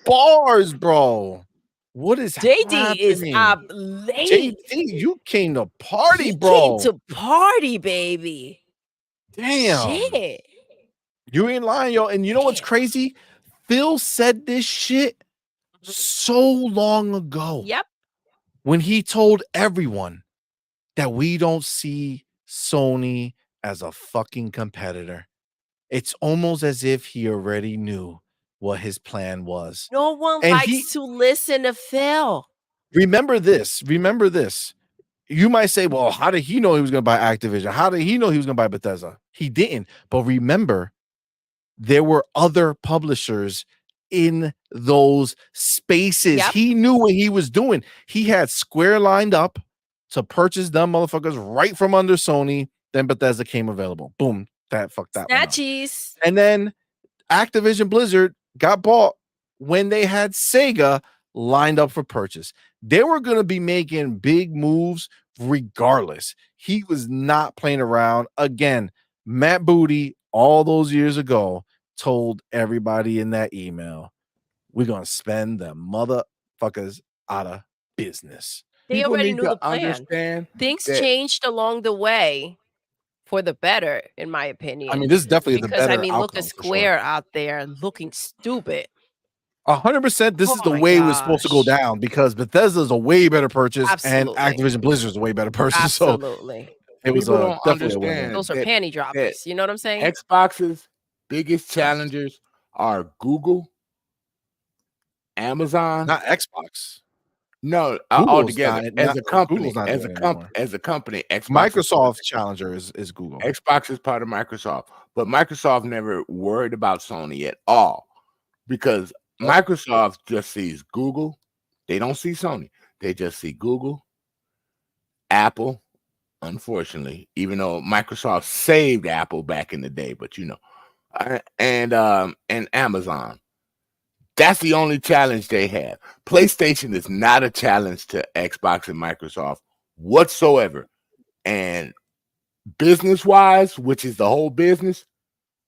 bars, bro. What is JD happening? is up late. JD, you came to party, bro. Came to party, baby. Damn. Shit. You ain't lying, yo. And you know what's crazy? Phil said this shit so long ago. Yep. When he told everyone that we don't see Sony as a fucking competitor. It's almost as if he already knew what his plan was. No one likes to listen to Phil. Remember this. Remember this. You might say, well, how did he know he was going to buy Activision? How did he know he was going to buy Bethesda? He didn't. But remember, there were other publishers in those spaces. Yep. He knew what he was doing. He had Square lined up to purchase them motherfuckers right from under Sony. Then Bethesda came available. Boom. That fucked that one up. Snatchies. And then Activision Blizzard got bought when they had Sega lined up for purchase. They were going to be making big moves regardless. He was not playing around. Again, Matt Booty, all those years ago, told everybody in that email, we're going to spend the motherfuckers out of business. They already knew the plan. Things changed along the way for the better, in my opinion. I mean, this is definitely the better. Because, I mean, look at Square out there looking stupid. 100%. This is the way it was supposed to go down because Bethesda is a way better purchase and Activision Blizzard is a way better purchase. Absolutely. So it was definitely a win. Those are panty droppers. You know what I'm saying? Xbox's biggest challengers are Google, Amazon. Not Xbox. No, Google's altogether not- as not- a company, Google's not as a doing it anymore. company, Xbox Microsoft's challenger is Google. Xbox is part of Microsoft, but Microsoft never worried about Sony at all because Microsoft just sees Google. They don't see Sony. They just see Google, Apple. Unfortunately, even though Microsoft saved Apple back in the day, but and Amazon. That's the only challenge they have. PlayStation is not a challenge to Xbox and Microsoft whatsoever. And business-wise, which is the whole business,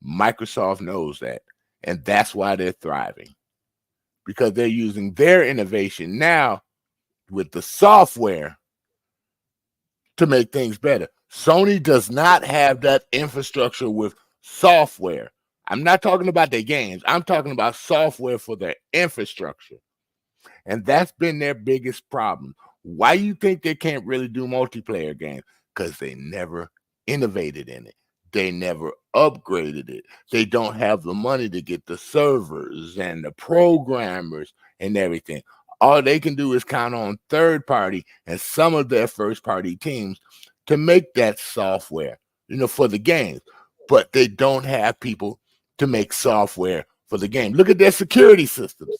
Microsoft knows that. And that's why they're thriving. Because they're using their innovation now with the software to make things better. Sony does not have that infrastructure with software. I'm not talking about their games. I'm talking about software for their infrastructure. And that's been their biggest problem. Why you think they can't really do multiplayer games? Because they never innovated in it. They never upgraded it. They don't have the money to get the servers and the programmers and everything. All they can do is count on third party and some of their first party teams to make that software, for the games. But they don't have people to make software for the game. Look at their security systems.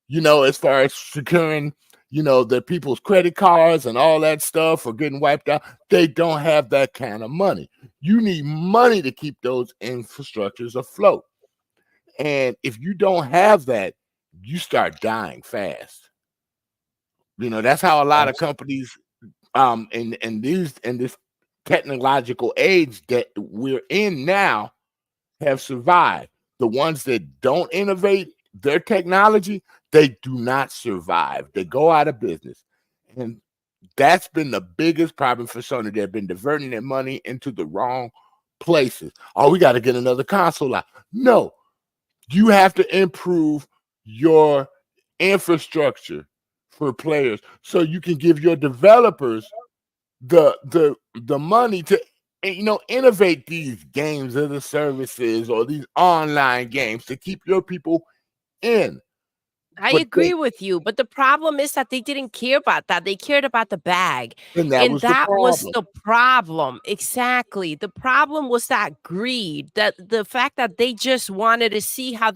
As far as securing, the people's credit cards and all that stuff for getting wiped out, they don't have that kind of money. You need money to keep those infrastructures afloat. And if you don't have that, you start dying fast. That's how a lot of companies in this technological age that we're in now have survived. The ones that don't innovate their technology, they do not survive. They go out of business. And that's been the biggest problem for Sony. They've been diverting their money into the wrong places. Oh, we got to get another console out. No, you have to improve your infrastructure for players so you can give your developers the money to innovate these games or the services or these online games to keep your people in. I agree with you, but the problem is that they didn't care about that. They cared about the bag. And that was the problem. Exactly. The problem was that greed, that the fact that they just wanted to see how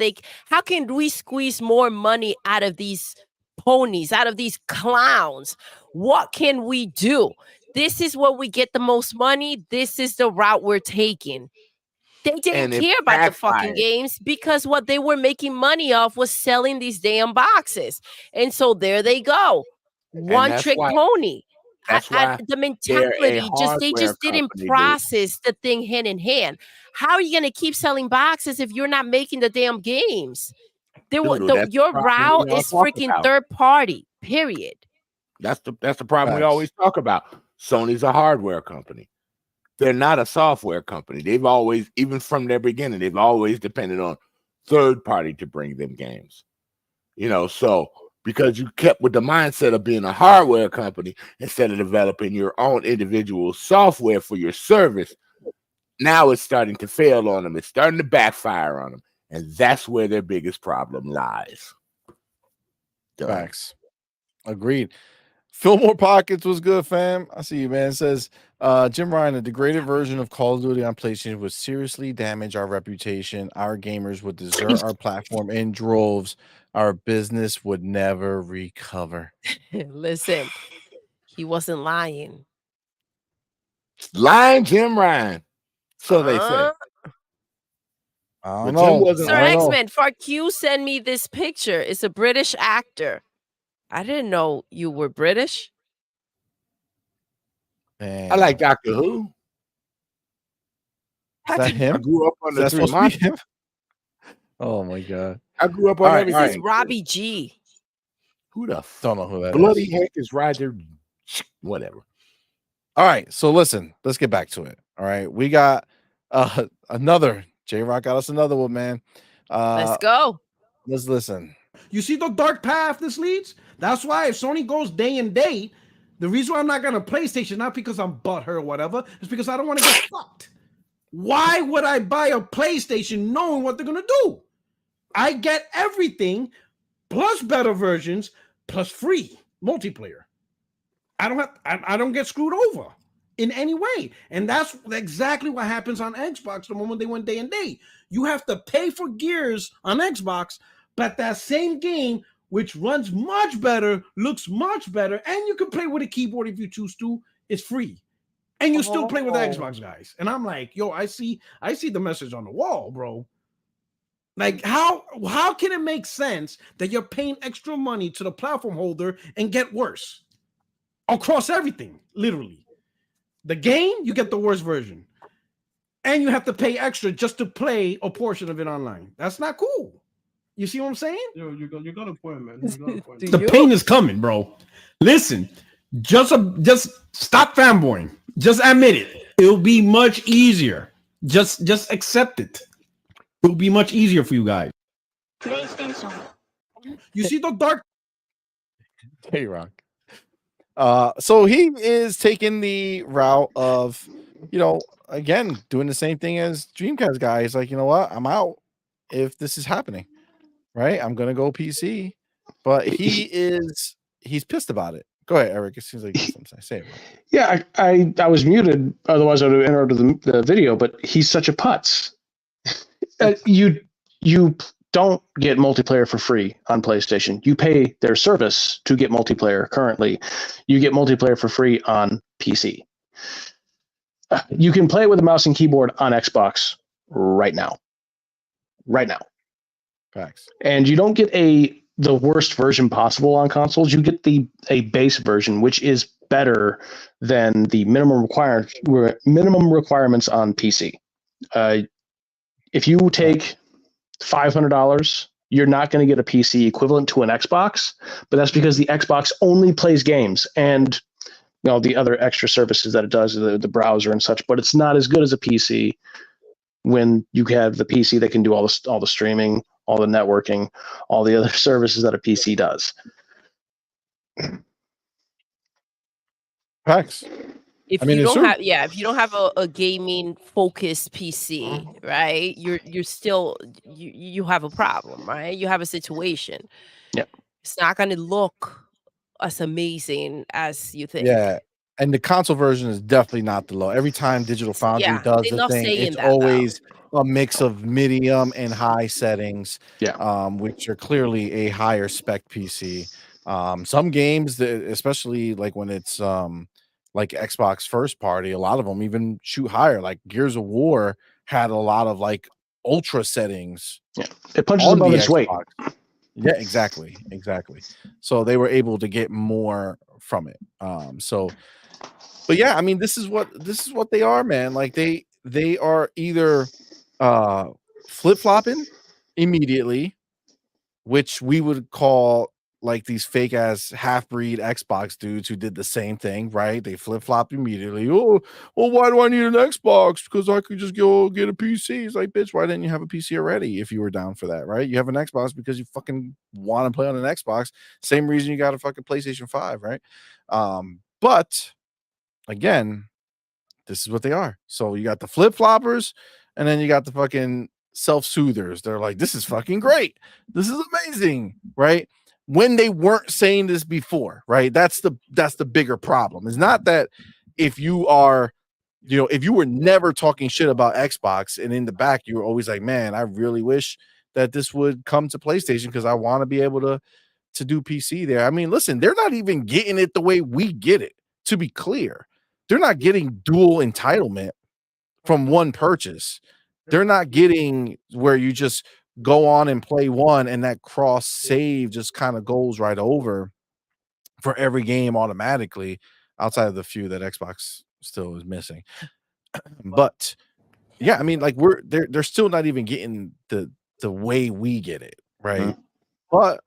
can we squeeze more money out of these ponies, out of these clowns? What can we do? This is where we get the most money. This is the route we're taking. They didn't care about the fucking games because what they were making money off was selling these damn boxes. And so there they go. One trick pony. That's why the mentality they just didn't process the thing hand in hand. How are you going to keep selling boxes if you're not making the damn games? Your route is freaking third party, period. That's the problem we always talk about. Sony's a hardware company. They're not a software company. They've always, even from their beginning, they've always depended on third party to bring them games. So because you kept with the mindset of being a hardware company instead of developing your own individual software for your service, now it's starting to fail on them. It's starting to backfire on them. And that's where their biggest problem lies. Facts. Agreed. Fillmore Pockets was good, fam. I see you, man. It says, Jim Ryan, a degraded version of Call of Duty on PlayStation would seriously damage our reputation. Our gamers would desert our platform in droves. Our business would never recover. Listen, he wasn't lying. Lying Jim Ryan. So they say. I don't know. Sir X-Men, FarQ send me this picture. It's a British actor. I didn't know you were British. Man. I like Doctor Who. Is that him? I grew up on the Three Monsters. Oh my god! I grew up on everything. This is Robbie G. Who the don't know who that bloody is. heck is Roger? Whatever. All right, so listen, let's get back to it. All right, we got another J-Rock got us another one, man. Let's go. Let's listen. You see the dark path this leads? That's why if Sony goes day and day, the reason why I'm not going to PlayStation, not because I'm butthurt or whatever, is because I don't want to get fucked. Why would I buy a PlayStation knowing what they're going to do? I get everything plus better versions plus free. multiplayer. I don't get screwed over in any way. And that's exactly what happens on Xbox the moment they went day and date. You have to pay for Gears on Xbox, but that same game, which runs much better, looks much better, and you can play with a keyboard if you choose to, is free. And you still play with the Xbox guys. And I'm like, yo, I see the message on the wall, bro. Like, how can it make sense that you're paying extra money to the platform holder and get worse across everything? Literally, the game, you get the worst version, and you have to pay extra just to play a portion of it online. That's not cool. You see what I'm saying? Yo, you got a point, man. You got a point. The pain is coming, bro. Listen, just stop fanboying. Just admit it. It'll be much easier. Just accept it. It'll be much easier for you guys. You see the dark. Hey, Rock. So he is taking the route of, again, doing the same thing as Dreamcast guy. He's like, you know what? I'm out if this is happening, right? I'm gonna go PC, but he's pissed about it. Go ahead, Eric. It seems like you have something to say. Yeah, I was muted. Otherwise, I would have entered the video. But he's such a putz. You don't get multiplayer for free on PlayStation. You pay their service to get multiplayer. Currently, you get multiplayer for free on PC. You can play it with a mouse and keyboard on Xbox right now. Right now. Facts. And you don't get the worst version possible on consoles. You get a base version, which is better than the minimum requirements on PC. If you take $500, you're not going to get a PC equivalent to an Xbox, but that's because the Xbox only plays games and the other extra services that it does, the browser and such. But it's not as good as a PC when you have the PC that can do all the streaming, all the networking, all the other services that a PC does. Facts. If you don't have a gaming focused PC, right? You're still you have a problem, right? You have a situation. Yep. It's not going to look as amazing as you think. Yeah. And the console version is definitely not the low. Every time Digital Foundry does the thing, it's always a mix of medium and high settings, which are clearly a higher spec PC. Some games, especially like when it's like Xbox first party, a lot of them even shoot higher. Like Gears of War had a lot of like ultra settings. Yeah, it punches above its weight. Yeah, exactly. So they were able to get more from it. But yeah, I mean, this is what they are, man. Like they are either flip-flopping immediately, which we would call like these fake ass half-breed Xbox dudes who did the same thing, right? They flip-flopped immediately. Oh, well, why do I need an Xbox? Because I could just go get a PC. It's like, bitch, why didn't you have a PC already if you were down for that, right? You have an Xbox because you fucking want to play on an Xbox. Same reason you got a fucking PlayStation 5, right? But again, this is what they are. So you got the flip-floppers, and then you got the fucking self-soothers. They're like, this is fucking great. This is amazing, right? When they weren't saying this before, right? That's the bigger problem. It's not that if you are, if you were never talking shit about Xbox and in the back you were always like, man, I really wish that this would come to PlayStation because I want to be able to do PC there. I mean, listen, they're not even getting it the way we get it. To be clear, they're not getting dual entitlement from one purchase. They're not getting where you just go on and play one and that cross save just kind of goes right over for every game automatically, outside of the few that Xbox still is missing. But yeah, I mean, like they're still not even getting the way we get it, right? Mm-hmm. But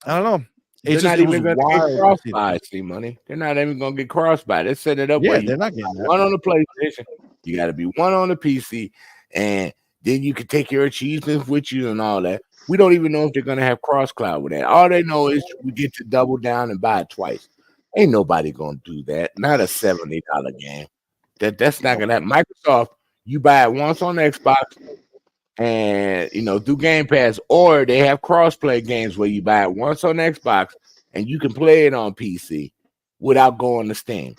I don't know. They're not even going to get cross-buy, CMoney. They're not even going to get cross-buy. They set it up where they're not getting that. One on the PlayStation, you got to be one on the PC, and then you can take your achievements with you and all that. We don't even know if they're going to have cross-cloud with that. All they know is we get to double down and buy it twice. Ain't nobody going to do that. Not a $70 game. That's not going to happen. Microsoft, you buy it once on Xbox and, do Game Pass, or they have cross-play games where you buy it once on Xbox and you can play it on PC without going to Steam.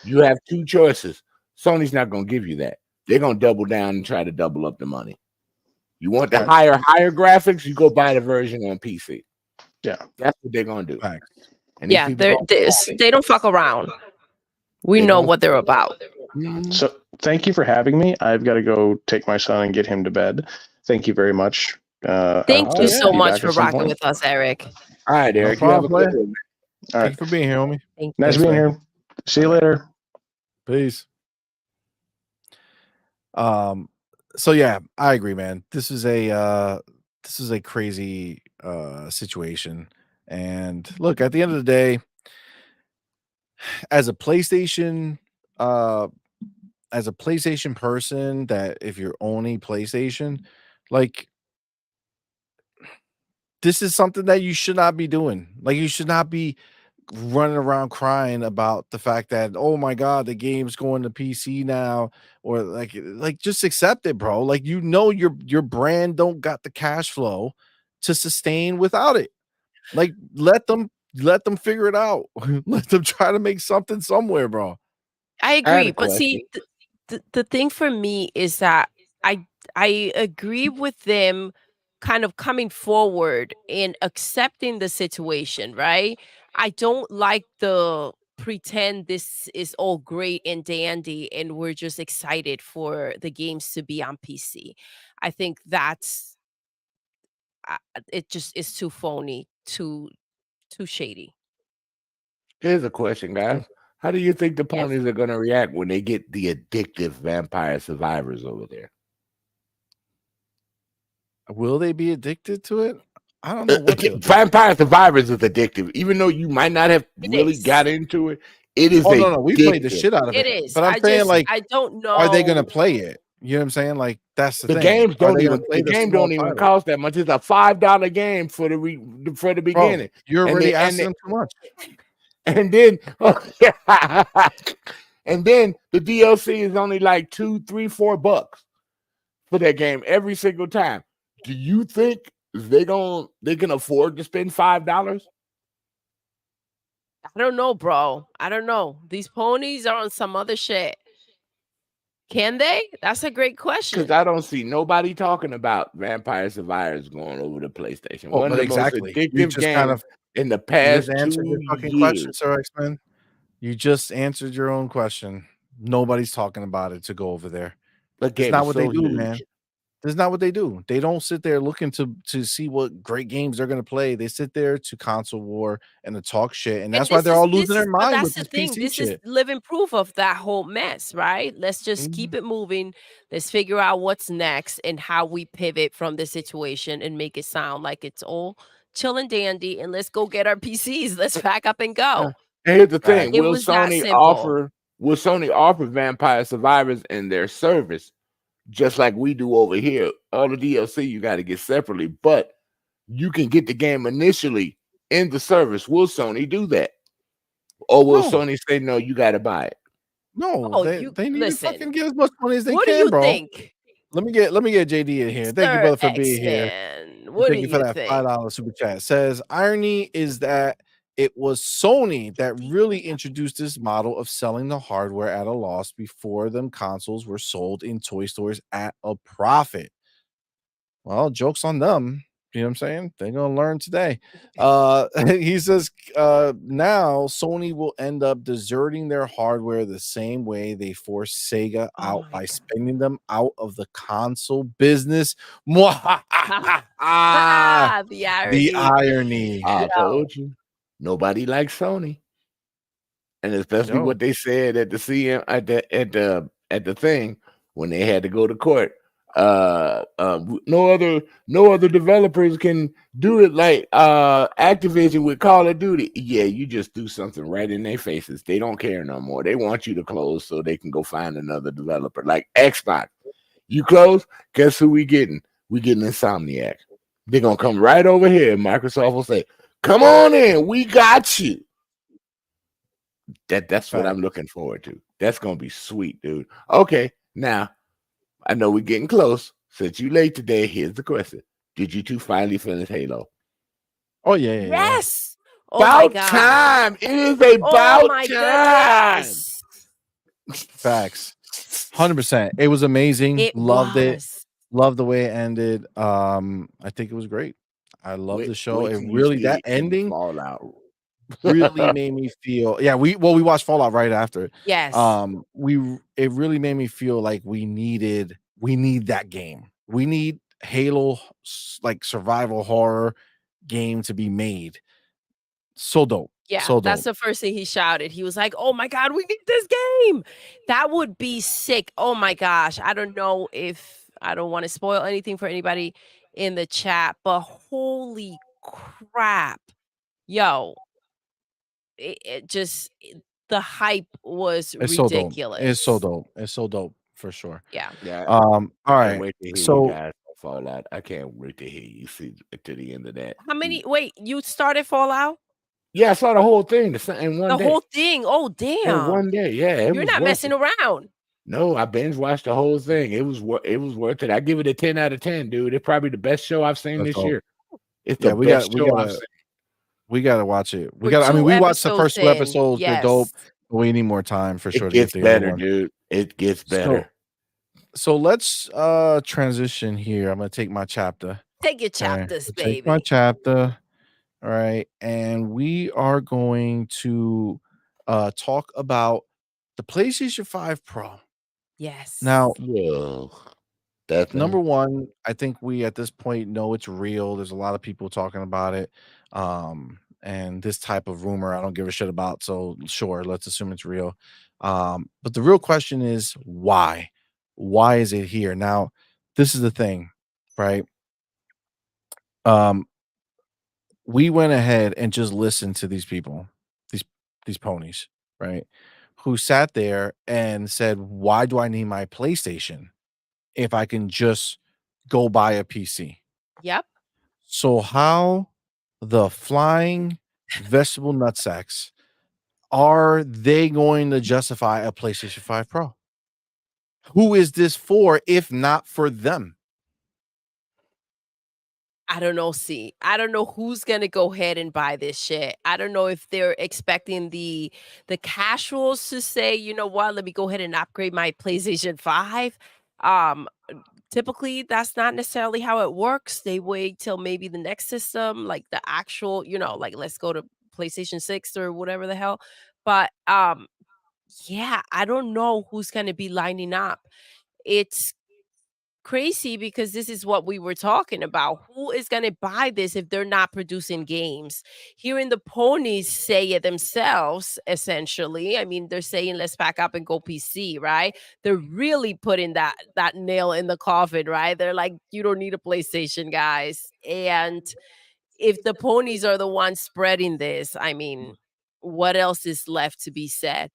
You have two choices. Sony's not going to give you that. They're going to double down and try to double up the money. You want the higher graphics, you go buy the version on PC. Yeah. That's what they're going to do. Thanks. And Yeah, they don't fuck around. We They know don't- what they're about. So thank you for having me. I've got to go take my son and get him to bed. Thank you very much. I Thank hope you to so be much back for at some rocking point. with us, Eric. All right, No Eric. You have a problem, good one. All right. Thank you for being here, homie. Thank Nice Thanks, being man. here. See you later. Peace. So yeah, I agree, man. This is a crazy situation. And look, at the end of the day, as a PlayStation person, that if you're only PlayStation, like, this is something that you should not be doing. Like, you should not be running around crying about the fact that, oh my god, the game's going to PC now, or like just accept it, bro. Like, your brand don't got the cash flow to sustain without it. Like, let them figure it out. Let them try to make something somewhere, bro. I I had a agree, but see, question. the thing for me is that I agree with them kind of coming forward and accepting the situation, right? I don't like the pretend this is all great and dandy and we're just excited for the games to be on PC. I think that's it just is too phony, too shady. Here's a question, guys. How do you think the Yes. ponies are going to react when they get the addictive Vampire Survivors over there? Will they be addicted to it? I don't know what they'll do. Vampire Survivors is addictive. Even though you might not have It really is. got into it, it is Oh no, we played the addictive. shit out of it. It is. But I'm I saying, just like, I don't know. are they gonna play it? You know what I'm saying? Like, that's the The thing. games Are don't they gonna even play the game small don't even title? cost that much. It's a $5 game for the Bro, beginning. you're And already they- and asking they- them too much. And then and then the DLC is only like $2, $3, $4 for that game every single time. Do you think they can afford to spend $5? I don't know, bro. I don't know. These ponies are on some other shit. Can they? That's a great question. Because I don't see nobody talking about Vampire Survivors going over to PlayStation. Oh, One of but the most exactly. You addictive just kind games of in the you past just answered 2 your fucking years. question, Sir X-Men. You just answered your own question. Nobody's talking about it to go over there. That That's game not is what so they do, huge. man. That's not what they do. They don't sit there looking to see what great games they're gonna play. They sit there to console war and to talk shit, and that's why they're all losing their But mind that's with the this thing. PC This is shit. living proof of that whole mess, right? Let's just keep it moving. Let's figure out what's next and how we pivot from the situation and make it sound like it's all chill and dandy. And let's go get our PCs. Let's pack up and go. And here's the thing: It was that simple. Will Sony offer Vampire Survivors in their service, just like we do over here? All the DLC you got to get separately, but you can get the game initially in the service. Will Sony do that, or will No. Sony say no? You got to buy it. No, Oh, they need to fucking listen. get as much money as they What can, do you bro. think? Let me get JD in here. Thank you, Sir brother, for being here. X-Men, what Thank do you for you that think? $5 super chat. It says irony is that it was Sony that really introduced this model of selling the hardware at a loss before them consoles were sold in toy stores at a profit. Well, joke's on them. You know what I'm saying? They're gonna learn today. He says now Sony will end up deserting their hardware the same way they forced Sega out by spending them out of the console business. The irony. The irony. I told you, nobody likes Sony, and especially Yo. what they said at the CM at the thing when they had to go to court. No other developers can do it like Activision with Call of Duty. Yeah, you just do something right in their faces. They don't care no more. They want you to close so they can go find another developer. Like Xbox, you close, guess who we getting? We getting Insomniac. They're gonna come right over here. Microsoft will say, "Come on in, we got you." That's what I'm looking forward to. That's gonna be sweet, dude. Okay, now I know we're getting close. Since you late today, here's the question: did you two finally finish Halo? Oh yeah. Yes. Oh my About god. time. It is Oh about my time. goodness. Facts. 100%. It was amazing. It Loved it. was. Loved the way it ended. I think it was great. I love the show. Wait It till you really see that it in ending Fallout. really made me feel. Yeah, we watched Fallout right after. Yes. It really made me feel like we need that game. We need Halo like survival horror game to be made. So dope. Yeah, So that's dope. the first thing he shouted. He was like, "Oh my god, we need this game." That would be sick. Oh my gosh. I don't know if I don't want to spoil anything for anybody in the chat, but holy crap. Yo, the hype was It's so dope. ridiculous. It's so dope. It's so dope for sure. Yeah. Yeah. All I right. can't wait to hear you So guys on Fallout. I can't wait to hear you see to the end of that. How many wait, you started Fallout? Yeah, I saw the whole thing in one The day. whole thing. Oh In damn. one day, yeah. It You're was not worth messing it. around. No, I binge watched the whole thing. It was worth it. I give it a 10 out of 10, dude. It's probably the best show I've seen That's this dope. year. It's Yeah, the we best got show I've seen. we gotta watch it. We We're got. I mean, 2 we watched the episodes first 2 in. episodes. They're dope. Yes. But we need more time for sure It to get gets the other better, one. dude. It gets better. So let's transition here. I'm gonna take my chapter. Take your Okay, chapters, take my baby. chapter. All right, and we are going to talk about the PlayStation 5 Pro. Yes. Now, Well, definitely. number one, I think we at this point know it's real. There's a lot of people talking about it. And this type of rumor I don't give a shit about. So sure, let's assume it's real. But the real question is why? Why is it here? Now, this is the thing, right? We went ahead and just listened to these people, these ponies, right? Who sat there and said, why do I need my PlayStation if I can just go buy a PC? Yep. So how the flying vegetable nutsacks are they going to justify a PlayStation 5 Pro? Who is this for if not for them? I don't know. See, I don't know who's gonna go ahead and buy this shit. I don't know if they're expecting the casuals to say, you know what, let me go ahead and upgrade my PlayStation 5. Typically that's not necessarily how it works. They wait till maybe the next system, like the actual, like let's go to PlayStation 6 or whatever the hell. But yeah, I don't know who's gonna be lining up. It's crazy because this is what we were talking about. Who is going to buy this if they're not producing games? Hearing the ponies say it themselves, essentially. I mean, they're saying let's pack up and go PC, right? They're really putting that nail in the coffin, right? They're like, you don't need a PlayStation, guys. And if the ponies are the ones spreading this, I mean, what else is left to be said?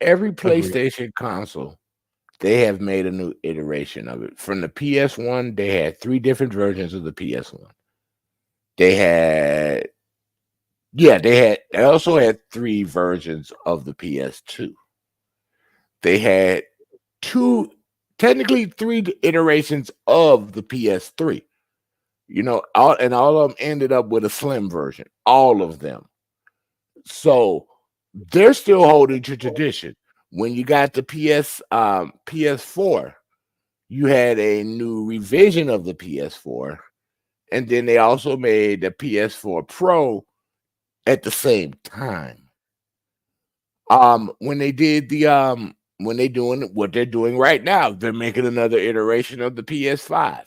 Every Agreed. PlayStation console, they have made a new iteration of it. From the PS1, they had 3 different versions of the PS1. They also had 3 versions of the PS2. They had technically 3 iterations of the PS3. All of them ended up with a slim version. All of them. So they're still holding to tradition. When you got the PS4, you had a new revision of the PS4, and then they also made the PS4 Pro at the same time. When they did when they're doing what they're doing right now, they're making another iteration of the PS5.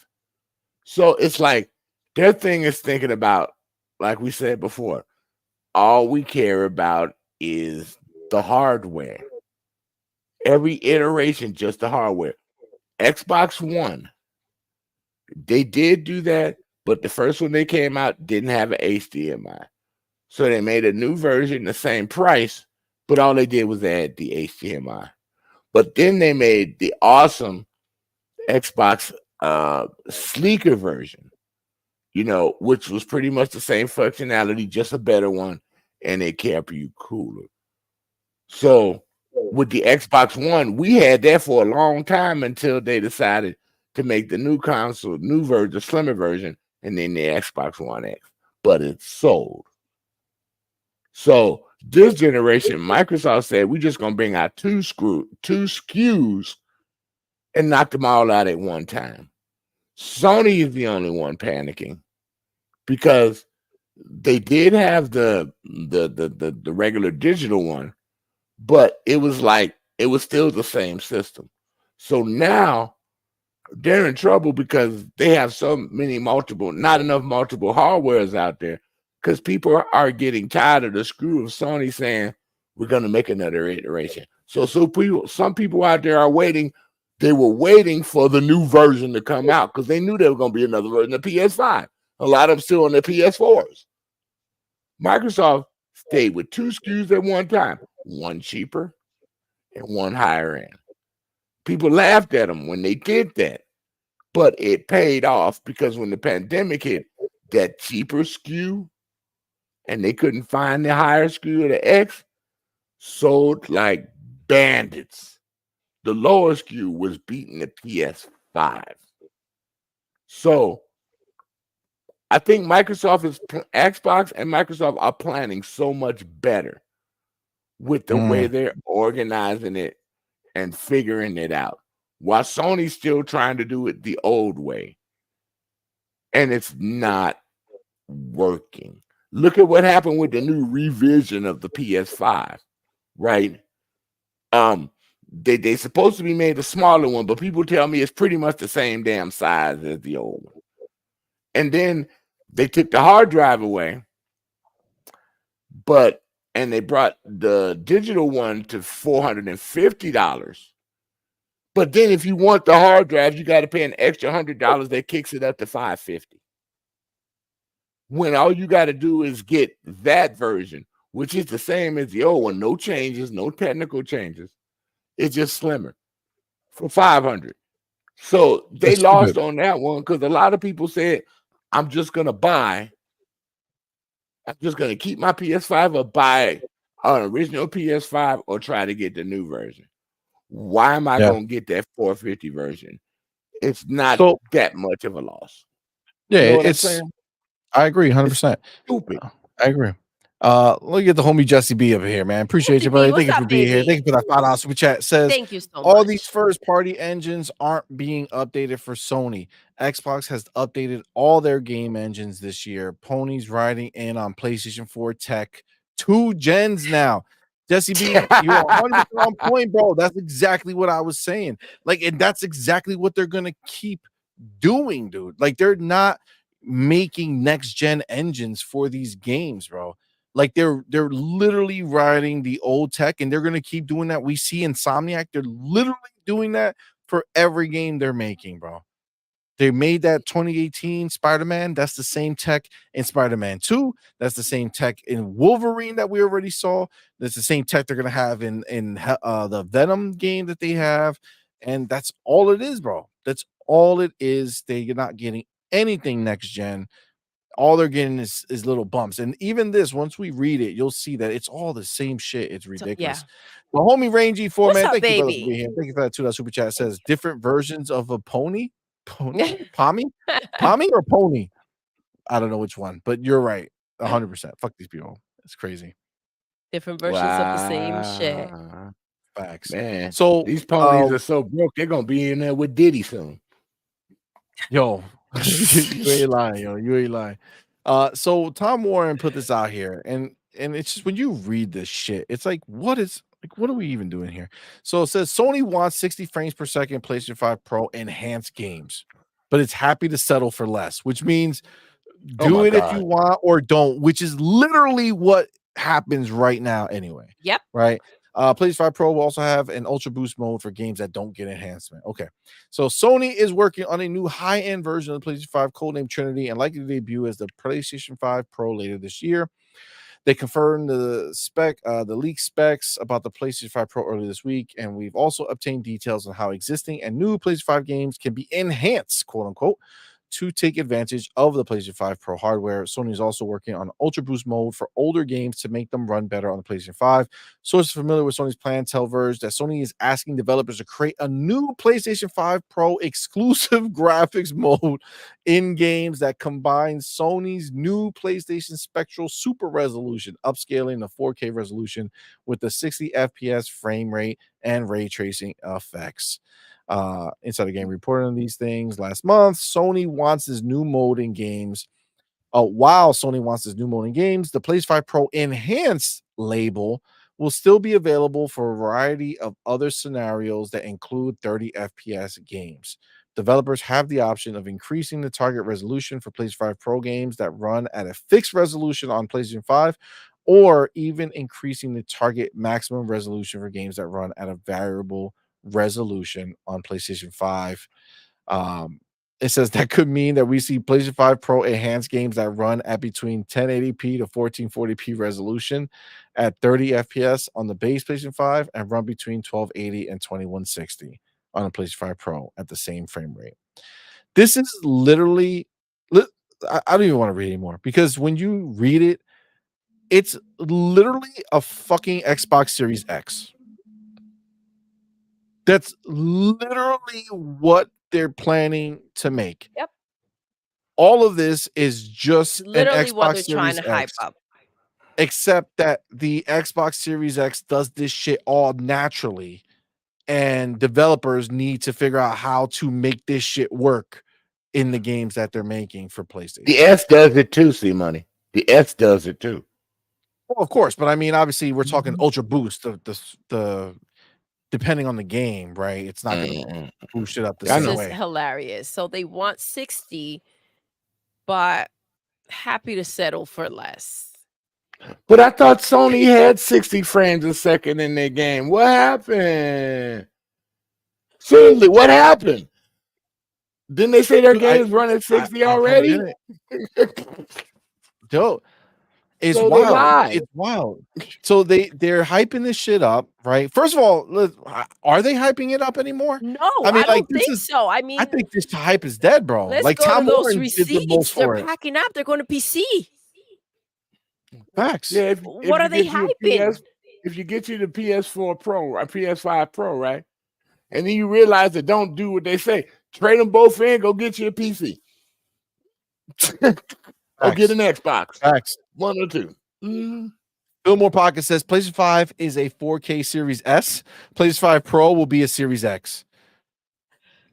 So it's like their thing is thinking about, like we said before, all we care about is the hardware. Every iteration, just the hardware. Xbox One, they did do that, but the first one they came out didn't have an HDMI. So they made a new version, the same price, but all they did was add the HDMI. But then they made the awesome Xbox sleeker version, which was pretty much the same functionality, just a better one, and it kept you cooler. So with the Xbox One, we had that for a long time until they decided to make the new console, new version, the slimmer version, and then the Xbox One X. but it's sold. So this generation, Microsoft said, we're just going to bring out two SKUs and knock them all out at one time. Sony is the only one panicking because they did have the regular digital one, but it was still the same system. So now they're in trouble because they have so many not enough multiple hardwares out there, because people are getting tired of the screw of Sony saying we're going to make another iteration. So some people out there are waiting. They were waiting for the new version to come out because they knew there was going to be another version of PS5. A lot of them still on their PS4s. Microsoft stayed with two SKUs at one time, one cheaper and one higher end. People laughed at them when they did that, but it paid off because when the pandemic hit, that cheaper SKU and they couldn't find the higher SKU of the X sold like bandits. The lower SKU was beating the PS5. So I think Xbox and Microsoft are planning so much better with the way they're organizing it and figuring it out, while Sony's still trying to do it the old way. And it's not working. Look at what happened with the new revision of the PS5, right? They supposed to be made a smaller one, but people tell me it's pretty much the same damn size as the old one. And then they took the hard drive away, and they brought the digital one to $450. But then if you want the hard drive, you got to pay an extra $100 that kicks it up to $550. When all you got to do is get that version, which is the same as the old one, no changes, no technical changes. It's just slimmer for $500. So they lost on that one because a lot of people said, I'm just going to keep my PS5 or buy an original PS5 or try to get the new version. Why am I going to get that $450 version? It's not that much of a loss. Yeah, you know it's. I agree, 100%. Stupid. I agree. Let me get the homie Jesse B over here, man. Appreciate you, brother. Thank you for being here. Thank you for that $5 super chat. Says, thank you so all much. these first-party engines aren't being updated for Sony. Xbox has updated all their game engines this year. Pony's riding in on PlayStation 4 tech 2 gens now. Jesse B, you're 100% on point, bro. That's exactly what I was saying. Like, and that's exactly what they're gonna keep doing, dude. Like, they're not making next-gen engines for these games, bro. Like they're literally riding the old tech, and they're gonna keep doing that. We see Insomniac, they're literally doing that for every game they're making, bro. They made that 2018 Spider-Man. That's the same tech in Spider-Man 2. That's the same tech in Wolverine that we already saw. That's the same tech they're gonna have in the Venom game that they have, and that's all it is, bro. That's all it is. They're not getting anything next gen. All they're getting is little bumps. And even this, once we read it, you'll see that it's all the same shit. It's ridiculous. The homie Rangy 4, man. Thank you, brother, for being here. Thank you for that $2 super chat. It says different versions of a pony. Pommy or pony? I don't know which one, but you're right. 100%. Fuck these people. It's crazy. Different versions of the same shit. Facts. Man, so these ponies are so broke, they're gonna be in there with Diddy soon. Yo, you ain't lying, yo. You ain't lying. So Tom Warren put this out here, and it's just when you read this shit, it's like, what are we even doing here? So it says Sony wants 60 frames per second PlayStation 5 Pro enhanced games, but it's happy to settle for less, which means do it if you want or don't, which is literally what happens right now anyway. Yep. Right. PlayStation 5 Pro will also have an Ultra Boost mode for games that don't get enhancement. Okay. So Sony is working on a new high-end version of the PlayStation 5 codenamed Trinity and likely to debut as the PlayStation 5 Pro later this year. They confirmed the leaked specs about the PlayStation 5 Pro earlier this week, and we've also obtained details on how existing and new PlayStation 5 games can be enhanced, quote unquote, to take advantage of the PlayStation 5 Pro hardware. Sony is also working on Ultra Boost mode for older games to make them run better on the PlayStation 5. Sources familiar with Sony's plan tell Verge that Sony is asking developers to create a new PlayStation 5 Pro exclusive graphics mode in games that combines Sony's new PlayStation Spectral Super Resolution, upscaling the 4K resolution with the 60 FPS frame rate and ray tracing effects. Inside the Game reported on these things last month. Sony wants this new mode in games. While Sony wants this new mode in games, the PlayStation 5 Pro Enhanced label will still be available for a variety of other scenarios that include 30 FPS games. Developers have the option of increasing the target resolution for PlayStation 5 Pro games that run at a fixed resolution on PlayStation 5, or even increasing the target maximum resolution for games that run at a variable resolution on PlayStation 5. It says that could mean that we see PlayStation 5 Pro enhanced games that run at between 1080p to 1440p resolution at 30 FPS on the base PlayStation 5 and run between 1280 and 2160 on a PlayStation 5 Pro at the same frame rate. This is literally, I don't even want to read anymore, because when you read it, it's literally a fucking Xbox Series X. That's literally what they're planning to make. Yep. All of this is just Literally an what Xbox they're Series trying to hype X, up. except that the Xbox Series X does this shit all naturally, and developers need to figure out how to make this shit work in the games that they're making for PlayStation. The S does it too, CMoney. The S does it too. Well, of course, but I mean, obviously, we're talking Ultra Boost. The depending on the game, right? It's not going to boost it up the This same is way. hilarious. So they want 60, but happy to settle for less. But I thought Sony had 60 frames a second in their game. What happened? Seriously, what happened? Didn't they say their games run at 60 already? Joe, it's So they wild. lied. It's wild. So they're hyping this shit up, right? First of all, are they hyping it up anymore? No, I mean, I don't like, this think is- so. I mean, I think this hype is dead, bro. let's Like go Tom to those Warren did the receipts. most for They're it. packing up. They're going to PC. Facts. Yeah, if What you are they get you a hyping? if you get you the PS4 Pro or PS5 Pro, right? And then you realize they don't do what they say, trade them both in, go get you a PC. Or get an Xbox. Facts. One or two. Mm. Fillmore Pocket says PlayStation 5 is a 4K Series S. PlayStation 5 Pro will be a Series X.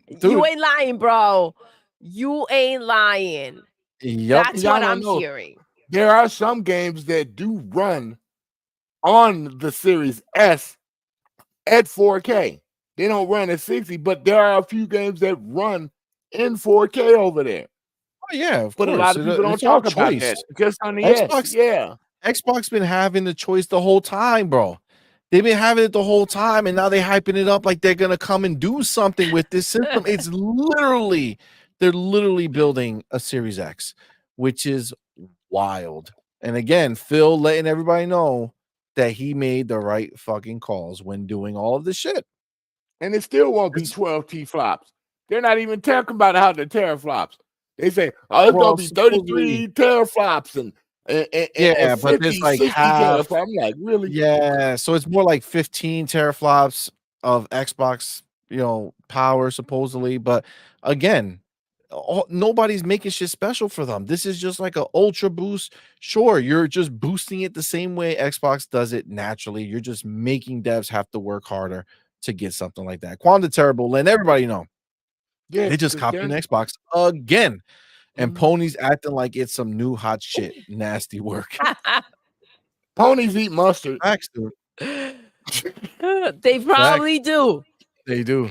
Dude. You ain't lying, bro. You ain't lying. Yep. That's Y'all what don't I'm know. hearing. There are some games that do run on the Series S at 4K. They don't run at 60, but there are a few games that run in 4K over there. Oh, yeah, of But course. a lot of people don't It's all talk about choice. that. Just on the Xbox- S. Yeah. Xbox been having the choice the whole time, bro. They've been having it the whole time, and now they're hyping it up like they're gonna come and do something with this system. It's literally, they're literally building a Series X, which is wild. And again, Phil letting everybody know that he made the right fucking calls when doing all of this shit. And it still won't be 12 T flops. They're not even talking about how the teraflops. They say, oh, it's gonna be 33 teraflops and Yeah, and but 50, there's like 60 half. teraflops. I'm like, really? Yeah, so it's more like 15 teraflops of Xbox, power supposedly. But again, nobody's making shit special for them. This is just like an ultra boost. Sure, you're just boosting it the same way Xbox does it naturally. You're just making devs have to work harder to get something like that. Quantum Terrible, letting everybody know. Yeah, They just copying Xbox again. And Pony's acting like it's some new hot shit. Nasty work. Ponies eat mustard. Facts, dude. They probably do. They do.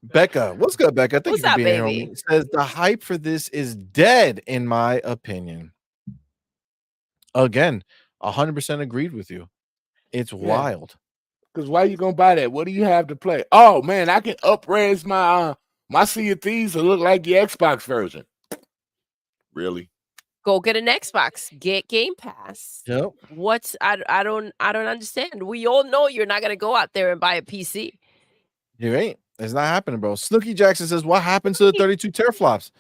Becca, what's good, Becca? Thank What's you for up, being here, baby? homie. It says the hype for this is dead, in my opinion. Again, 100% agreed with you. It's wild. Because why you gonna buy that? What do you have to play? Oh man, I can upraise my my Sea of Thieves to look like the Xbox version. Really? Go get an Xbox. Get Game Pass. Yep. What's I don't understand. We all know you're not gonna go out there and buy a PC. You ain't. It's not happening, bro. Snooky Jackson says, what happened to the 32 teraflops?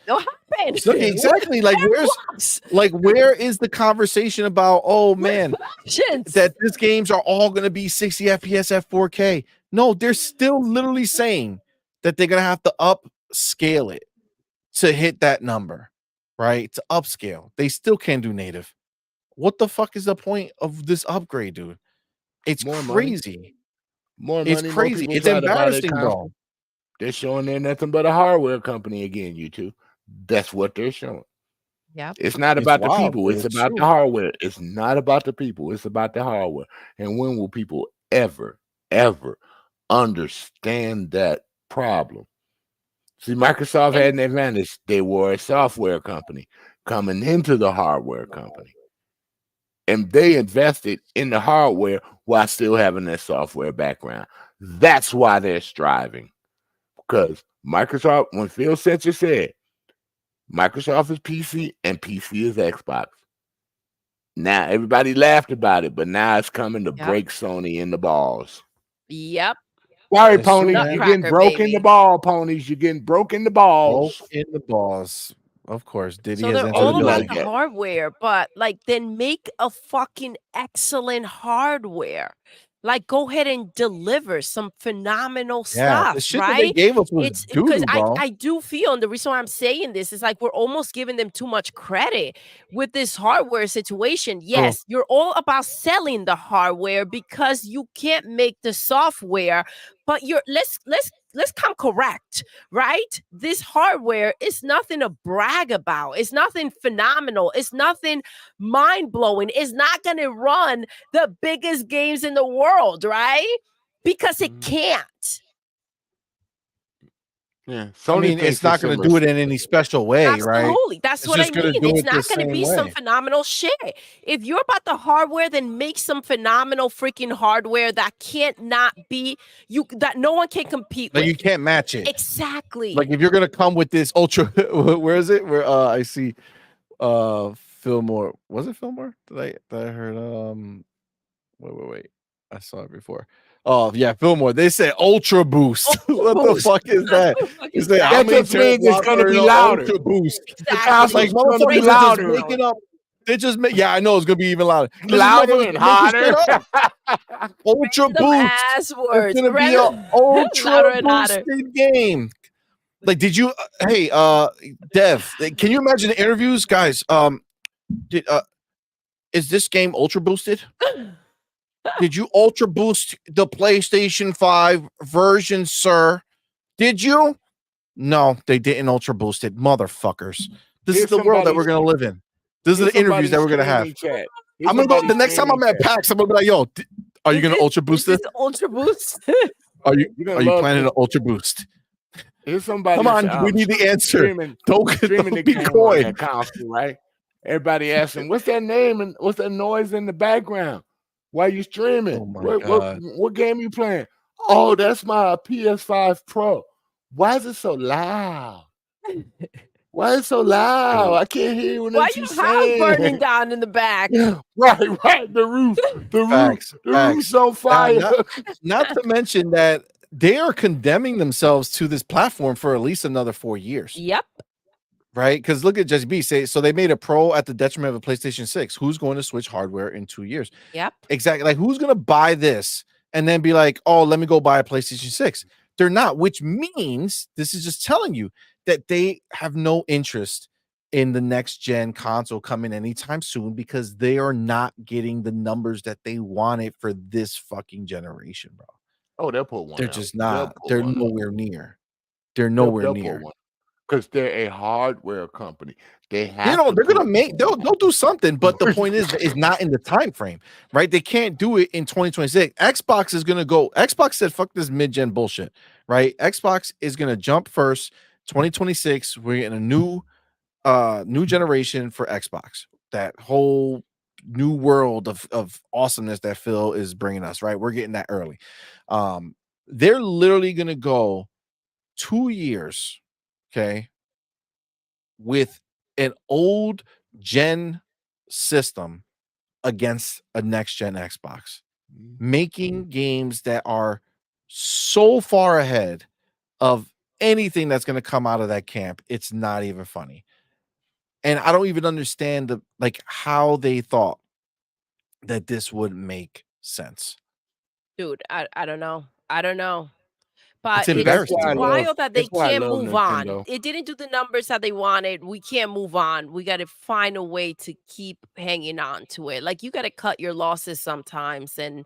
happen? Look, exactly. Like where is the conversation about, oh man, that these games are all going to be 60 FPS at 4K? No, they're still literally saying that they're going to have to upscale it to hit that number, right? To upscale. They still can't do native. What the fuck is the point of this upgrade, dude? It's More money. crazy. More It's money. More crazy. people It's try to buy their embarrassing, bro. console. They're showing they're nothing but a hardware company again, you two. That's what they're showing. Yep. It's not It's about the wild, people. but It's it's about true. the hardware. It's not about the people. It's about the hardware. And when will people ever understand that problem? See, Microsoft had an advantage. They were a software company coming into the hardware company. And they invested in the hardware while still having that software background. That's why they're striving. Because Microsoft, when Phil Spencer said, Microsoft is PC and PC is Xbox. Now everybody laughed about it, but now it's coming to break Sony in the balls. Yep. Sorry, That's ponies. true, man. You're getting broke in the ball, ponies. You're getting broke in the balls. Both in the balls. Of course. Diddy So has they're entered the all about building. the hardware, but like then make a fucking excellent hardware. Like go ahead and deliver some phenomenal Yeah, stuff, the shit that right? they gave us was It's because doo-doo, bro. I do feel, and the reason why I'm saying this is like we're almost giving them too much credit with this hardware situation. Yes, you're all about selling the hardware because you can't make the software, but let's come correct, right? This hardware is nothing to brag about. It's nothing phenomenal. It's nothing mind-blowing. It's not going to run the biggest games in the world, right? Because it can't. Yeah, I mean, it's not going to do it in any special way, right? Absolutely. That's It's what I just gonna mean. do It's it the not going to same be some way. phenomenal shit. If you're about the hardware, then make some phenomenal freaking hardware that can't not be that no one can compete Like with. you can't match it. Exactly. Like if you're gonna come with this ultra, where is it? Where I see Fillmore. Was it Fillmore? Did I heard wait. I saw it before. Oh yeah, Fillmore. They say ultra boost. What the fuck is that? Is that how That many just means it's teraflops gonna are be in a louder. ultra boost? The console's Like gonna be motherfuckers are just louder. making up. They just make. Yeah, I know it's gonna be even louder. This Louder motherfuckers and making shit hotter. up. Ultra Random boost. ass It's words. gonna be an ultra Louder and hotter. boosted game. Like, did you? Hey, Dev, can you imagine the interviews, guys? Is this game ultra boosted? Did you ultra boost the PlayStation 5 version, sir? Did you? No, they didn't ultra boost it, motherfuckers. This is the world that we're gonna live in. These are the interviews that we're gonna have. I'm gonna go the next time I'm at PAX. I'm gonna be like, "Yo, are you gonna ultra boost this? Ultra boost. Are you planning to ultra boost? Here's somebody. Come on, we need the answer. Streaming the be game on coy. that console, right? Everybody asking, "What's that name and what's that noise in the background? Why you streaming? Oh my God. What game you playing? Oh, that's my PS5 Pro. Why is it so loud? Why is it so loud? I can't hear what Why you you house saying. burning down in the back? Right. The roof, Facts. roof's on fire. Not to mention that they are condemning themselves to this platform for at least another 4 years. Yep. Right? Because look at Jesse B. Say so they made a Pro at the detriment of a PlayStation 6. Who's going to switch hardware in 2 years? Yep. Exactly. Like who's going to buy this and then be like, oh, let me go buy a PlayStation 6? They're not, which means this is just telling you that they have no interest in the next gen console coming anytime soon because they are not getting the numbers that they wanted for this fucking generation, bro. Oh, they'll put one. They're out. just not. They'll They're pull one out. nowhere near. They're nowhere near. Because they're a hardware company. They have They're gonna make they'll do something, but the point is not in the time frame, right? They can't do it in 2026. Xbox is gonna go. Xbox said, fuck this mid-gen bullshit, right? Xbox is gonna jump first. 2026, we're getting a new generation for Xbox. That whole new world of awesomeness that Phil is bringing us, right? We're getting that early. They're literally gonna go 2 years, okay, with an old gen system against a next gen Xbox, making games that are so far ahead of anything that's going to come out of that camp. It's not even funny. And I don't even understand how they thought that this would make sense. Dude, I don't know. I don't know. But It's See, that's embarrassing why to I me. love. wild that they That's why I can't love move on. Nintendo. It didn't do the numbers that they wanted. We can't move on. We got to find a way to keep hanging on to it. Like you got to cut your losses sometimes and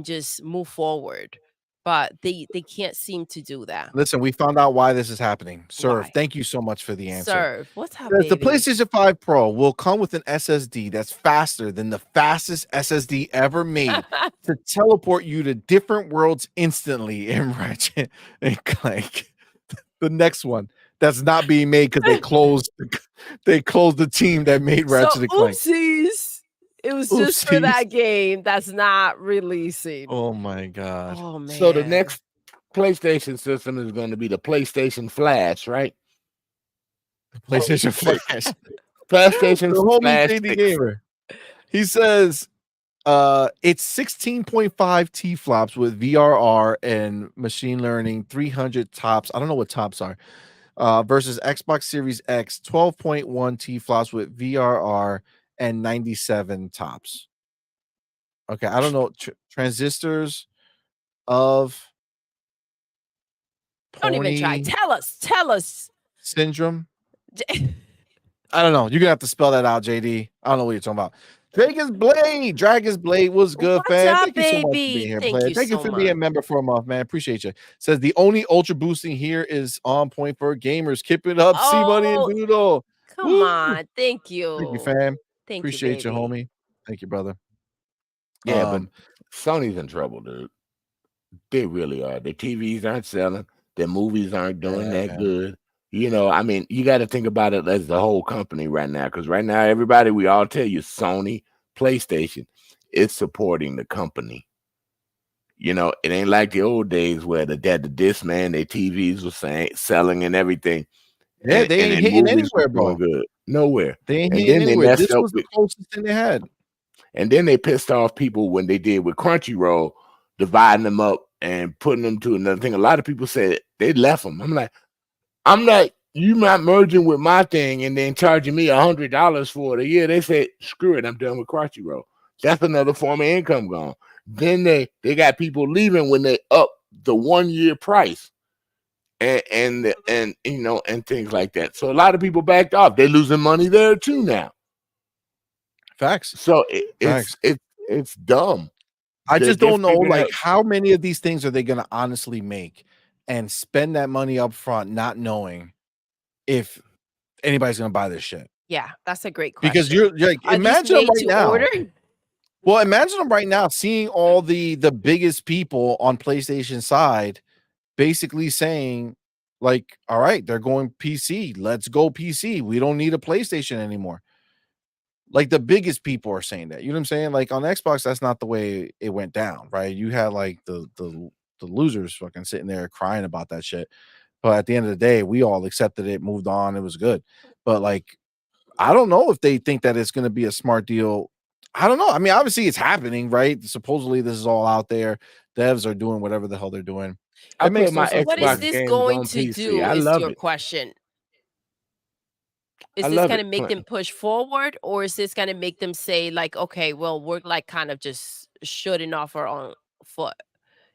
just move forward. But they can't seem to do that. Listen, we found out why this is happening. Serve, Why? thank you so much for the answer. Serve. What's up, Says the baby? PlayStation 5 Pro will come with an SSD that's faster than the fastest SSD ever made to teleport you to different worlds instantly in Ratchet and Clank. The next one that's not being made because they closed the team that made Ratchet and Clank. Oopsies. It was just for Oopsies. that game that's not releasing. Oh my god. Oh man. So the next PlayStation system is going to be the PlayStation Flash, right? PlayStation Flash. PlayStation The homie Flash JD 6. Gamer. He says it's 16.5 T flops with VRR and machine learning, 300 tops. I don't know what tops are. Versus Xbox Series X, 12.1 T flops with VRR and 97 tops. Okay, I don't know. Transistors of Don't even try. Pony Tell us. syndrome. I don't know. You're gonna have to spell that out, JD. I don't know what you're talking about. Dragon's Blade was good, What's fam. up, Thank you so much for baby? being here, Thank player. you Thank you so for being a much. member for a month, man. Appreciate you. Says the only ultra boosting here is on point for gamers. Keep it up, CMoney and Oh, Doodle. come Woo! on. Thank you. Thank you, fam. Thank Appreciate you, you, baby. homie. Thank you, brother. Yeah, but Sony's in trouble, dude. They really are. Their TVs aren't selling. Their movies aren't doing that good. You know, I mean, you got to think about it as the whole company right now. Because right now, everybody, we all tell you, Sony, PlayStation, is supporting the company. You know, it ain't like the old days where the disc man, their TVs were selling and everything. Yeah, they ain't hitting anywhere, bro. Good. Nowhere. They ain't And hitting then they anywhere. messed This up was the with, closest thing they had. and then they pissed off people when they did with Crunchyroll, dividing them up and putting them to another thing. A lot of people said they left them. I'm like, you not merging with my thing and then charging me $100 for it a year. They said, screw it, I'm done with Crunchyroll. That's another form of income gone. Then they got people leaving when they up the 1 year price and you know, and things like that. So a lot of people backed off. They're losing money there too now. Facts. So it's dumb. I just don't know, figuring out- how many of these things are they going to honestly make and spend that money up front, not knowing if anybody's going to buy this shit. Yeah, that's a great question. Because you're like, Are these imagine them made right to now. order? Well, imagine them right now seeing all the biggest people on PlayStation side basically saying, like, all right, they're going PC. Let's go PC. We don't need a PlayStation anymore. Like the biggest people are saying that. You know what I'm saying? Like on Xbox, that's not the way it went down, right? You had like the losers fucking sitting there crying about that shit. But at the end of the day, we all accepted it, moved on, it was good. But like, I don't know if they think that it's going to be a smart deal. I don't know. I mean, obviously it's happening, right? Supposedly this is all out there. Devs are doing whatever the hell they're doing. I It makes play no my sense. What Xbox is this games going on to PC. do I is love your it. question. Is I this love going to it. make them push forward, or is this going to make them say like, okay, well, we're like kind of just shooting off our own foot?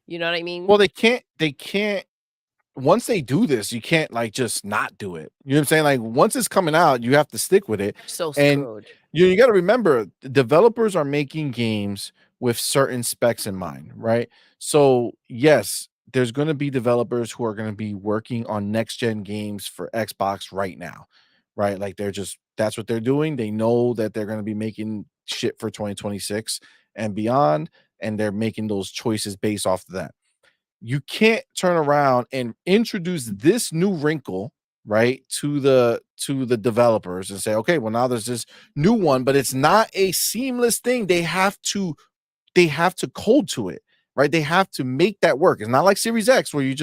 You know what I mean? Well, they can't once they do this, you can't like just not do it. You know what I'm saying? Like once it's coming out, you have to stick with it. So And screwed. you got to remember, developers are making games with certain specs in mind, right? So yes, there's going to be developers who are going to be working on next gen games for Xbox right now, right? Like that's what they're doing. They know that they're going to be making shit for 2026 and beyond, and they're making those choices based off of that. You can't turn around and introduce this new wrinkle, right, to the developers and say, okay, well now there's this new one, but it's not a seamless thing. They have to code to it, right? They have to make that work. It's not like Series X where you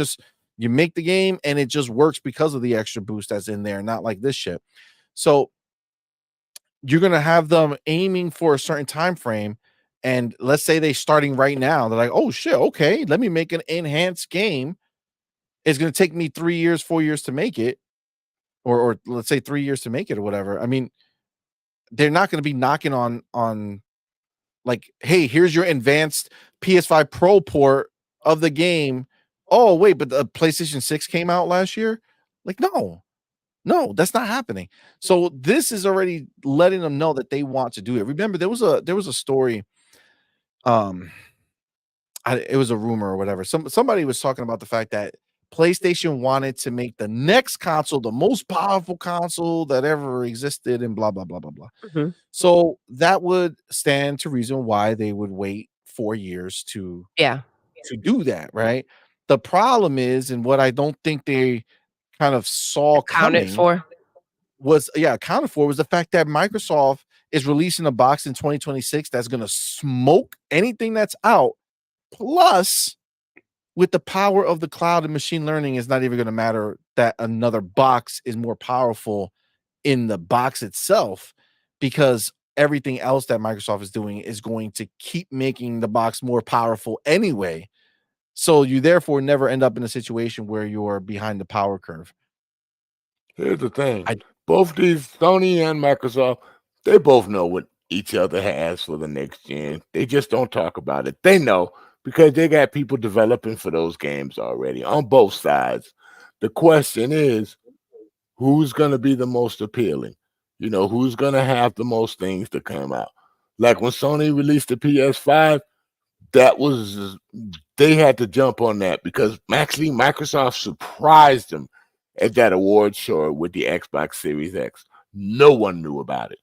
make the game and it just works because of the extra boost that's in there, not like this shit. So you're going to have them aiming for a certain time frame, and let's say they starting right now, they're like, oh shit, okay, let me make an enhanced game. It's going to take me 3 years, 4 years to make it. or let's say 3 years to make it or whatever. I mean, they're not going to be knocking on like, hey, here's your advanced PS5 Pro port of the game. Oh, wait, but the PlayStation 6 came out last year? Like, no, that's not happening. So this is already letting them know that they want to do it. Remember, there was a story. It was a rumor or whatever. Somebody was talking about the fact that PlayStation wanted to make the next console the most powerful console that ever existed, and blah blah blah blah blah. Mhm. So that would stand to reason why they would wait 4 years to Yeah. do that, right? The problem is, and what I don't think they kind of saw Accounted coming for. was accounted for was the fact that Microsoft is releasing a box in 2026 that's going to smoke anything that's out. Plus, with the power of the cloud and machine learning, it's not even going to matter that another box is more powerful in the box itself, because everything else that Microsoft is doing is going to keep making the box more powerful anyway. So you therefore never end up in a situation where you're behind the power curve. Here's the thing. Both these, Sony and Microsoft, they both know what each other has for the next gen. They just don't talk about it. They know because they got people developing for those games already on both sides. The question is, who's going to be the most appealing? You know, who's going to have the most things to come out? Like when Sony released the PS5, they had to jump on that because actually Microsoft surprised them at that award show with the Xbox Series X. No one knew about it.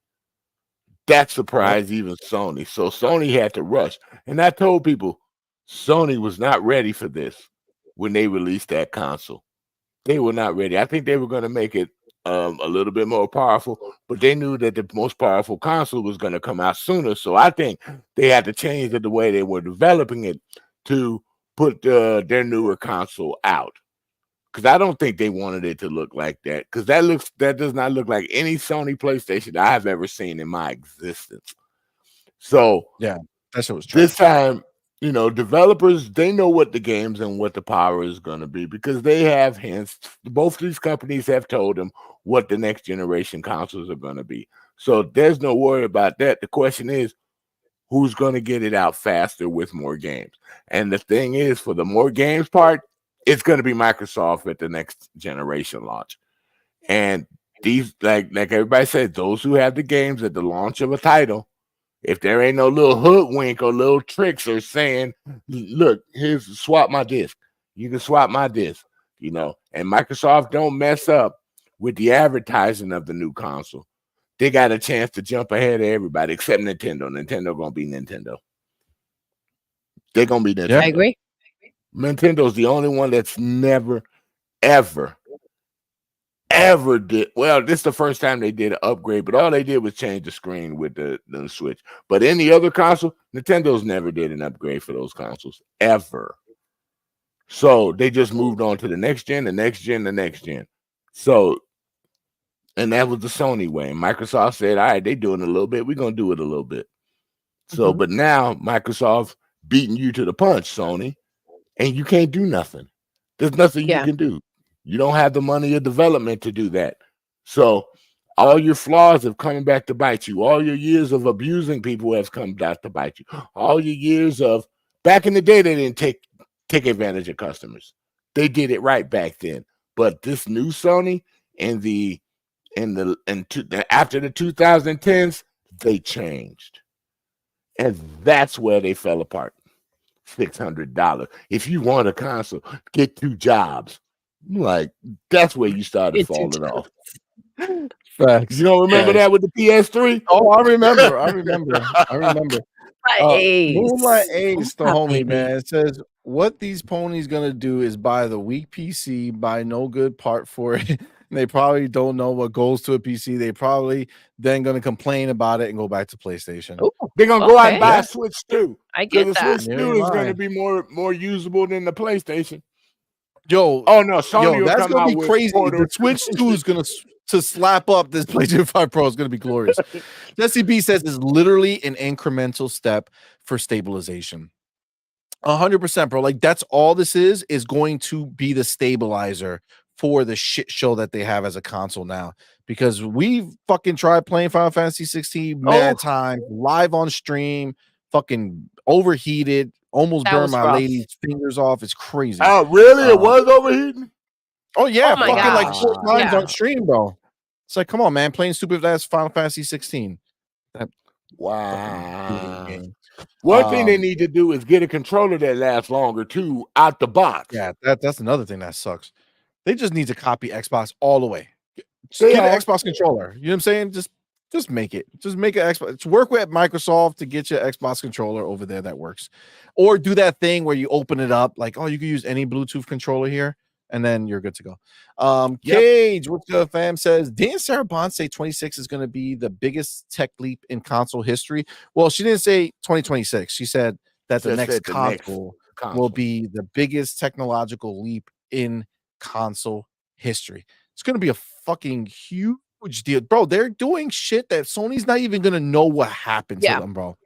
That surprised even Sony. So Sony had to rush. And I told people Sony was not ready for this when they released that console. They were not ready. I think they were going to make it a little bit more powerful, but they knew that the most powerful console was going to come out sooner. So I think they had to change the way they were developing it to put their newer console out. Because I don't think they wanted it to look like that. Because that does not look like any Sony PlayStation I have ever seen in my existence. So yeah, that shit was this trash. time, you know, developers, they know what the games and what the power is going to be because they have hints. Both these companies have told them what the next generation consoles are going to be. So there's no worry about that. The question is, who's going to get it out faster with more games? And the thing is, for the more games part, it's going to be Microsoft at the next generation launch. And these, like everybody said, those who have the games at the launch of a title, if there ain't no little hoodwink or little tricks or saying, look, here's swap my disc. You can swap my disc, you know. And Microsoft don't mess up with the advertising of the new console. They got a chance to jump ahead of everybody except Nintendo. Nintendo gonna be Nintendo. They're gonna be Nintendo. I agree. Nintendo's the only one that's never, ever did. Well, this is the first time they did an upgrade, but all they did was change the screen with the Switch. But any other console, Nintendo's never did an upgrade for those consoles ever. So they just moved on to the next gen, the next gen, the next gen. So, and that was the Sony way. And Microsoft said, all right, they're doing a little bit. We're going to do it a little bit. So, but now Microsoft beating you to the punch, Sony, and you can't do nothing. There's nothing you can do. You don't have the money or development to do that. So all your flaws have come back to bite you. All your years of abusing people have come back to bite you. All your years of back in the day, they didn't take advantage of customers. They did it right back then. But this new Sony and after the 2010s, they changed. And that's where they fell apart. $600. If you want a console, get 2 jobs. Like, that's where you started falling off. Facts. You don't remember that with the PS3? Oh, I remember. Ace. Moonlight Ace, the What's up, homie, baby? man. It says, what these ponies gonna do is buy the weak PC, buy no good part for it. And they probably don't know what goes to a PC. They probably then gonna complain about it and go back to PlayStation. Ooh, They're gonna go out and buy okay. a Switch 2. I get the that. Switch 2 is gonna be more usable than the PlayStation. Yo, oh no, Sony will that's come gonna out be with crazy. Portal The Switch 2 is gonna to slap up this PlayStation 5 Pro is gonna be glorious. Jesse B says is literally an incremental step for stabilization. 100%, bro. Like that's all this is going to be the stabilizer for the shit show that they have as a console now. Because we fucking tried playing Final Fantasy 16 mad times live on stream, fucking overheated, almost That burned was my rough. lady's fingers off. It's crazy. Oh, really? It was overheating? Oh yeah, Oh my fucking like gosh. 4 times Yeah. on stream, bro. It's like, come on, man, playing stupid ass Final Fantasy 16. That Wow. game. One thing they need to do is get a controller that lasts longer too out the box. Yeah, that's another thing that sucks. They just need to copy Xbox all the way. Just They get an are. Xbox controller. You know what I'm saying? Just make it. Just make an Xbox. Work with Microsoft to get your Xbox controller over there that works. Or do that thing where you open it up, like, oh, you can use any Bluetooth controller here, and then you're good to go. Cage, what's good, fam? Says, didn't Sarah Bond say 26 is going to be the biggest tech leap in console history? Well, she didn't say 2026. She said that the next console will be the biggest technological leap in console history. It's going to be a fucking huge deal, bro. They're doing shit that Sony's not even going to know what happened to them, bro.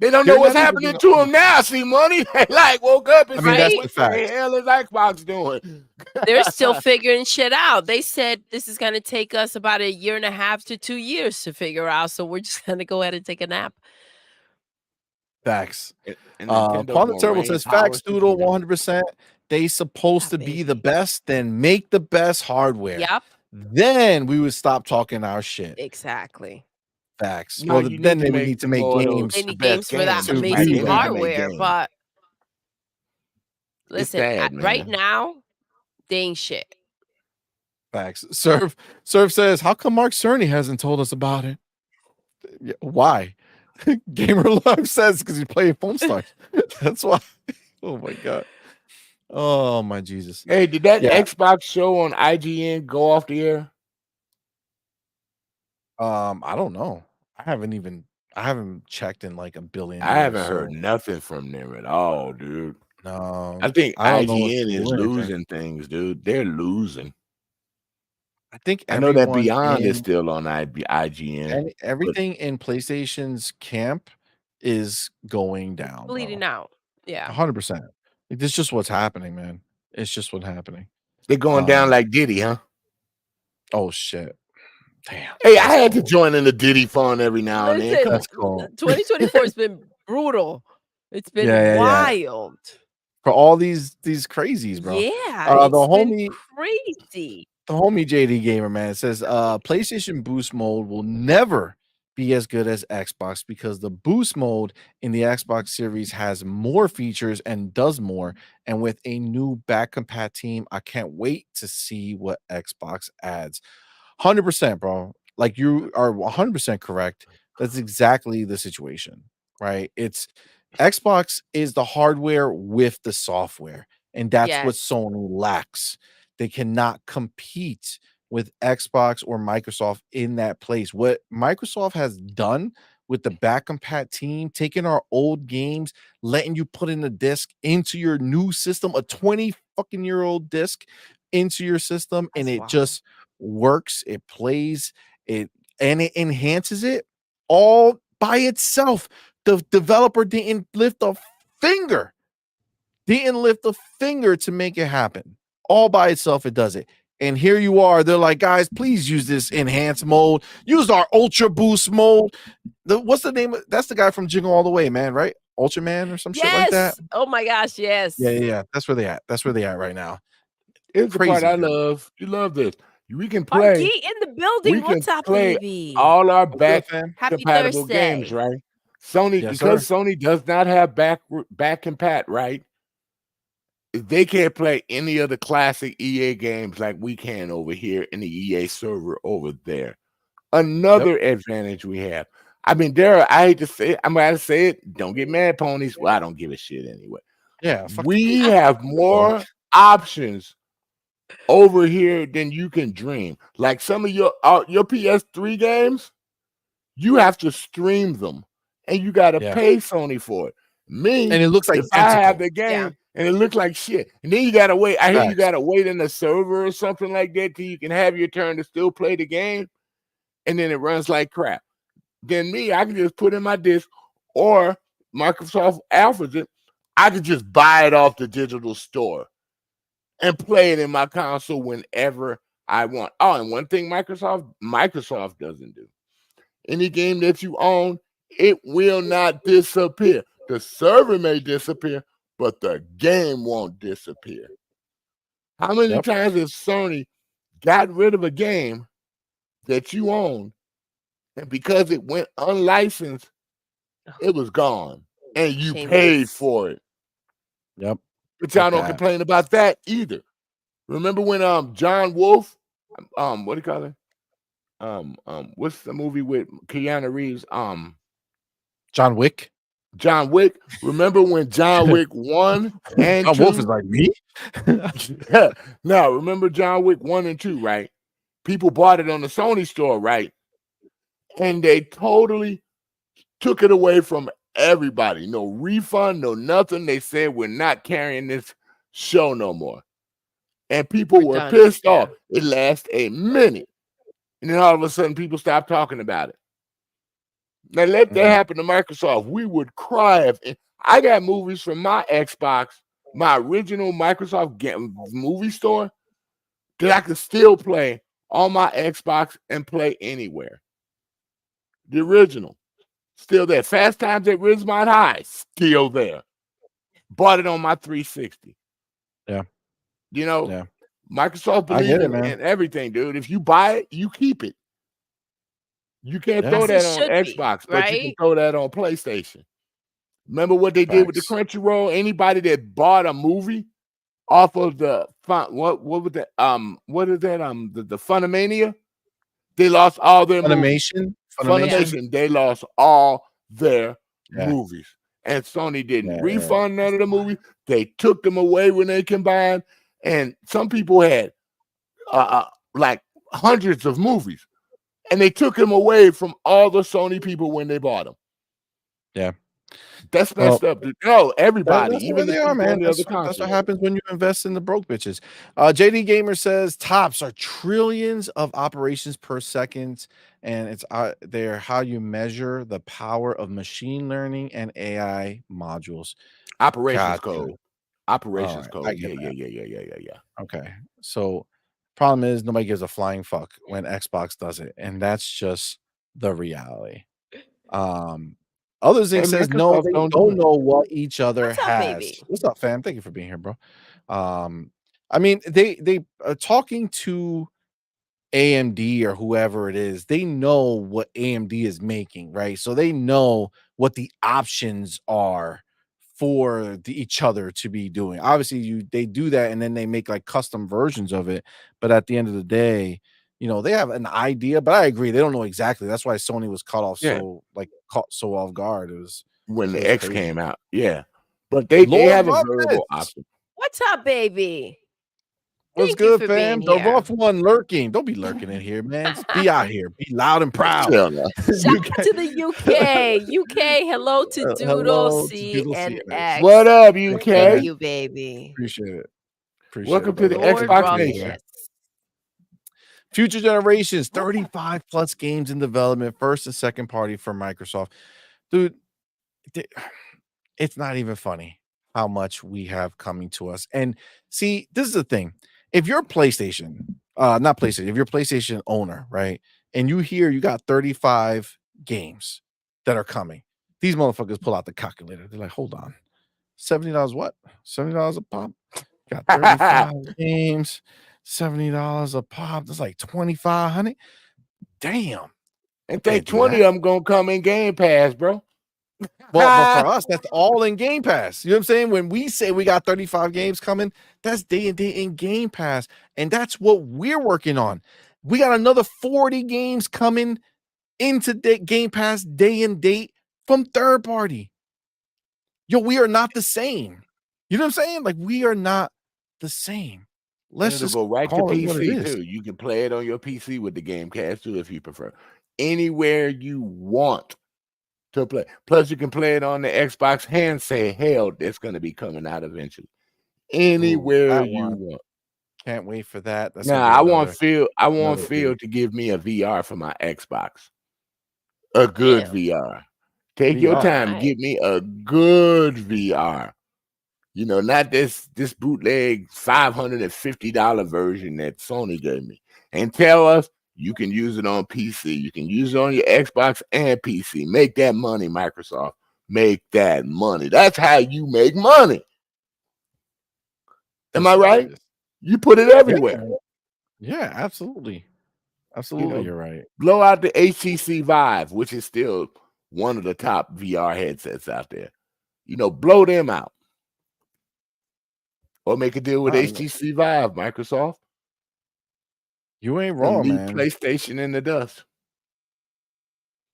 They don't know what's happening to them now. CMoney, they like woke up and said, that's "What the the fact. hell is Xbox doing?" They're still figuring shit out. They said this is going to take us about 1.5 to 2 years to figure out. So we're just going to go ahead and take a nap. Facts. Nintendo Pawn gonna Terrible rain says, power facts, Doodle, 100%. They supposed to be the best, then make the best hardware. Yep. Then we would stop talking our shit. Exactly. Facts. No, well, you then need to they would make need to some make more of those games. They need the best games for that games. Like, amazing they need to make hardware. games. But listen, sad, right man. now, they ain't shit. Facts. Surf says, how come Mark Cerny hasn't told us about it? Yeah, why? Gamer Love says because he's playing Foam Stars. That's why. Oh my god. Oh my Jesus. Hey, did that Xbox show on IGN go off the air? I don't know. I haven't checked in like a billion years. I haven't heard nothing from them at all, dude. No. I think I don't know if IGN they is do anything. losing things, dude. They're losing. I think I know that everyone Beyond is in- still on IGN. and everything in PlayStation's camp is going down. Bleeding out. Yeah. 100%. It's just what's happening, man. It's just what's happening. They're going down like Diddy, huh? Oh shit. Damn. Hey, I had to join in the Diddy fun every now and then. Listen, That's cool. 2024 has been brutal. It's been Yeah. wild. For all these crazies, bro. Yeah. The it's been homie crazy. The homie JD Gamer, man, says PlayStation Boost mode will never be as good as Xbox because the Boost mode in the Xbox Series has more features and does more. And with a new back compat team, I can't wait to see what Xbox adds. 100%, bro. Like, you are 100% correct. That's exactly the situation, right? It's Xbox is the hardware with the software, and that's what Yes. Sony lacks. They cannot compete with Xbox or Microsoft in that place. What Microsoft has done with the back compat team, taking our old games, letting you put in a disc into your new system, a 20 fucking year old disc into your system, and it just works, it plays, and it enhances it all by itself. The developer didn't lift a finger to make it happen. All by itself, it does it. And here you are. They're like, guys, please use this enhanced mode. Use our ultra boost mode. What's the name? That's the guy from Jingle All the Way, man, right? Ultraman or some shit like that. Oh my gosh, yes. Yeah. That's where they at. That's where they at right now. Here's the part I dude. love. You love this. We can Our play. Geek in the building. We can What's up, play baby? all our What's up, back fam? Happy compatible Thursday. games, right? Sony, Yes, because sir. Sony does not have back compat, right? They can't play any of the classic EA games like we can over here in the EA server over there. Another advantage we have. I mean, I hate to say it, I'm going to say it. Don't get mad, ponies. Well, I don't give a shit anyway. Yeah. We have more options over here than you can dream. Like some of your PS3 games, you have to stream them, and you got to pay Sony for it. Me, And it looks like if I have the game and it looks like shit, and then you got to wait. I hear you got to wait in the server or something like that till you can have your turn to still play the game, and then it runs like crap. Then me, I can just put in my disc, or Microsoft offers it. I could just buy it off the digital store and play it in my console whenever I want. Oh, and one thing Microsoft doesn't do. Any game that you own, it will not disappear. The server may disappear, but the game won't disappear. How many times has Sony got rid of a game that you own, and because it went unlicensed, it was gone, and you paid for it? Yep. But y'all don't complain about that either. Remember when John Wolf, what do you call it? What's the movie with Keanu Reeves? John Wick. John Wick. Remember when John Wick 1 and John 2? Wolf is like me. Yeah. Now, remember John Wick 1 and 2, right? People bought it on the Sony store, right? And they totally took it away from everybody. No refund, no nothing. They said, we're not carrying this show no more. And people were pissed off. It lasted a minute. And then all of a sudden, people stopped talking about it. Now, let that happen to Microsoft. We would cry if I got movies from my Xbox, my original Microsoft movie store, that I could still play on my Xbox and play anywhere. The original, still there. Fast Times at Ridgemont High, still there. Bought it on my 360. Yeah. You know, Microsoft believes in everything, dude. If you buy it, you keep it. You can't throw that on Xbox, but you can throw that on PlayStation. Remember what they did with the Crunchyroll? Anybody that bought a movie off of the what was that? What is that? The Funimania? They lost all their movies. Funimation. They lost all their movies. And Sony didn't refund none of the movies. They took them away when they combined. And some people had like hundreds of movies. And they took them away from all the Sony people when they bought them. Yeah. That's messed up. No, everybody, that's even the people man. That's what happens when you invest in the broke bitches. JD Gamer says tops are trillions of operations per second, and it's they're how you measure the power of machine learning and AI modules. Operations code. Operations code. Yeah. Okay. So problem is nobody gives a flying fuck when Xbox does it, and that's just the reality. Other thing says no, they don't know what each other has. What's up, fam? Thank you for being here, bro. I mean, they are talking to AMD or whoever it is. They know what AMD is making, right? So they know what the options are for each other to be doing. Obviously, they do that and then they make like custom versions of it. But at the end of the day, you know, they have an idea, but I agree, they don't know exactly. That's why Sony was caught off caught so off guard. It was when the X came out. Yeah. But they have a variable option. What's up, baby? What's good, fam? The rough one lurking. Don't be lurking in here, man. Just be out here. Be loud and proud. Shout out to the UK. UK, hello to Doodle, C, and X. What up, UK? Thank you, baby. Appreciate it. Welcome to the Xbox Nation. Future generations, 35 plus games in development, first and second party for Microsoft. Dude, it's not even funny how much we have coming to us. And see, this is the thing. If you're PlayStation, not PlayStation, if you're PlayStation owner, right? And you hear you got 35 games that are coming, these motherfuckers pull out the calculator. They're like, hold on. $70 what? $70 a pop? Got 35 games. $70 a pop. That's like 2,500. Damn. And think 20 of them gonna come in Game Pass, bro. Well, but for us, that's all in Game Pass. You know what I'm saying? When we say we got 35 games coming, that's day and day in Game Pass. And that's what we're working on. We got another 40 games coming into Game Pass day and date from third party. Yo, we are not the same. You know what I'm saying? Like, we are not the same. Let's just go right to PC too. You can play it on your PC with the Game Pass too, if you prefer. Anywhere you want to play. Plus, you can play it on the Xbox handset. Hell, it's going to be coming out eventually. Anywhere you want. Can't wait for that. Now, I want Phil to give me a VR for my Xbox. A good VR. Take your time. Give me a good VR. You know, not this bootleg $550 version that Sony gave me. And tell us you can use it on PC. You can use it on your Xbox and PC. Make that money, Microsoft. Make that money. That's how you make money. Am I right? You put it everywhere. Yeah, absolutely. Absolutely, You know, you're right. blow out the HTC Vive, which is still one of the top VR headsets out there. You know, blow them out. Or make a deal with HTC Vive, Microsoft. You ain't And wrong, leave man. PlayStation in the dust.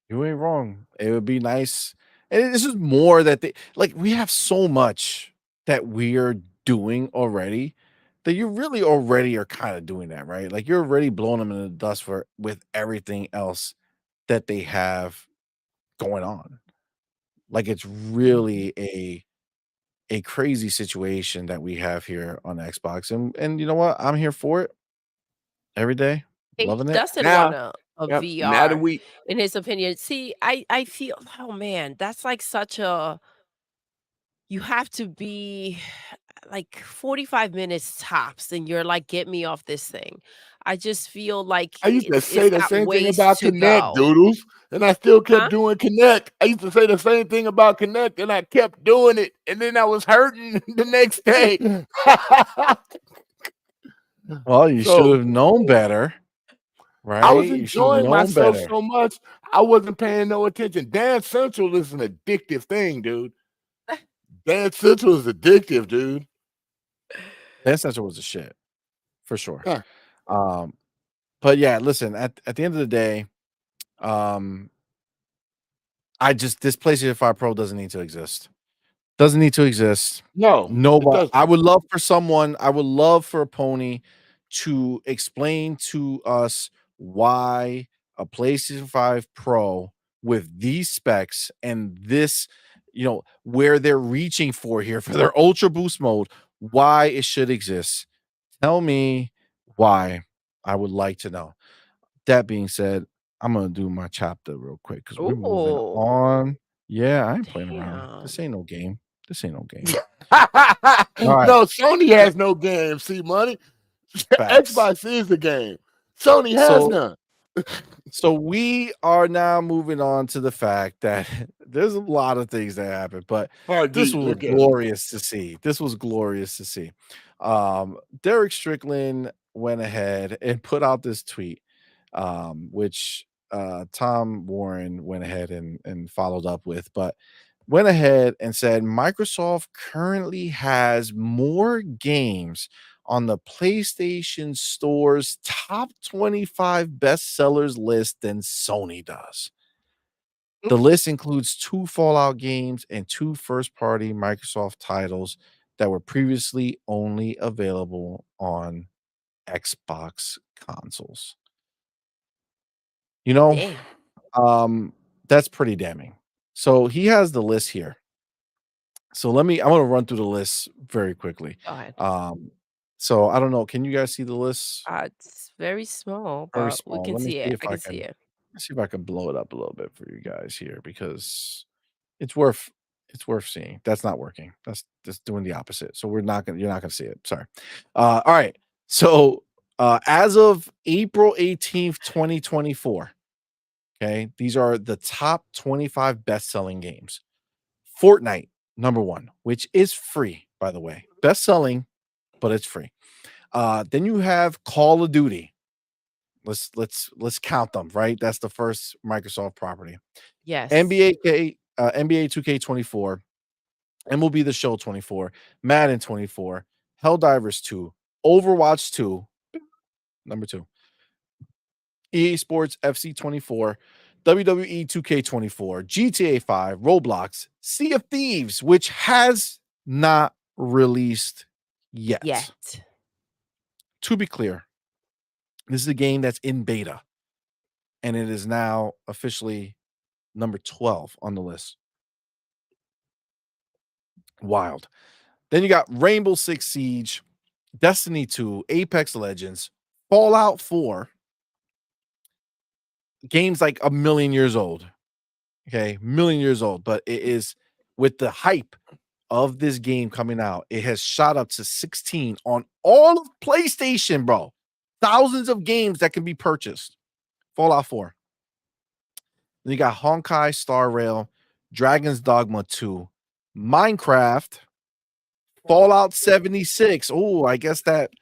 You ain't wrong. It would be nice. And this is more that they like we have so much that we're doing already that you really already are kind of doing that, right? Like you're already blowing them in the dust for with everything else that they have going on. Like it's really a crazy situation that we have here on Xbox. And you know what? I'm here for it every day. He Loving it. doesn't Now, want a yep, now that VR, we in his opinion. See, I feel, oh man, that's like such a, you have to be like 45 minutes tops and you're like, get me off this thing. I just feel like I used to it's say the got same thing ways about to Connect, go. Doodles, and I still kept Huh? doing Connect. I used to say the same thing about Connect, and I kept doing it, and then I was hurting the next day. Well, you should So have known better, I was right? You should have enjoying known myself better. so much, I wasn't paying no attention. Dance Central is an addictive thing, dude. Dance Central is addictive, dude. That Central was a shit for sure. Yeah. But yeah, listen, at the end of the day, um, I just this PlayStation 5 Pro doesn't need to exist. Doesn't need to exist. No, it Nobody. doesn't. I would love for someone. I would love for a pony to explain to us why a PlayStation 5 Pro with these specs and this, where they're reaching for here for their Ultra Boost mode, why it should exist. Tell me why. I would like to know. That being said, I'm gonna do my chapter real quick because we're moving Ooh, on. Yeah, I ain't playing around. damn. This ain't no game. This ain't no game. All right, No, Sony has no game. See, money. facts. Xbox is the game. Sony has So none. so we are now moving on to the fact that there's a lot of things that happen, but Oh, this gee, was look at it. glorious to see. This was glorious to see. Derek Strickland went ahead and put out this tweet, which Tom Warren went ahead and followed up with, but went ahead and said Microsoft currently has more games on the PlayStation Store's top 25 bestsellers list than Sony does. The list includes 2 Fallout games and 2 first-party Microsoft titles that were previously only available on Xbox consoles. You know, Damn. that's pretty damning. So he has the list here. So I'm gonna run through the list very quickly. Go ahead. So I don't know. Can you guys see the list? It's very small, Very but we small. can Let me see see it. if I I can see can it. see if I can blow it up a little bit for you guys here because it's worth seeing. That's not working. That's doing the opposite. So you're not gonna see it. Sorry. All right. So as of April 18th, 2024. Okay, these are the top 25 best-selling games. Fortnite, number 1, which is free, by the way. Best-selling, but it's free. Then you have Call of Duty. Let's count them, right? That's the first Microsoft property. Yes. NBA 2K24, MLB The Show 24, Madden 24, Helldivers 2, Overwatch 2, number 2, EA Sports FC 24, WWE 2K24, GTA 5, Roblox, Sea of Thieves, which has not released yet. Yet. To be clear, this is a game that's in beta, and it is now officially number 12 on the list. Wild. Then you got Rainbow Six Siege, Destiny 2, Apex Legends, Fallout 4. Games like a million years old. Okay, million years old, but it is with the hype of this game coming out, it has shot up to 16 on all of PlayStation, bro. Thousands of games that can be purchased. Fallout 4. Then you got Honkai Star Rail, Dragon's Dogma 2, Minecraft, Fallout 76. Oh, I guess that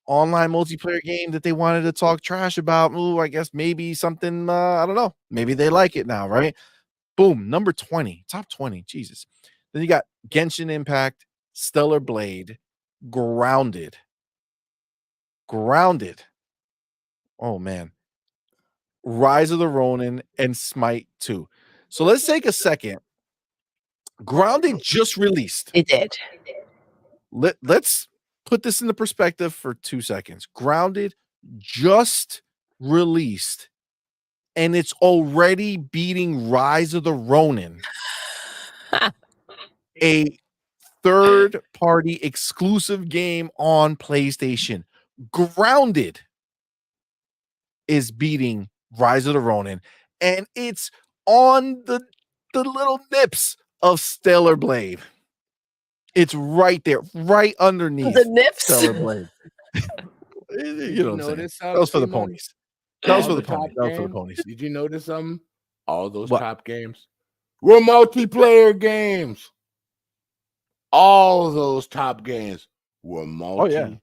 online multiplayer game that they wanted to talk trash about. Oh, I guess maybe something, I don't know. Maybe they like it now, right? Boom, number 20, top 20. Jesus. Then you got Genshin Impact, Stellar Blade, Grounded. Oh, man. Rise of the Ronin, and Smite 2. So let's take a second. Grounded just released. It did. Let's put this into perspective for 2 seconds. Grounded just released, and it's already beating Rise of the Ronin, a third-party exclusive game on PlayStation. Grounded is beating Rise of the Ronin, and it's on the little nips of Stellar Blade. It's right there, right underneath The nips. Stellar Blade. You know what I'm saying? That was for the ponies. That was for the ponies. That was for the ponies. Did you notice something? All those What? top games were multiplayer games. All of those top games were multiplayer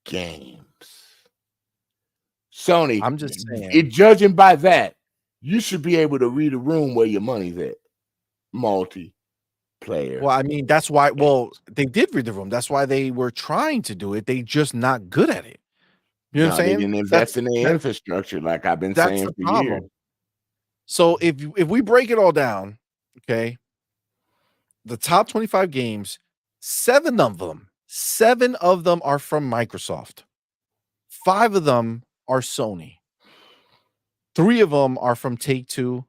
games. Sony, I'm just saying. Judging by that, you should be able to read a room where your money's at. Multiplayer. Well, I mean, that's why. Well, they did read the room. That's why they were trying to do it. They just not good at it. You know what I'm saying? They didn't invest in the infrastructure, like I've been saying for years. So if we break it all down, okay, the top 25 games, 7 of them are from Microsoft. 5 of them are Sony. 3 of them are from Take-Two,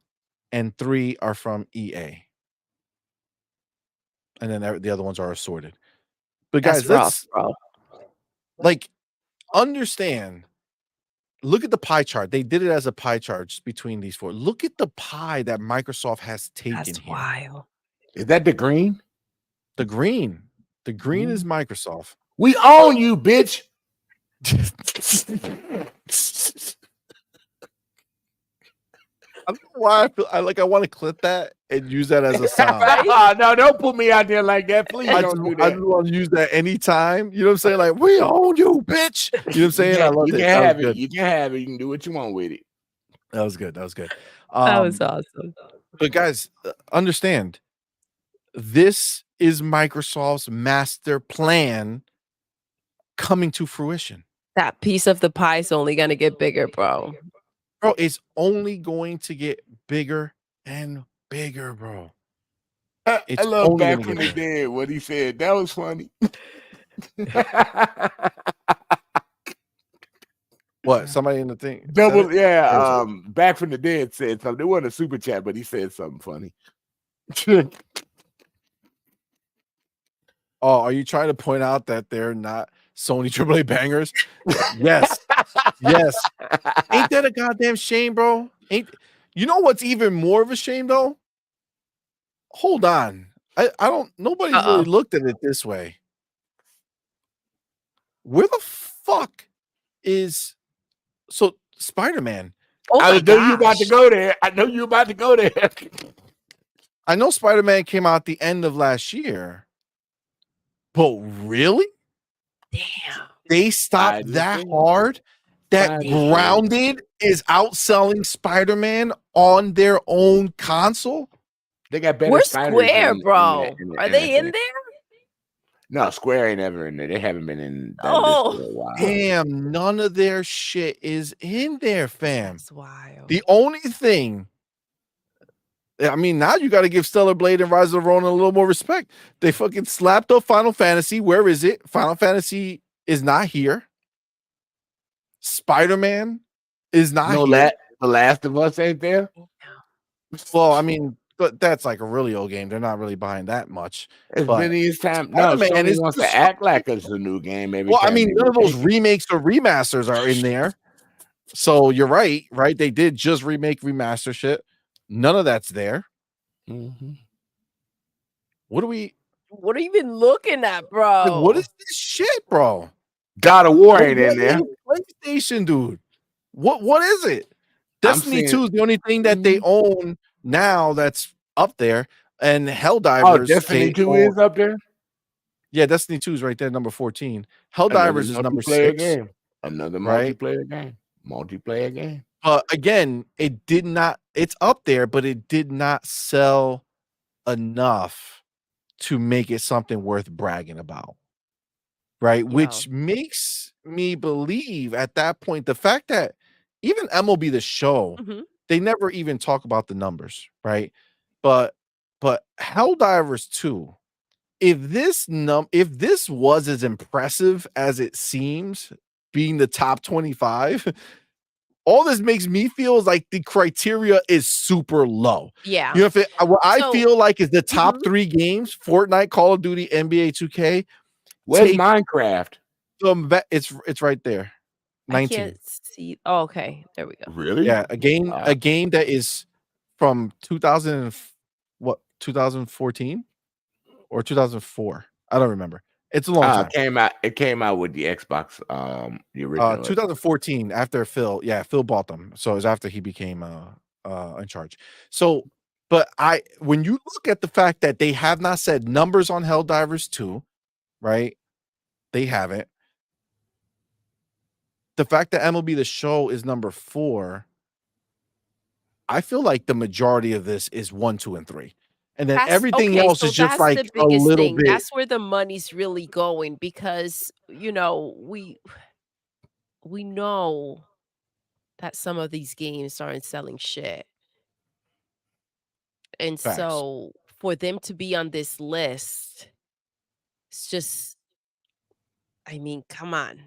and 3 are from EA. And then the other ones are assorted. But guys, let's understand. Look at the pie chart. They did it as a pie chart just between these 4. Look at the pie that Microsoft has taken. That's here. wild. Is that the green? The green is Microsoft. We own you, bitch. I don't know why I want to clip that and use that as a sound. No, don't put me out there like that. Please don't do that. I just want to use that anytime. You know what I'm saying? Like, we own you, bitch. You know what I'm saying? I love it. You can have it. You can have it. You can do what you want with it. That was good. That was good. That was awesome. But guys, understand, this is Microsoft's master plan coming to fruition. That piece of the pie is only going to get bigger, bro. Bro, it's only going to get bigger and bigger, bro. I love Back from the Dead, what he said. That was funny. What? Somebody in the thing? Double, yeah. Back from the Dead said something. It wasn't a super chat, but he said something funny. Oh, are you trying to point out that they're not Sony AAA bangers? Yes. Yes. Ain't that a goddamn shame, bro? You know what's even more of a shame, though? Hold on. Nobody's really looked at it this way. Where the fuck is Spider-Man? Oh I know you about to go there. I know you about to go there. I know Spider-Man came out the end of last year. But really? Damn. They stopped that hard that Grounded is outselling Spider-Man on their own console? They got better. Where's Square, bro? Are they in there? No, Square ain't ever in there. They haven't been in that for a while. Damn, none of their shit is in there, fam. That's wild. The only thing, I mean, now you got to give Stellar Blade and Rise of the Ronin a little more respect. They fucking slapped up Final Fantasy. Where is it? Final Fantasy is not here. Spider-Man is not here. The Last of Us ain't there. Well, I mean, but that's like a really old game. They're not really buying that much. It's many time. No, Sony wants to act like it's a new game. Well, I mean, none of those remakes or remasters are in there. So you're right? They did just remaster shit. None of that's there. Mm-hmm. What are we? What are you even looking at, Like, bro? what is this shit, bro? God of War Like, ain't in what there. is PlayStation, dude? What is it? I'm Destiny seeing- 2 is the only thing that they own now that's up there, and Oh, Helldivers. Destiny they 2 own- is up there. yeah, Destiny 2 is right there, number 14. Another Helldivers is number multiplayer 6. game. Another right? multiplayer game. Multiplayer game. Again, it did not. It's up there, but it did not sell enough to make it something worth bragging about. Right, Yeah. which makes me believe at that point the fact that even MLB the show, Mhm. they never even talk about the numbers, right? But Helldivers 2, if this was as impressive as it seems, being the top 25, all this makes me feel is like the criteria is super low. Yeah. You know, what I So- feel like is the top Mhm. 3 games: Fortnite, Call of Duty, NBA 2K. Where's Take- Minecraft? It's right there. I 19. can't see. Oh, okay. There we go. Really? Yeah, a game that is from 2014 or 2004. I don't remember. It's a long time. It came out with the Xbox, the original. 2014 after Phil. Yeah, Phil bought them. So it was after he became in charge. So, but when you look at the fact that they have not said numbers on Helldivers 2, right? They haven't. The fact that MLB the show is number 4, I feel like the majority of this is 1, 2, and 3. And then everything else is just like the a biggest little thing. bit. That's where the money's really going because we know that some of these games aren't selling shit. And Facts. so for them to be on this list, it's just, I mean, come on.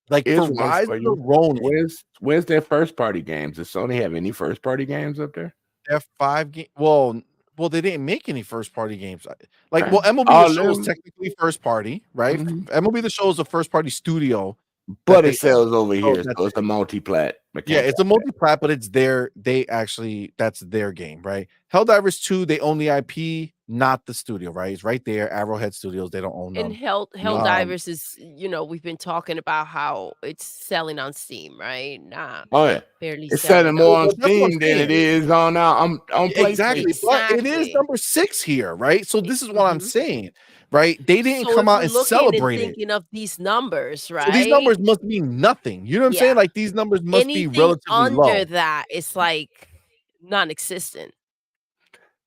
Like Here's for one Rise for of the you. Ronin, Where's their first party games? Does Sony have any first party games up there? F5 game. Well, they didn't make any first party games. Like, Okay. well, MLB All the show is them- technically first party, right? Mhm. MLB the show is a first party studio, But they it sells own. over So here, that's so it's a multi-plat. Yeah, it's a multi-plat, but it's that's their game, right? Helldivers 2, they own the IP, not the studio, right? It's right there, Arrowhead Studios, they don't own them. And Helldivers is, we've been talking about how it's selling on Steam, right? Nah, Oh yeah, barely it's selling more on Well, that's what I'm Steam than it saying. is on PlayStation. Exactly, but it is Exactly. number 6 here, right? So this is what I'm Mhm. saying, right? They didn't So come if out we're and looking and celebrate it. thinking of these numbers, right? So these numbers must mean nothing. You know what I'm saying? Yeah. Like these numbers must be Anything relatively under low. that is like non-existent.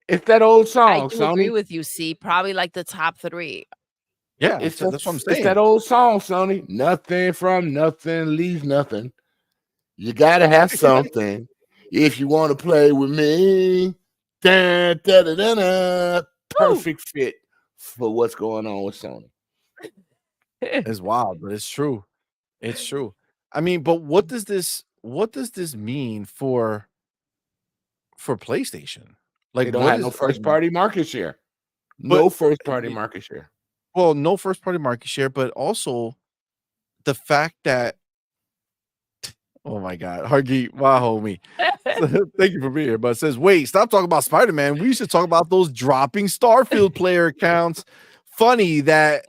It's that old I song, do agree Sony. with you, see, probably like the top 3. Yeah, It's that's what I'm It's saying. that old song, Sony. Nothing from nothing leaves nothing. You gotta have something if you want to play with me. Da, da, da, da, da. Perfect fit for what's going on with Sony. It's wild, but it's true. It's true. I mean, but what does this mean for PlayStation? Like, They don't what have is no first party market share. But- No first party market share. well, no first party market share, but also the fact that oh my god, Hargeet, my homie. Thank you for being here. But it says, wait, stop talking about Spider-Man. We should talk about those dropping Starfield player accounts. Funny that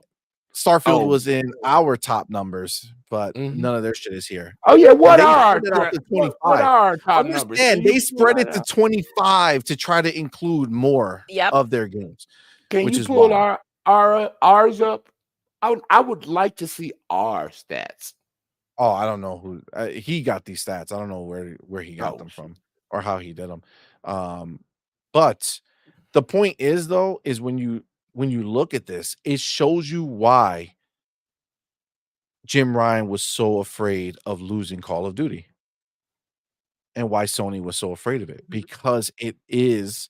Starfield was in our top numbers, but none of their shit is here. Oh yeah, what They are our spread it out to top, what 25. are our top numbers? Understand, Can you they pull spread it that to up? 25 to try to include more Yep. of their games. Can which you is pull wild. ours up? I would like to see our stats. Oh, I don't know who he got these stats. I don't know where he got Oh, them from or how he did them. But the point is though, is when you look at this, it shows you why Jim Ryan was so afraid of losing Call of Duty and why Sony was so afraid of it, because it is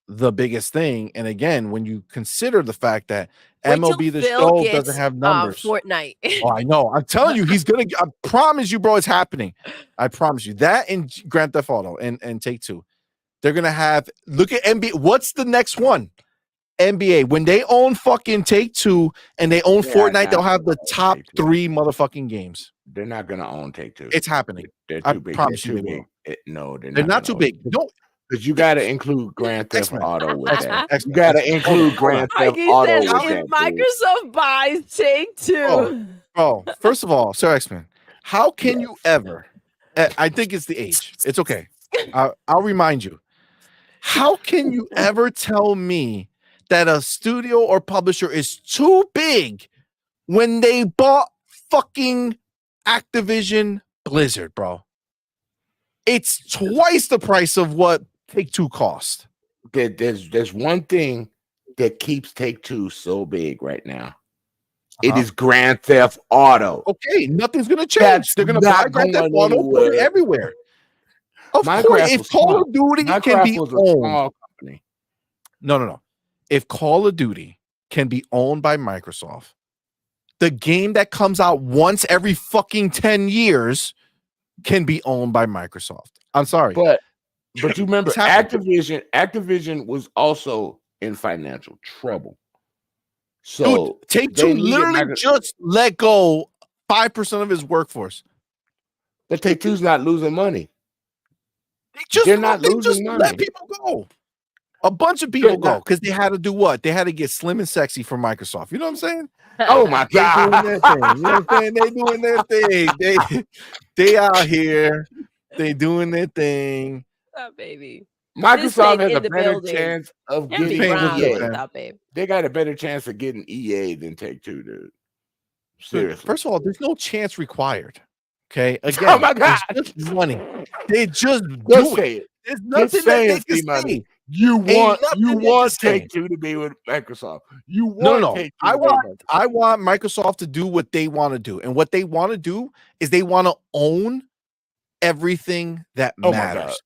the biggest thing. And again, when you consider the fact that Wait till MLB the Phil show gets, doesn't have numbers. Fortnite. Oh, I know. I'm telling you, he's gonna. I promise you, bro, it's happening. I promise you that in Grand Theft Auto and Take Two, they're gonna have. Look at NBA. What's the next one? NBA. When they own fucking Take Two and they own Yeah, Fortnite, they'll nah, have the top Take-Two. 3 motherfucking games. They're not gonna own Take Two. It's happening. They're I too big. promise They're you too they big. will. No, They're not too gonna own big. Don't. Because you got to include Grand Theft X-Men. Auto with that. X-Men. You got to X-Men. include Hold on. Grand Theft He Auto says with if that. dude. Microsoft buys Take-Two. Bro, first of all, Sir X-Men, how can you ever? I think it's the age. It's okay. I'll remind you. How can you ever tell me that a studio or publisher is too big when they bought fucking Activision Blizzard, bro? It's twice the price of what Take-Two cost. There's one thing that keeps Take-Two so big right now. It is Grand Theft Auto. Okay, nothing's gonna change. That's They're gonna not buy Grand Theft going Auto, put it anywhere. everywhere. Of Minecraft course, if was Call small. of Duty can Minecraft be was a owned, small company. no. If Call of Duty can be owned by Microsoft, the game that comes out once every fucking 10 years can be owned by Microsoft. I'm sorry. But you remember It's happening. Activision was also in financial trouble. So Dude, Take-Two literally just let go 5% of his workforce. but Take-Two's not losing money. They're not they losing just money. let people go. A bunch of people They're go not. because they had to do what? They had to get slim and sexy for Microsoft. You know what I'm saying? Oh my They doing God. their thing. You know what I'm saying? They doing their thing. They out here. They doing their thing. Stop, baby. Microsoft has in a the better building. chance of Can't be getting Brown. EA. Stop, babe. They got a better chance of getting EA than Take-Two, dude. Seriously. First of all, there's no chance required. Okay. Again, Oh my God. it's just money. They just Just do say it. it. There's Just nothing say that it, they can C-Money. say. You want nothing they can say. Take-Two to be with Microsoft. You No, want no. Take-Two I to be with Microsoft. want Microsoft to do what they want to do. And what they want to do is they want to own everything that Oh my God. matters.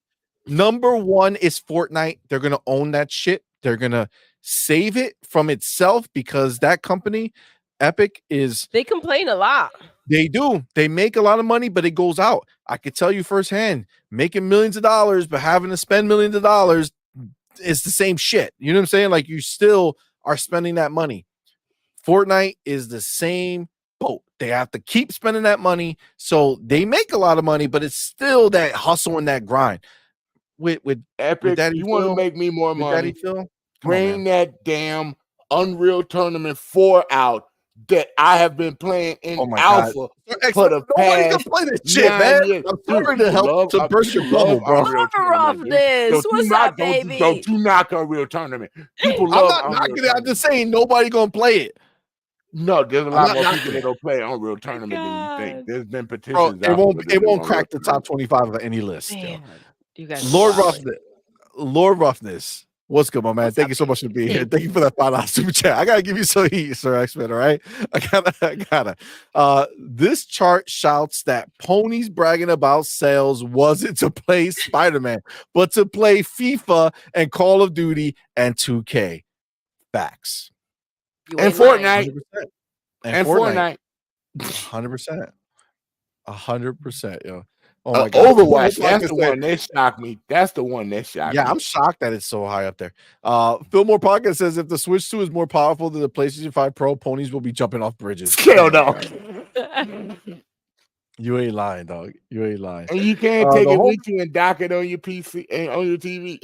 Number one is Fortnite. They're going to own that shit. They're going to save it from itself because that company, Epic, is They complain a lot. they do. They make a lot of money, but it goes out. I could tell you firsthand, making millions of dollars, but having to spend millions of dollars is the same shit. You know what I'm saying? Like you still are spending that money. Fortnite is the same boat. They have to keep spending that money. So they make a lot of money, but it's still that hustle and that grind. With Epic, Daddy you want to Phil, make me more with money? Daddy Phil, come on, Bring man. that damn Unreal Tournament 4 out that I have been playing in Oh my alpha God. for the Nobody's past gonna play this shit, 9 man. years. I'm Dude, sorry to people help to burst your people bubble, love bro. Unreal Tournament, dude. Roughness. Don't you What's knock- up, don't- baby? Don't you knock Unreal Tournament. People I'm love not Unreal knocking it. I'm Tournament. just saying nobody gonna play it. No, there's a I'm lot not more knocking people it. that don't play Unreal Tournament than you think. God. There's been Bro, petitions it out won't for the it won't new crack Unreal the top Tournament. 25 of any list. Yo. Man, you guys Lord are wild. Roughness. Lord Roughness. What's good, my man? What's Thank up, you so much for baby? being here. Thank you for that $5 super chat. I gotta give you some heat, Sir X-Men. All right. I gotta. This chart shouts that Pony's bragging about sales wasn't to play Spider-Man, but to play FIFA and Call of Duty and 2K. Facts. You And ain't lying. Fortnite. 100%. And Fortnite. 100%. 100%, yo. Oh my God. Overwatch. Like I That's the said, one that shocked me. That's the one that shocked yeah, me. I'm shocked that it's so high up there. Fillmore Pocket says if the Switch 2 is more powerful than the PlayStation 5 Pro, ponies will be jumping off bridges. Hell Oh my no. God. You ain't lying, dog. You ain't lying. And you can't take the it whole- with you and dock it on your PC and on your TV.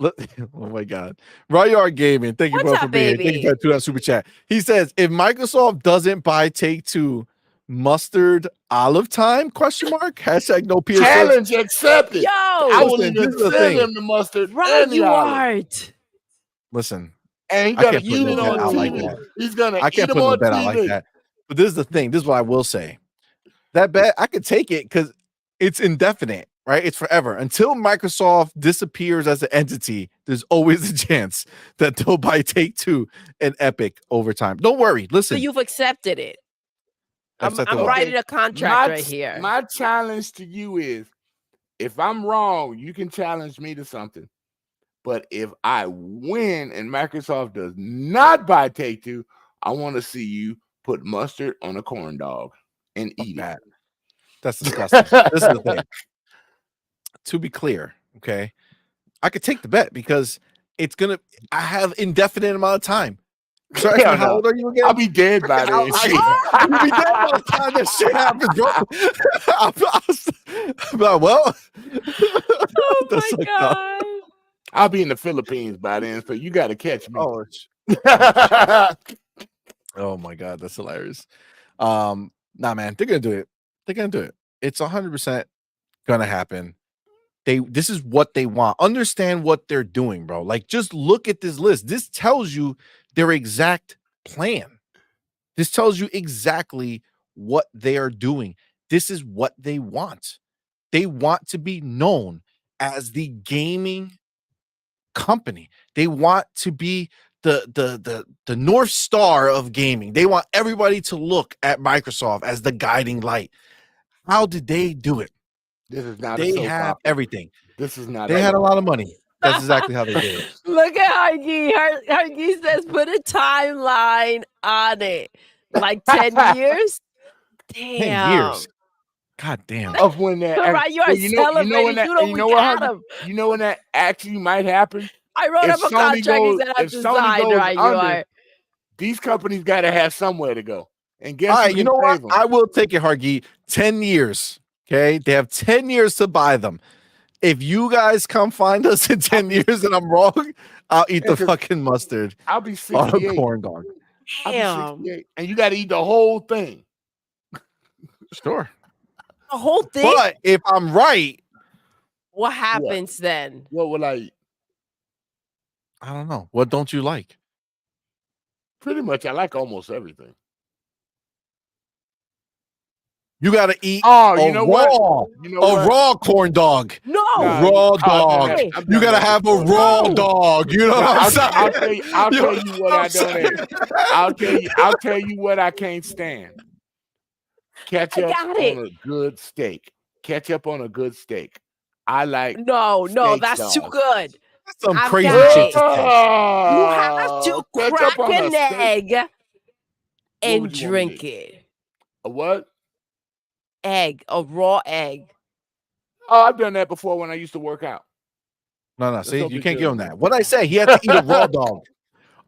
Oh my God. Ryard Gaming. Thank you, What's bro, up, for being here. Thank baby? you for that super chat. He says if Microsoft doesn't buy Take-Two, mustard olive time? Question mark. Hashtag no PS. Challenge accepted. Yo, I will Listen, even this is the send thing. him the mustard right, and the you olive. art. Listen, And he's I gonna can't put eat no it bet on out like TV. that. He's gonna I eat can't them put no on bet out like TV. that. But this is the thing. This is what I will say. That bet, I could take it because it's indefinite, right? It's forever. Until Microsoft disappears as an entity, there's always a chance that they'll buy Take-Two and Epic over time. Don't worry. So Listen. you've accepted it. I'm Accepted what? writing a contract right here. My challenge to you is if I'm wrong, you can challenge me to something. But if I win and Microsoft does not buy Take-Two, I want to see you put mustard on a corn dog and eat it. That's disgusting. This is the thing. To be clear, okay, I could take the bet because it's gonna. I have indefinite amount of time. Sorry, Hell how no. old are you again? I'll be dead by then. You'll be dead by the time that shit happens, bro. Well, Oh That's my like, no. god. I'll be in the Philippines by then, so you got to catch me. Oh my god, that's hilarious. Nah, man, they're gonna do it. They're gonna do it. It's 100% gonna happen. This is what they want. Understand what they're doing, bro. Like, just look at this list. This tells you their exact plan. This tells you exactly what they are doing. This is what they want. They want to be known as the gaming company. They want to be the North Star of gaming. They want everybody to look at Microsoft as the guiding light. How did they do it? This is not They a soap have opera. everything. This is not. They had a lot of money. That's exactly how they did it. Look at Hargy. Hargy says put a timeline on it. Like 10 years? 10 years. God damn. Of when that, Right, you are when celebrating. that, You know you we know what, got him. you know when that actually might happen. I wrote If up a Sony contract. He goes- said I'm if Sony design, goes right? You under, are. These companies got to have somewhere to go. And guess All who right, you can know what? save them? I will take it, Hargi. 10 years. Okay. They have 10 years to buy them. If you guys come find us in 10 years and I'm wrong, I'll eat the fucking mustard I'll be on a 68. corn dog. I'll be Damn. 68. And you got to eat the whole thing. Sure. The whole thing? But if I'm right, What happens then? What will I eat? I don't know. What don't you like? Pretty much, I like almost everything. You got to eat Oh, a you know raw, what? You know a what? raw corn dog. No. A raw dog. I've You done got to that have a before. raw No. dog. You know what I'm saying? I'll tell you what I don't eat. I'll tell you what I can't stand. Ketchup got it. on a good steak. Ketchup on a good steak. I like No, steak that's too sauce. good. That's some I've crazy got shit it. to say. You have to Ketchup crack on a an steak. egg and would you want me to drink it. A what? Egg, a raw egg. Oh, I've done that before when I used to work out. No, That's see, no you big can't deal give him to me. that. What I say, he had to eat a raw dog.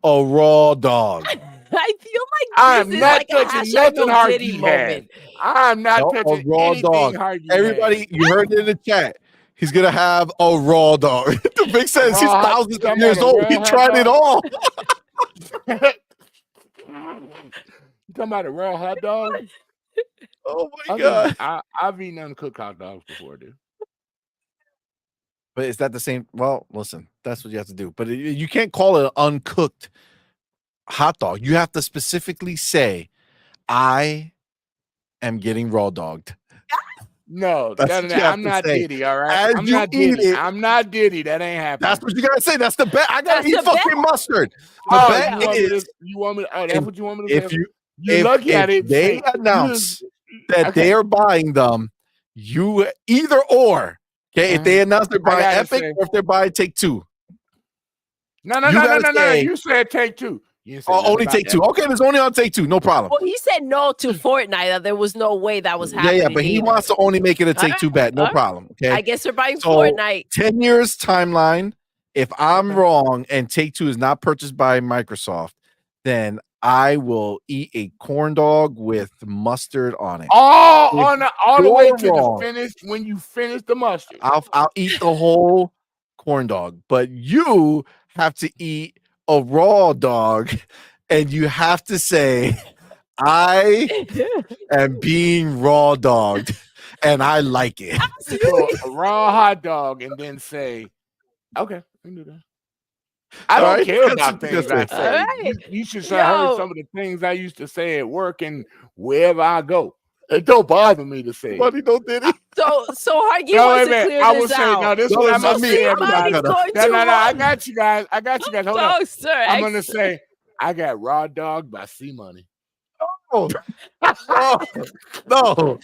A raw dog. I feel like I'm this is not like a touching hashtag nothing no Diddy Hargy had. moment. I'm not No, a touching raw anything dog. Hargy Everybody, you heard it in the chat. He's gonna have a raw dog. The big says he's raw hot- thousands you of talking years about a old. He raw hot tried it dog? all. had. You talking about a raw hot dog? Oh my god! I've eaten uncooked hot dogs before, dude. But is that the same? Well, listen, that's what you have to do. But you can't call it an uncooked hot dog. You have to specifically say, "I am getting raw dogged." No, That's what you have I'm to not say. Diddy, all right? As I'm you not eat Diddy. it- I'm not Diddy. That ain't happening. That's what you gotta say. That's the bet. I gotta That's eat the fucking mustard. The Oh, bet you want me is to? You want me? Oh, that's if- what you want me to say? if you You're lucky I if didn't they say. announce that okay. they are buying them, you either or. Okay, if they announce they're buying gotta Epic say- or if they're buying Take Two. No. You gotta say- You said take two. You didn't say Oh, nothing only about Take that. Two. Okay, there's only on Take Two. No problem. Well, he said no to Fortnite. That there was no way that was Yeah, happening. but he either. wants to only make it a Take Two bet. No Alright. problem. Okay. I guess they're buying So, Fortnite. 10 years timeline. If I'm wrong and Take Two is not purchased by Microsoft, then I will eat a corn dog with mustard on it. All If the way you're to wrong, the finish when you finish the mustard. I'll eat the whole corn dog, but you have to eat a raw dog, and you have to say, "I am being raw dogged, and I like it." So a raw hot dog and then say, okay, we can do that. I don't Alright, care that's about what you things I gotta say. Alright. You should have heard Yo. some of the things I used to say at work and wherever I go. It don't bother me to say. Buddy, don't did it. So Hargy No, wants wait to a minute. clear I this will say, out. no, this is No, what I'm it's going not to me. say, Somebody's everybody. going No, to I run. got you guys. Hold on. No, sir. I'm going to say, I got raw dog by CMoney. Oh, no.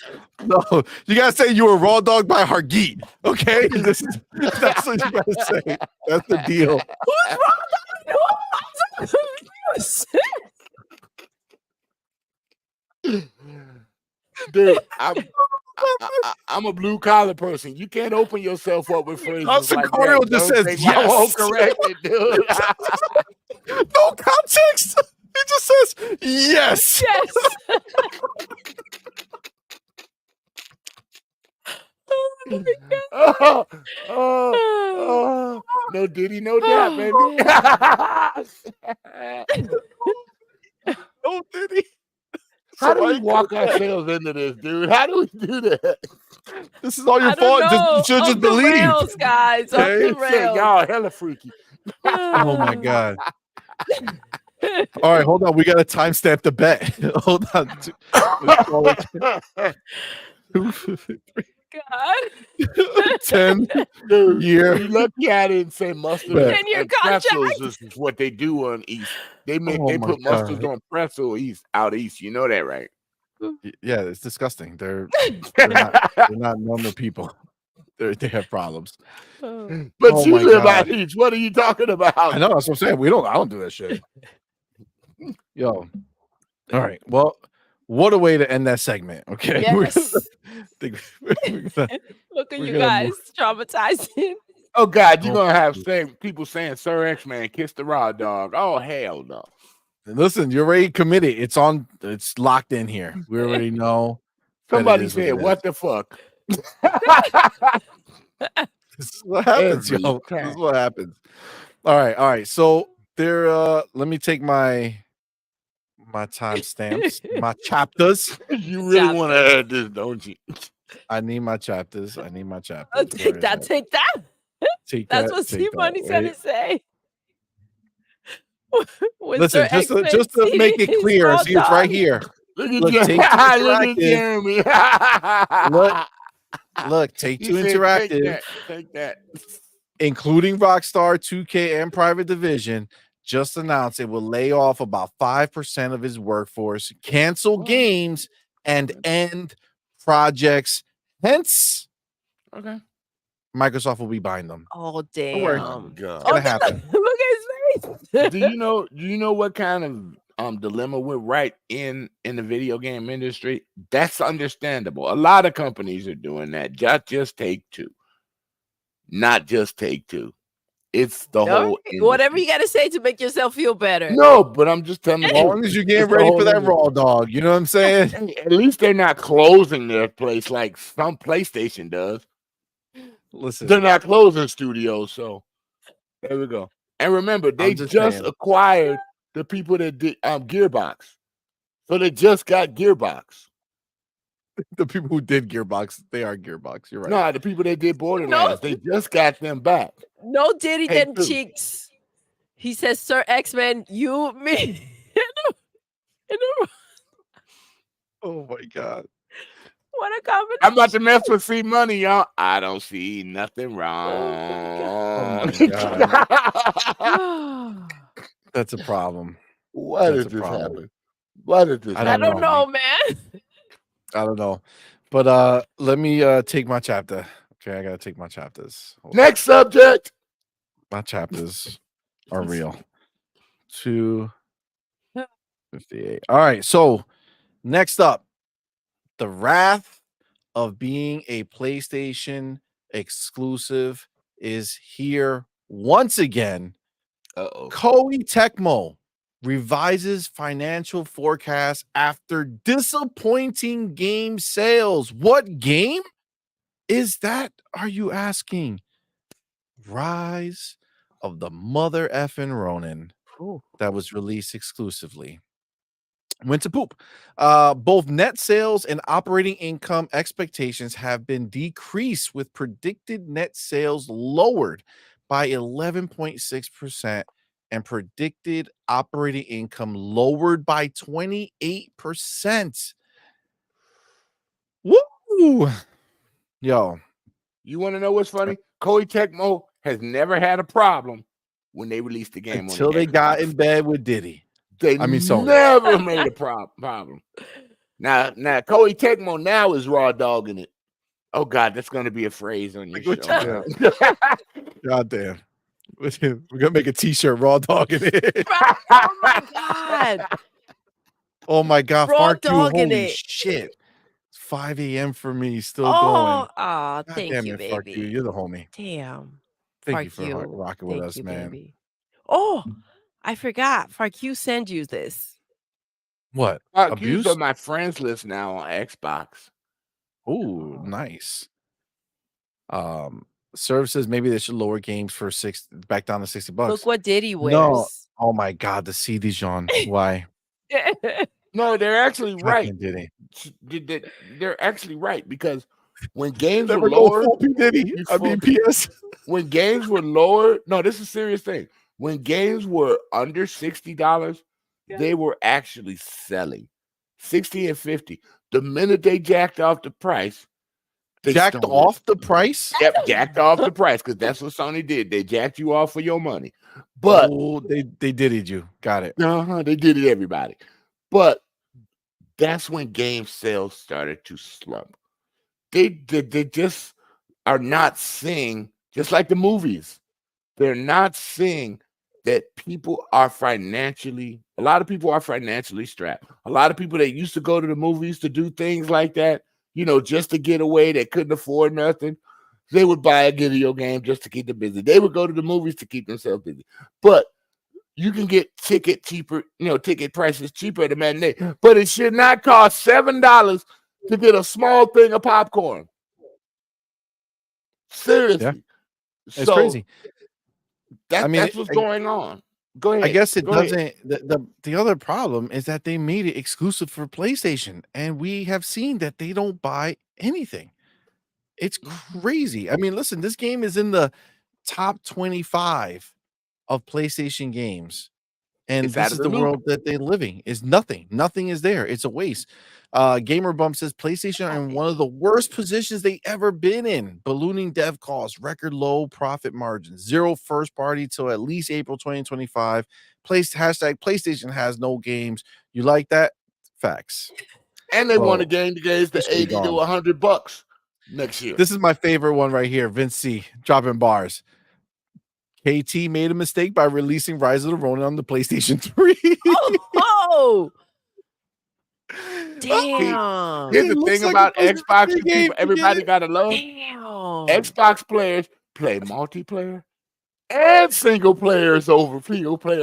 You gotta say you were raw dog by Hargeet. Okay, that's what you gotta say. That's the deal. Who's wrong? Dude, I'm a blue collar person. You can't open yourself up with phrases Austin like Corio that. just Don't says think I won't yes. correct it, dude. No context. He just says yes. Yes. Oh my God. No Diddy, no dap, baby. Oh, did he? How do we Somebody walk clip that. ourselves into this, dude? How do we do that? This is all your I don't fault. know. You should Off just the believe. rails, guys. Off Okay? the He said, rails. y'all hella freaky. Oh my god. All right, hold on. We gotta timestamp the bet. Hold on. God. 10 Dude, year. you lucky I didn't say mustard Bet. and, 10-year and pretzels contract. is what they do on East. They Oh my put mustards God. on pretzel out East. You know that, right? Yeah, it's disgusting. They're not normal people. They have problems. But Oh you my live God. out East. What are you talking about? I know, that's what I'm saying. I don't do that shit. Yo. All right. Well, what a way to end that segment. Okay. Yes. Look at we're you gonna guys move- traumatizing. Oh God, you're Oh, gonna have people saying Sir X-Man kissed the raw dog. Oh hell no. Listen, you're already committed. It's locked in here. We already know. that it Somebody is said, it "What is. the fuck?" This is what happens, Every yo. This time. is what happens. All right. So there, let me take my timestamps, my chapters. You really want to add this, don't you? I need my chapters. Where Take is that. it? Take that. Take That's that. what Take that. CMoney's gonna Wait. say. When Listen, Sir just X-Men to make it sees clear, raw see it's right dog. here. Look at Look, Jer- Take Two look at Interactive. Jeremy. Look, Take He Two said, Interactive, take that. including Rockstar, 2K, and Private Division, just announced it will lay off about 5% of its workforce, cancel games, and end projects. Hence, Okay. Microsoft will be buying them. Oh Don't worry. damn. God. It's gonna happen. Look at his face. Do you know what kind of dilemma we're right in the video game industry? That's understandable. A lot of companies are doing that. Just Take Two. Not just Take Two. It's the All whole right, whatever industry. you gotta say to make yourself feel better. No, but I'm just telling As you. long as you're getting It's the ready whole for that industry. raw dog, you know what I'm saying? Hey, at least they're not closing their place like some PlayStation does. Listen, They're not closing studios, so there we go. And remember, they I'm just just saying. acquired the people that did Gearbox. So they just got Gearbox. The people who did Gearbox, they are Gearbox. You're right. No, the people that did Borderlands, they just got them back. No Diddy Take them Two. cheeks. He says, Sir X-Men, you, me. Oh my God. What a combination. I'm about to mess with CMoney, y'all. I don't see nothing Oh wrong. my God. That's a problem. Why That's did a this problem. happen? Why did this I I happen? don't know, man. I don't know. But let me take my chapter. Okay, I gotta take my chapters. Hold on. Next subject. My chapters are real. 258. All right, so next up, the wrath of being a PlayStation exclusive is here once again. Uh-oh. Koei Tecmo revises financial forecast after disappointing game sales. What game is that? Are you asking? Rise of the mother effing Ronin that was released exclusively. Went to poop. Both net sales and operating income expectations have been decreased, with predicted net sales lowered by 11.6% and predicted operating income lowered by 28%. Woo! Yo, You want to know what's funny? Koei Tecmo has never had a problem when they released the game until on the they got Xbox. in bed with Diddy. They Sony. never made a problem. Now Koei Tecmo now is raw dogging it. Oh God, that's gonna be a phrase on your show. God damn. We're gonna make a t-shirt raw dogging it. Oh my God. Oh my God, Raw Fark you, dogging holy it. shit. It's 5 a.m. for me, still Oh, going. aw, God thank damn you, it, Fark you. baby. You're the homie. Damn. Thank you Fark for rocking with Thank us, you, man. baby. Oh, I forgot. Farq send you this. What? Q's Abuse? on my friends list now on Xbox. Ooh, nice. Services, maybe they should lower games for back down to $60. Look what Diddy No. wears. Oh my God, the CD, John. Why? No, they're actually right. Fucking Diddy. They're actually right because when games Never were go lower, full P Diddy. I mean PS. when games were lower, no, this is a serious thing. When games were under $60, they were actually selling 60 and 50. The minute they jacked off the price, they Jacked stole off it. the price? Yep, jacked off the price because that's what Sony did. They jacked you off for your money. But Oh, they diddied you. Got it. they did it, everybody. But that's when game sales started to slump. They just are not seeing, just like the movies, they're not seeing that people are financially, a lot of people are financially strapped. A lot of people that used to go to the movies to do things like that, just to get away, that couldn't afford nothing, they would buy a video game just to keep them busy. They would go to the movies to keep themselves busy. But you can get ticket prices cheaper at a matinee, but it should not cost $7 to get a small thing of popcorn. Seriously. Yeah. It's crazy. That's what's going on. Go ahead. I guess it Go ahead. doesn't. The other problem is that they made it exclusive for PlayStation, and we have seen that they don't buy anything. It's crazy. I mean, listen, this game is in the top 25 of PlayStation games. And It's out this of is the the loop. world that they're living. Is nothing. Nothing is there. It's a waste. Gamer Bump says PlayStation are in one of the worst positions they ever been in. Ballooning dev costs, record low profit margins, zero first party till at least April 2025. Hashtag PlayStation has no games. You like that? Facts. And they Well, want to gain the games to this should be 80 to gone. $100 next year. This is my favorite one right here. Vince C. dropping bars. KT made a mistake by releasing Rise of the Ronin on the PlayStation 3. Oh, damn. Here's It the looks thing like about a PlayStation Xbox game, that people, everybody forget gotta love. Damn. Xbox players play multiplayer and single player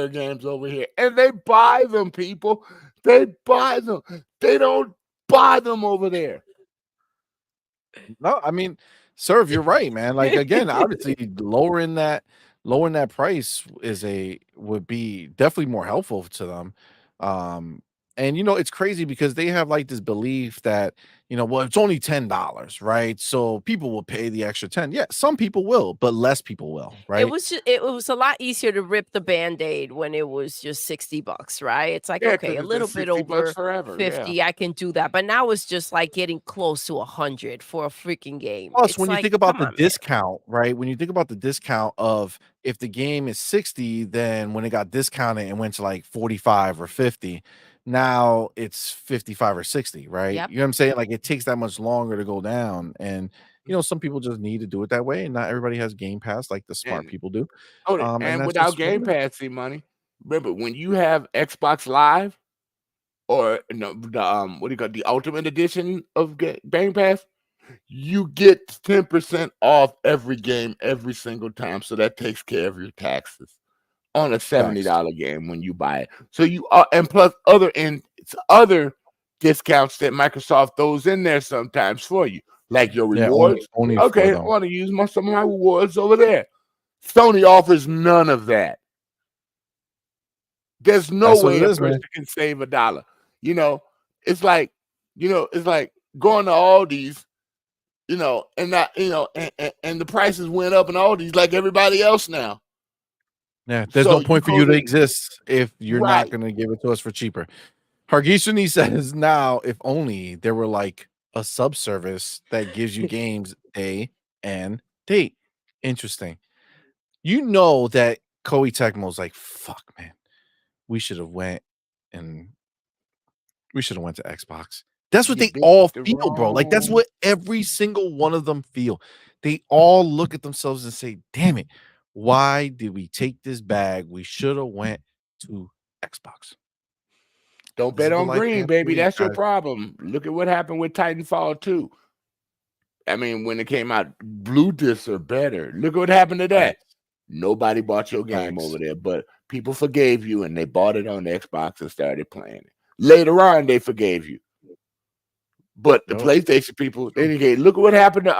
games over here. And they buy them, people. They buy them. They don't buy them over there. No, I mean, Serve, you're right, man. Like again, obviously lowering that price would be definitely more helpful to them. And it's crazy because they have like this belief that well, it's only $10, right? So people will pay the extra 10. Yeah, some people will, but less people will, right? It was a lot easier to rip the Band-Aid when it was just $60, right? It's like, Yeah, okay, 'cause a it's little been bit 60 bucks over forever, 50, yeah. I can do that. But now it's just like getting close to 100 for a freaking game. Plus, It's when you like, think about come the on, man. discount, right? When you think about the discount of if the game is 60, then when it got discounted and went to like 45 or 50, now it's 55 or 60, right? Yep. You know what I'm saying? Like it takes that much longer to go down. And some people just need to do it that way. And not everybody has Game Pass like the smart And people do. and And that's without just what Game it is. Pass, CMoney, remember when you have Xbox Live or the what do you call it, the Ultimate Edition of Game Pass, you get 10% off every game every single time. So that takes care of your taxes on a $70 game when you buy it. So you are, and plus other discounts that Microsoft throws in there sometimes for you, like your Yeah, rewards. only for Okay, I them. want to use some of my rewards over there. Sony offers none of that. There's no That's what way it a is, man. person can save $1. It's like, it's like going to Aldi's, and not, and the prices went up in Aldi's like everybody else now. Yeah, there's So no you point for go you to to- exist if you're not Right. going to give it to us for cheaper. Hargishani says, now, if only there were like a subservice that gives you games day and date. Interesting. You know that Koei Tecmo's like, fuck, man, we should have went to Xbox. That's what You they bit all the feel, bro. Like that's wrong- what every single one of them feel. They all look at themselves and say, damn it, why did we take this bag? We should have went to Xbox. Don't This bet is the on life green, they have to baby. lead, That's your guys. problem. Look at what happened with Titanfall 2. I mean, when it came out, blue discs are better. Look at what happened to that. Nobody bought your game Facts. over there, but people forgave you and they bought it on Xbox and started playing it. Later on, they forgave you. But the Nope. PlayStation people, they didn't get. Look at what happened to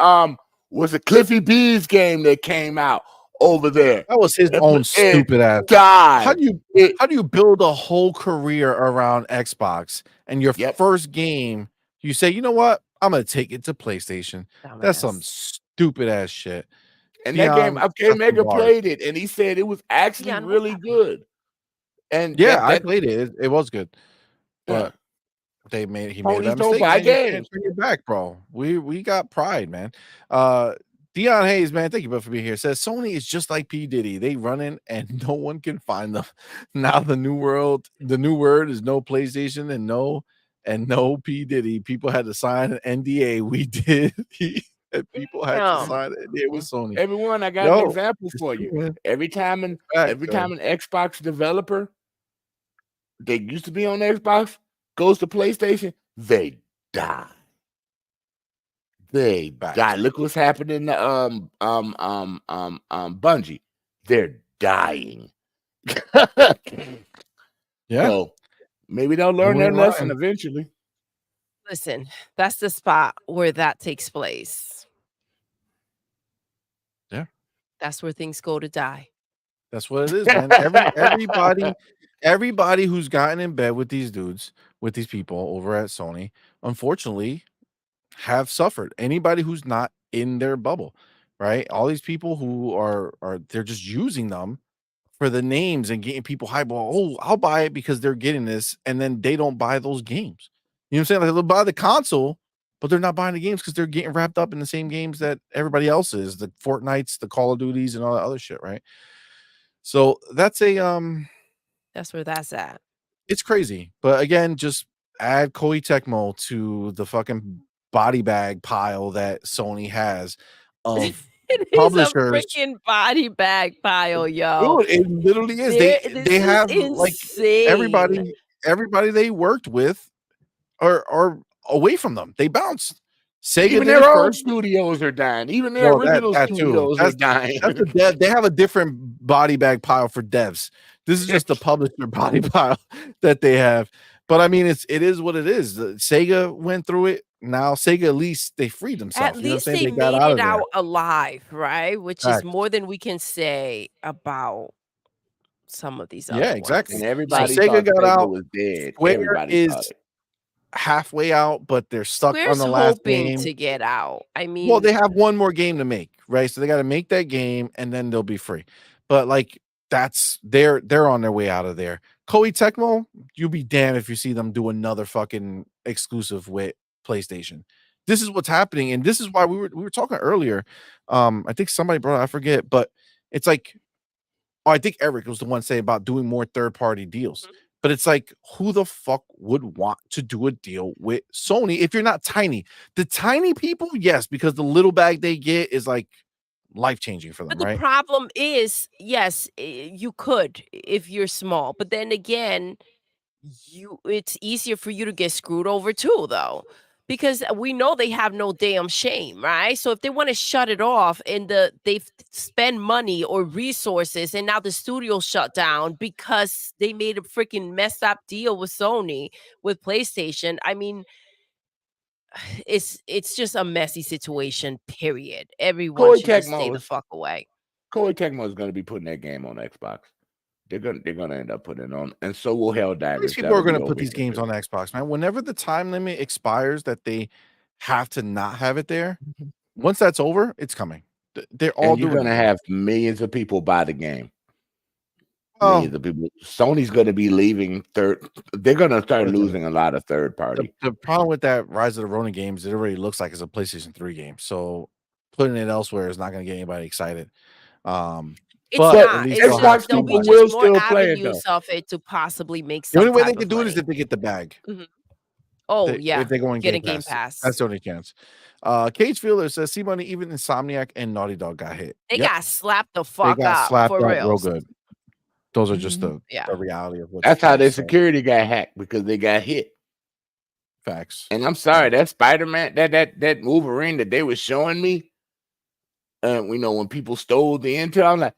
was a Cliffy B's game that came out over there. That was his own stupid ass. Died. How do you build a whole career around Xbox and your first game you say, you know what? I'm gonna take it to PlayStation. That's some stupid ass shit. And that game, Mega played it, and he said it was actually really good. And I played it. It was good, but he made that mistake. Buy Man. You can't games. turn your back, bro. We got pride, man. Dion Hayes, man, thank you for being here. Says Sony is just like P. Diddy. They running and no one can find them. Now the new word is no PlayStation and no P. Diddy. People had to sign an NDA. We did. And people had to sign an NDA with Sony. Everyone, I got an example for you. Every time an Xbox developer, they used to be on Xbox, goes to PlayStation, they die. They die. Look what's happening to Bungie. They're dying. So maybe they'll learn their lesson eventually. Listen, that's the spot where that takes place. Yeah. That's where things go to die. That's what it is, man. Everybody who's gotten in bed with these dudes, with these people over at Sony, unfortunately, have suffered. Anybody who's not in their bubble, right? All these people who are they're just using them for the names and getting people hype. Well, oh, I'll buy it because they're getting this, and then they don't buy those games. You know what I'm saying? Like, they'll buy the console, but they're not buying the games because they're getting wrapped up in the same games that everybody else is, the Fortnites, the Call of Duties, and all that other shit, right? So that's that's where that's at. It's crazy. But again, just add Koei Tecmo to the fucking body bag pile that Sony has of publishers. It is a freaking body bag pile, yo. Dude, it literally is. They have like everybody they worked with are away from them. They bounced. Sega, even their own studios are dying. Even their original studios are dying. They have a different body bag pile for devs. This is just the publisher body pile that they have. But I mean, it is what it is. Sega went through it. Now Sega, at least they freed themselves. At least they made it out alive, right? Which is more than we can say about some of these other ones. Exactly. And everybody Sega got out. Was dead. Square is halfway out, but they're stuck on the last game to get out. I mean, well, they have one more game to make, right? So they got to make that game and then they'll be free. But like they're on their way out of there. Koei Tecmo, you'll be damned if you see them do another fucking exclusive with PlayStation. This is what's happening, and this is why we were talking earlier. I think somebody brought it, I forget, but it's like, I think Eric was the one saying about doing more third-party deals. But it's like, who the fuck would want to do a deal with Sony if you're not tiny? The tiny people, yes, because the little bag they get is like life-changing for them, but the problem is, yes, you could if you're small. But then again, it's easier for you to get screwed over too, though. Because we know they have no damn shame, right? So if they want to shut it off and they spend money or resources and now the studio shut down because they made a freaking messed up deal with Sony, with PlayStation, I mean, it's just a messy situation, period. Everyone should just stay the fuck away. Koei Tecmo is going to be putting that game on Xbox. They're gonna end up putting it on, and so will Helldivers. These people are gonna put these games on Xbox, man. Whenever the time limit expires that they have to not have it there, once that's over, it's coming. They're all you're gonna have millions of people buy the game. Millions of people. Sony's gonna be leaving third. They're gonna start losing a lot of third party. The problem with that Rise of the Ronin games, it already looks like it's a PlayStation 3 game. So putting it elsewhere is not gonna get anybody excited. It's not. Xbox people will still play it, though. Of it to possibly make the only way they can do it is if they get the bag. Oh, yeah. If they go and get a Game Pass. That's the only chance. Cage Fielder says, CMoney, even Insomniac and Naughty Dog got hit. They got slapped the fuck up for real. Real good. Those are just the reality of what. That's how their security got hacked, because they got hit. Facts. And I'm sorry, that Spider-Man, that Wolverine that they were showing me, we know when people stole the intel, I'm like,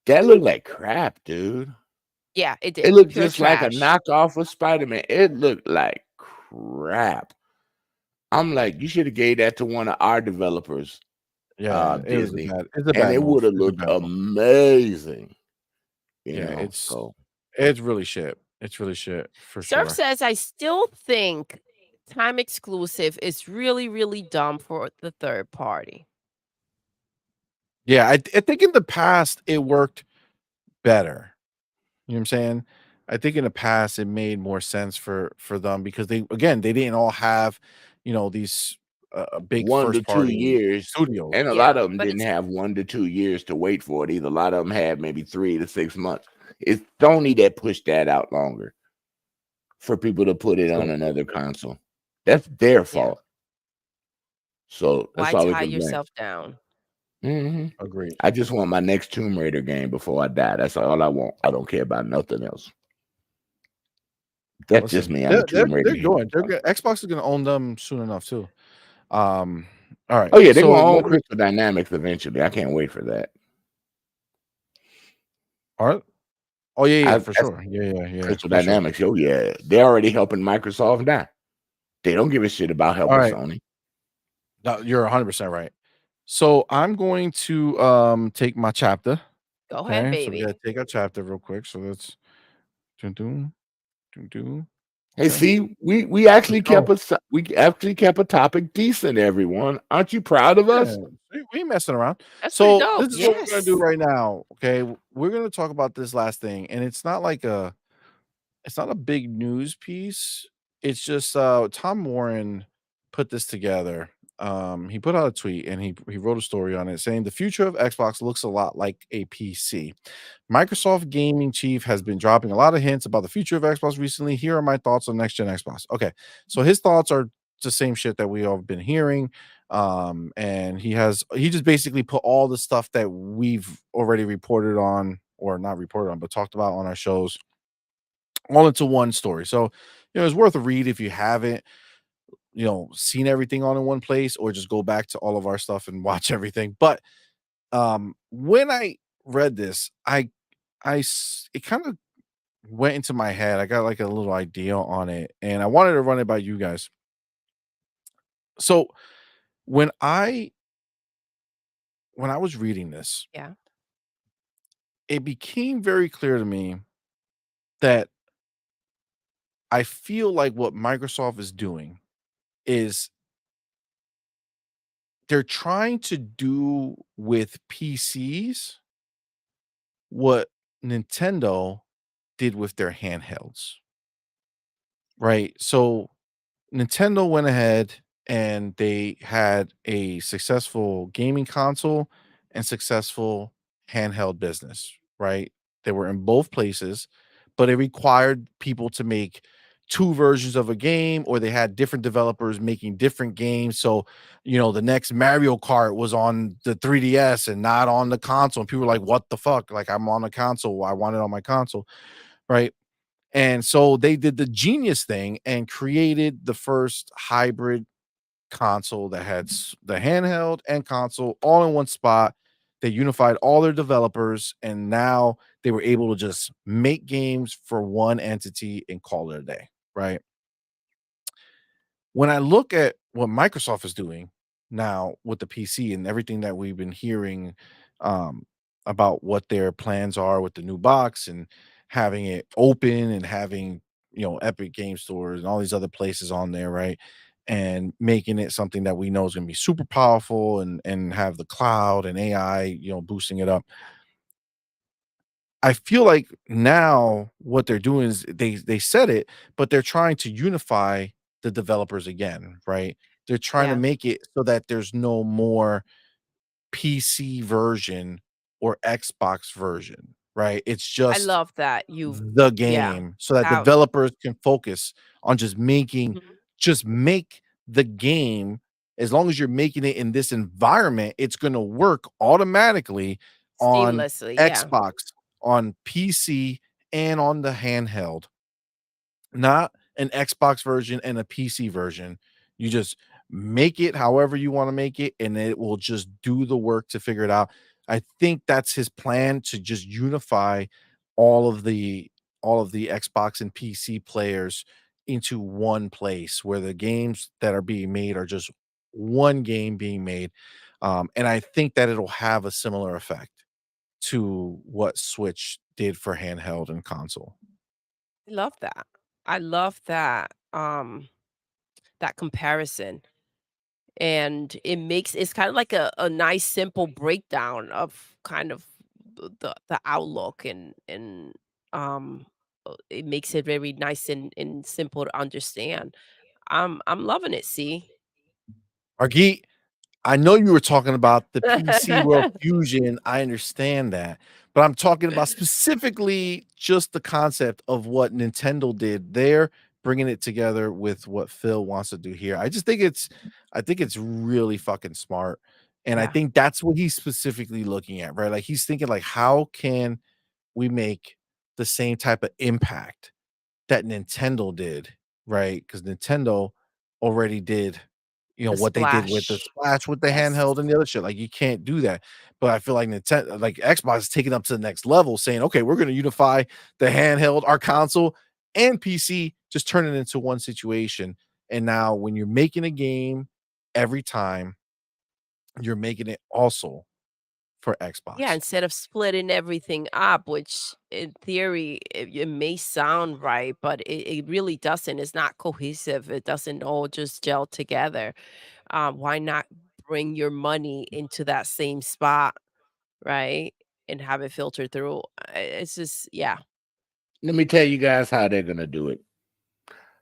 that looked like crap, dude. Yeah, it did. It looked just like a knockoff of Spider-Man. It looked like crap. I'm like, you should have gave that to one of our developers Yeah, it was a Disney, bad. It's a and bad it move. would have It's a looked bad move. amazing. You Yeah, know, so it's really shit. It's really shit for Surf sure. says, I still think time exclusive is really, really dumb for the third party. Yeah, I think in the past it worked better. You know what I'm saying? I think in the past it made more sense for them because they didn't all have, these big 1 to first 2 party years, studios. and a lot Yeah, of them but didn't it's have 1 to 2 years to wait for it either. A lot of them had maybe 3 to 6 months. It's Sony that pushed that out longer for people to put it on True. another console. That's their yeah. fault. So that's Why all we tie can blame. yourself down? Agreed. I just want my next Tomb Raider game before I die. That's all I want. I don't care about nothing else. That's just Listen, me. I'm a Tomb Raider. they're going. Xbox is gonna own them soon enough too. All right. Oh yeah, they're So gonna own what Crystal Dynamics eventually. I can't wait for that. all right. Oh yeah, for That's sure. Yeah, Crystal for sure. Dynamics. Oh yeah, they're already helping Microsoft now. They don't give a shit about All helping right. Sony. No, you're 100% right. So I'm going to take my chapter. Go ahead, Okay, so we baby. gotta take our chapter real quick. So let's do. Hey, Okay. see, we actually go. kept a topic decent, everyone. Aren't you proud of Yeah, us? we ain't messing around. That's pretty So dope. this is what we're gonna do Yes. right now. Okay, we're gonna talk about this last thing, and it's not a big news piece. It's just Tom Warren put this together. He put out a tweet and he wrote a story on it saying the future of Xbox looks a lot like a PC. Microsoft gaming chief has been dropping a lot of hints about the future of Xbox recently. Here are my thoughts on next gen Xbox. Okay, so his thoughts are the same shit that we all have been hearing. And he just basically put all the stuff that we've already reported on, or not reported on, but talked about on our shows, all into one story. So, it's worth a read if you haven't, seen everything all in one place, or just go back to all of our stuff and watch everything. But when I read this, it kind of went into my head. I got like a little idea on it, and I wanted to run it by you guys. So when I was reading this, Yeah. it became very clear to me that I feel like what Microsoft is doing is they're trying to do with PCs what Nintendo did with their handhelds. Right? So Nintendo went ahead and they had a successful gaming console and successful handheld business, right? They were in both places, but it required people to make two versions of a game, or they had different developers making different games. So, the next Mario Kart was on the 3DS and not on the console. And people were like, what the fuck? Like, I'm on a console. I want it on my console. Right. And so they did the genius thing and created the first hybrid console that had the handheld and console all in one spot. They unified all their developers, and now they were able to just make games for one entity and call it a day, right? When I look at what Microsoft is doing now with the PC and everything that we've been hearing um, about what their plans are with the new box and having it open and having, Epic Game Stores and all these other places on there, right? And making it something that we know is going to be super powerful and have the cloud and AI, boosting it up. I feel like now what they're doing is they said it, but they're trying to unify the developers again, right? They're trying to Yeah. make it so that there's no more PC version or Xbox version, right? It's I just love that. the Yeah. game so that That, developers can focus on mhm. just make the game. As long as you're making it in this environment, it's going to work automatically on Seamlessly. Yeah. Xbox, on PC, and on the handheld, not an Xbox version and a PC version. You just make it however you want to make it, and it will just do the work to figure it out. I think that's his plan, to just unify all of the Xbox and PC players into one place where the games that are being made are just one game being made. And I think that it'll have a similar effect to what Switch did for handheld and console. I love that. I love that that comparison. And it's kind of like a nice simple breakdown of kind of the outlook and it makes it very nice and simple to understand. I'm loving it, see? Argeet, I know you were talking about the PC World Fusion. I understand that. But I'm talking about specifically just the concept of what Nintendo did there, bringing it together with what Phil wants to do here. I think it's really fucking smart. And I Yeah, think that's what he's specifically looking at, right? Like he's thinking like, how can we make the same type of impact that Nintendo did, right? Because Nintendo already did, the what they did with the splash. Splash, with the Yes. handheld and the other shit. Like, you can't do that. But I feel like Nintendo, like Xbox is taking it up to the next level, saying, okay, we're going to unify the handheld, our console, and PC, just turn it into one situation. And now when you're making a game every time, you're making it also for Yeah, Xbox. instead of splitting everything up, which in theory it may sound right, but it really doesn't. It's not cohesive. It doesn't all just gel together. Why not bring your money into that same spot, right? And have it filter through. It's just, yeah, Let me tell you guys how they're gonna do it.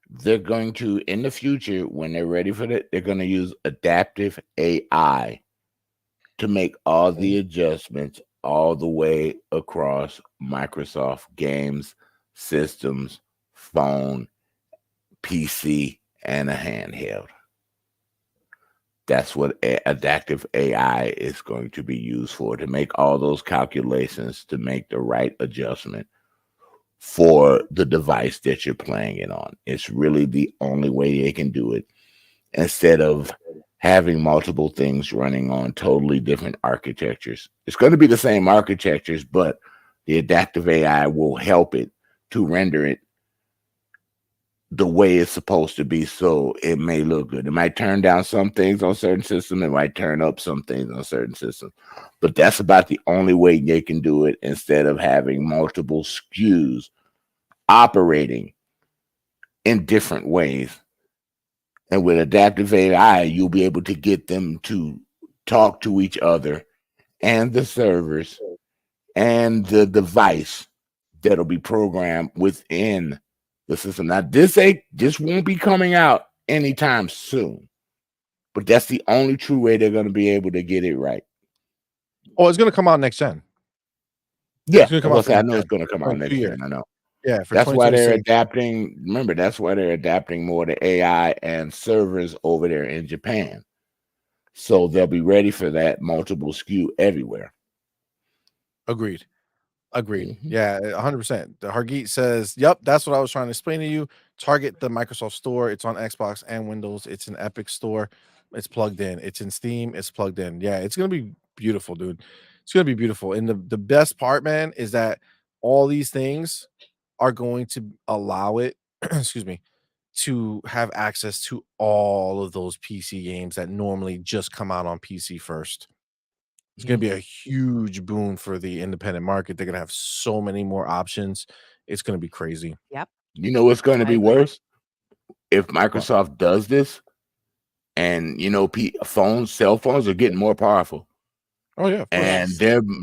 They're going to, in the future, when they're ready for it, they're gonna use adaptive AI to make all the adjustments all the way across Microsoft games, systems, phone, PC, and a handheld. That's what adaptive AI is going to be used for, to make all those calculations, to make the right adjustment for the device that you're playing it on. It's really the only way they can do it, instead of having multiple things running on totally different architectures. It's going to be the same architectures, but the adaptive AI will help it to render it the way it's supposed to be, so it may look good. It might turn down some things on certain systems, it might turn up some things on certain systems, but that's about the only way they can do it, instead of having multiple SKUs operating in different ways. And with adaptive AI, you'll be able to get them to talk to each other and the servers and the device that'll be programmed within the system. Now, this won't be coming out anytime soon, but that's the only true way they're going to be able to get it right. Oh, it's going to come out next gen. Yeah, It's gonna come out I next know gen. it's going to come out In 2 next years. gen. I know. Yeah, for That's why they're 2026. adapting. Remember, that's why they're adapting more to AI and servers over there in Japan. So they'll be ready for that multiple SKU everywhere. Agreed. Mhm. Yeah, 100%. The Hargeet says, "Yep, that's what I was trying to explain to you. Target the Microsoft Store. It's on Xbox and Windows. It's an Epic Store. It's plugged in. It's in Steam. It's plugged in. Yeah, it's gonna be beautiful, dude. It's gonna be beautiful. And the best part, man, is that all these things are going to allow it, excuse me, to have access to all of those PC games that normally just come out on PC first. It's gonna be a huge boon for the independent market. They're gonna have so many more options. It's gonna be crazy. yep, You know what's going to I be agree. worse? If What? Microsoft does this, and cell phones are getting more powerful, Oh yeah, of course. and Yes.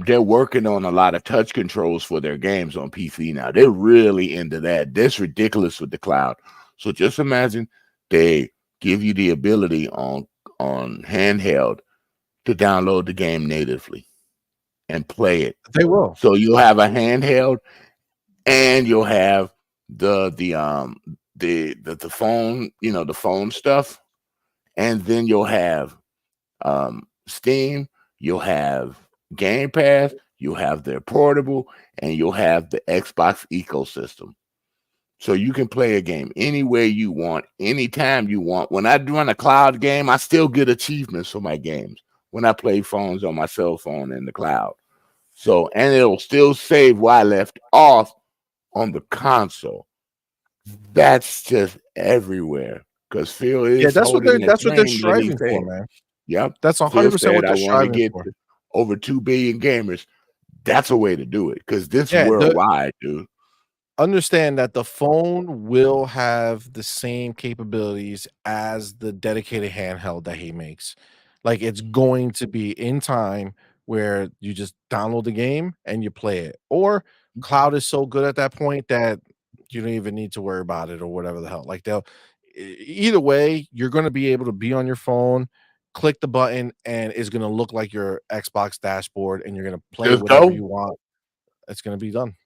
they're working on a lot of touch controls for their games on PC now. They're really into that. That's ridiculous with the cloud. So just imagine they give you the ability on handheld to download the game natively and play it. They will. So you'll have a handheld, and you'll have the phone, the phone stuff, and then you'll have Steam, you'll have Game Pass, you'll have their portable, and you'll have the Xbox ecosystem. So you can play a game any way you want, anytime you want. When I run a cloud game, I still get achievements for my games when I play phones on my cell phone in the cloud. So, and it'll still save what I left off on the console. That's just everywhere, because Phil Yeah, is holding the that's what they're train that he striving for, said. man. Yep. That's Phil 100% what said, they're I want to striving get for. to over 2 billion gamers. That's a way to do it because this Yeah, worldwide, dude. Understand that the phone will have the same capabilities as the dedicated handheld that he makes. Like, it's going to be in time where you just download the game and you play it, or cloud is so good at that point that you don't even need to worry about it or whatever the hell. Like, either way, you're going to be able to be on your phone, click the button, and it's going to look like your Xbox dashboard, and you're going to play Just whatever go. you want. It's going to be done.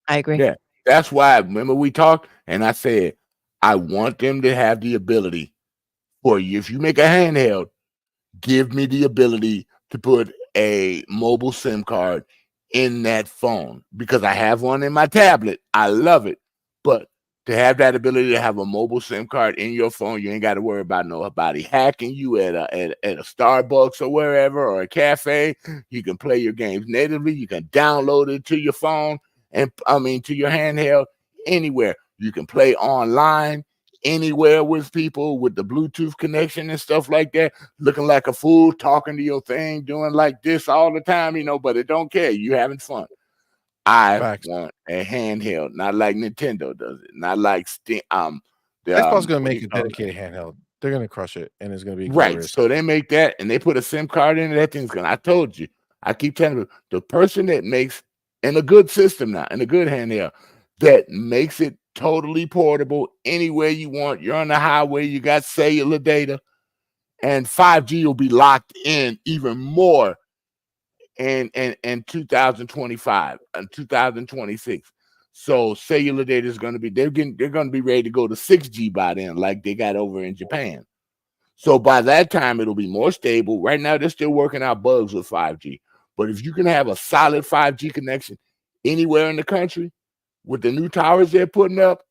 I agree. Yeah. That's why, remember we talked and I said, I want them to have the ability for you. If you make a handheld, give me the ability to put a mobile SIM card in that phone because I have one in my tablet. I love it. But to have that ability to have a mobile SIM card in your phone, you ain't got to worry about nobody hacking you at a Starbucks or wherever or a cafe. You can play your games natively. You can download it to your phone and to your handheld anywhere. You can play online anywhere with people with the Bluetooth connection and stuff like that, looking like a fool, talking to your thing, doing like this all the time, but it don't care. You having fun. I Facts. want a handheld, not like Nintendo does it, not like Steam. Xbox is going to what make do you a call it? dedicated handheld. They're going to crush it, and it's going to be Right. glorious. So they make that and they put a SIM card in it. That thing's gonna. I told you. I keep telling you, the person that makes in a good system now, in a good handheld, that makes it totally portable anywhere you want. You're on the highway, you got cellular data, and 5G will be locked in even more in 2025 and 2026. So cellular data is going to be they're going to be ready to go to 6G by then, like they got over in Japan. So by that time, it'll be more stable. Right now, they're still working out bugs with 5G. But if you can have a solid 5G connection anywhere in the country with the new towers they're putting up,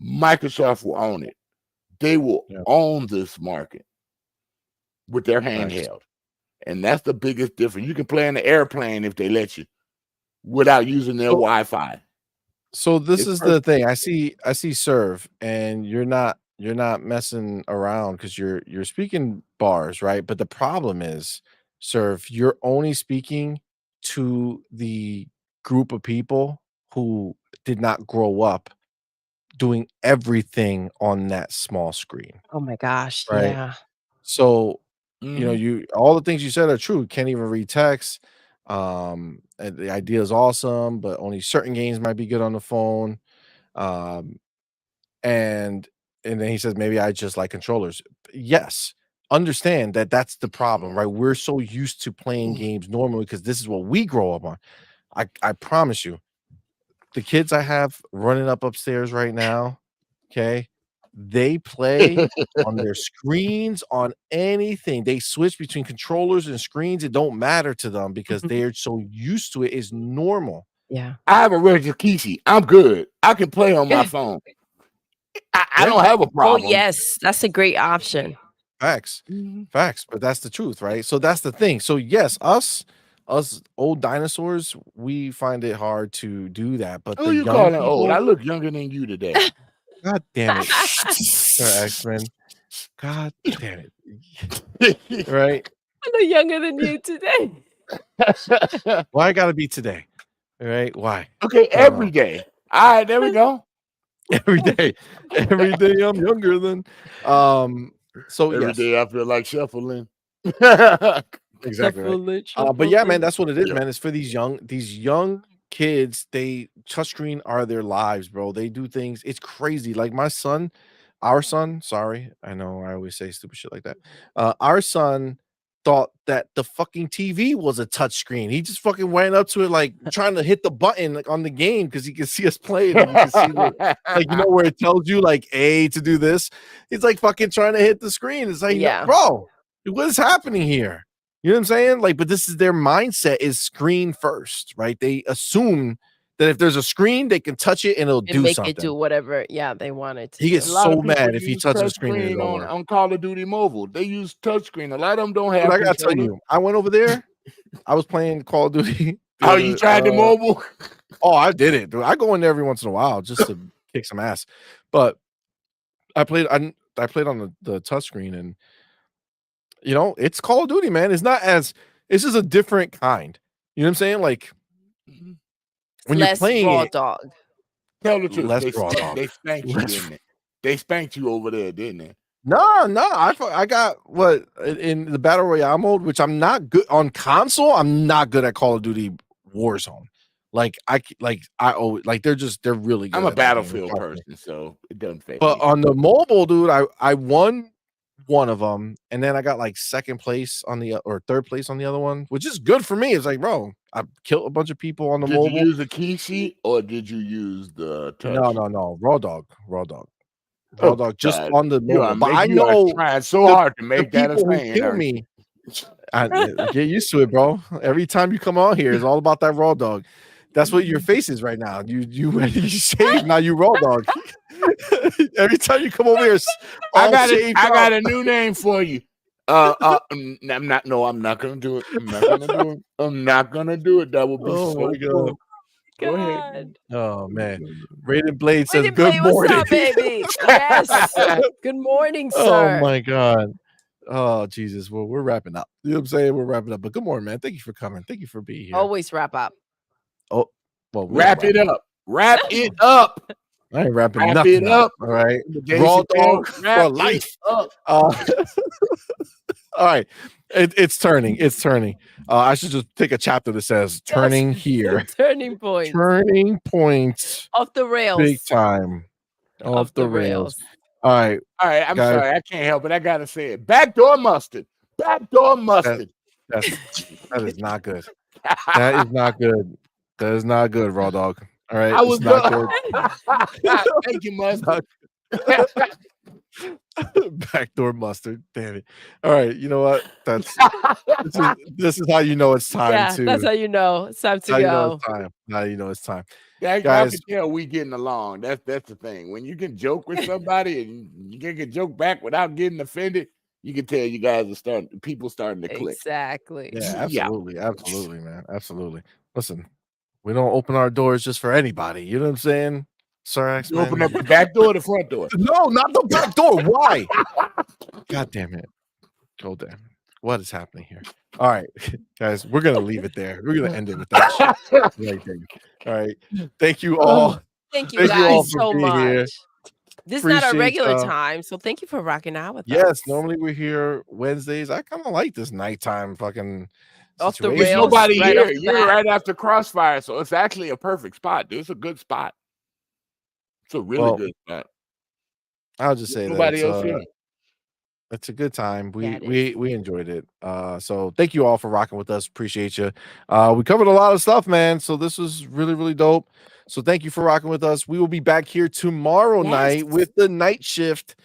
Microsoft will own it. They will own this market with their handheld. And that's the biggest difference. You can play in the airplane if they let you without using their Wi-Fi. So this It's is the thing. I see serve, and you're not messing around because you're speaking bars, right? But the problem is, serve, you're only speaking to the group of people who did not grow up doing everything on that small screen, Oh my gosh. right? Yeah. So, Mhm. you all the things you said are true. Can't even read text. And the idea is awesome, but only certain games might be good on the phone. Um, and then he says, maybe I just like controllers. Yes, understand that that's the problem, right? We're so used to playing games normally because this is what we grow up on. I promise you, the kids I have running up upstairs right now, okay, they play on their screens on anything. They switch between controllers and screens. It don't matter to them because they're so used to it. It's normal. Yeah. I have a Reggie Kishi. I'm good. I can play on my phone. I don't have a Oh problem. yes, that's a great option. Facts. Mhm. Facts, but that's the truth, right? So that's the thing. So yes, us old dinosaurs, we find it hard to do that, but Who the you young calling old? I people, look younger than you today. god damn it, Mr. X-Men. God damn it. Right? I look younger than you today. Why I gotta be today? Right? Why? Okay, I don't know. every day. All right, there we go. Every day. Every day I'm younger than so Every yes. day I feel like shuffling. Exactly right. Shuffle-it, But yeah, man, shuffle-it. that's what it is, Yeah. man. It's for these young kids. They touchscreen are their lives, bro. They do things. It's crazy. Like my son, our son. Sorry, I know I always say stupid shit like that. Our son thought that the fucking TV was a touchscreen. He just fucking went up to it like trying to hit the button like on the game because he could see us playing and you can see what, like where it tells you like A to do this. He's like fucking trying to hit the screen. It's like, Yeah. bro, what is happening here? You know what I'm saying? Like, but this is their mindset is screen first, right? They assume that if there's a screen, they can touch it and it'll And do make something. it do whatever, yeah, they want it to He do. gets A lot so of people mad if he use touches the screen and it touchscreen don't work. on Call of Duty Mobile. They use touchscreen. A lot of them don't But have I gotta tell controller. you, I went over there. I was playing Call of Duty. Oh, you tried the mobile? Oh, I did it, dude. I go in there every once in a while just to kick some ass. But I played on the touchscreen and you know, it's Call of Duty, man. It's just a different kind. You know what I'm saying? Like when you're Less playing raw it, dog. Tell the truth. less They, raw dog. they spanked you, Less- didn't they? They spanked you over there, didn't they? No, I got what in the battle royale mode, which I'm not good on console. I'm not good at Call of Duty Warzone. Like they're really good. I'm a at that game. Battlefield person, so it doesn't fit. But on the mobile, dude, I won one of them, and then I got like second place on the or third place on the other one, which is good for me. It's like, bro, I killed a bunch of people on the Did mobile. you use the key sheet or did you use the touch? No, raw dog. Oh, Just God. on the You mobile. are But I you are know trying so hard to the make that a people who thing. kill aren't you? me. I get used to it, bro. Every time you come on here, it's all about that raw dog. That's what your face is right now. You shaved, now you raw dog. Every time you come over here, I all got shaved I got up. a new name for you. I'm not gonna do it. I'm not gonna do it. I'm not gonna do it. That would be Oh so my God. cool. Go ahead. Oh man, Raiden Blade says Raiden good Blade, what's morning. up, baby? Yes. Good morning, Oh sir. my God. Oh Jesus. Well, we're wrapping up. You know what I'm saying? We're wrapping up. But good morning, man. Thank you for coming. Thank you for being here. Always wrap up. Oh, well, we Wrap don't it up. Wrap it up. I ain't wrapping Wrap nothing it up. up. All right. Dave Raw Chappelle, dog wrap for it life. up. All right. It's turning. It's turning. I should just take a chapter that says turning here. Turning point. Turning point. Off the rails. Big time. Off the rails. All right. All right, I'm guys. sorry, I can't help it. I gotta say it. Backdoor mustard. Backdoor mustard. That is not good. That is not good. That is not good, raw dog. All right. I was it's not good. Thank you, mustard. Backdoor mustard. Damn it. All right. You know what? This is how you know it's time Yeah, to. that's how you know it's time to how go. you know it's time. Now you know it's time. I Guys. can tell we getting along. That's the thing. When you can joke with somebody and you can joke back without getting offended, you can tell you guys are people starting to click. Exactly. Yeah, absolutely. Absolutely, man. Absolutely. Listen, we don't open our doors just for anybody. You know what I'm saying? Sir, You open up the back door or the front door? No, not the back door. Why? God damn it. Oh, damn. What is happening here? All right, guys, we're going to leave it there. We're going to end it with that shit right there. All right. Thank you all. Thank you guys so much. Here. This is not a Appreciate, regular time, so thank you for rocking out with us. Yes, normally we're here Wednesdays. I kind of like this nighttime fucking off the situation. There's rails. nobody right here. off the You're bat. right after Crossfire, so it's actually a perfect spot, dude. It's a good spot. It's a really good spot. I'll just say Nobody that else here. it's a good time. Yeah, We enjoyed it. So thank you all for rocking with us. Appreciate you. We covered a lot of stuff, man. So this was really, really dope. So thank you for rocking with us. We will be back here tomorrow night with the night shift.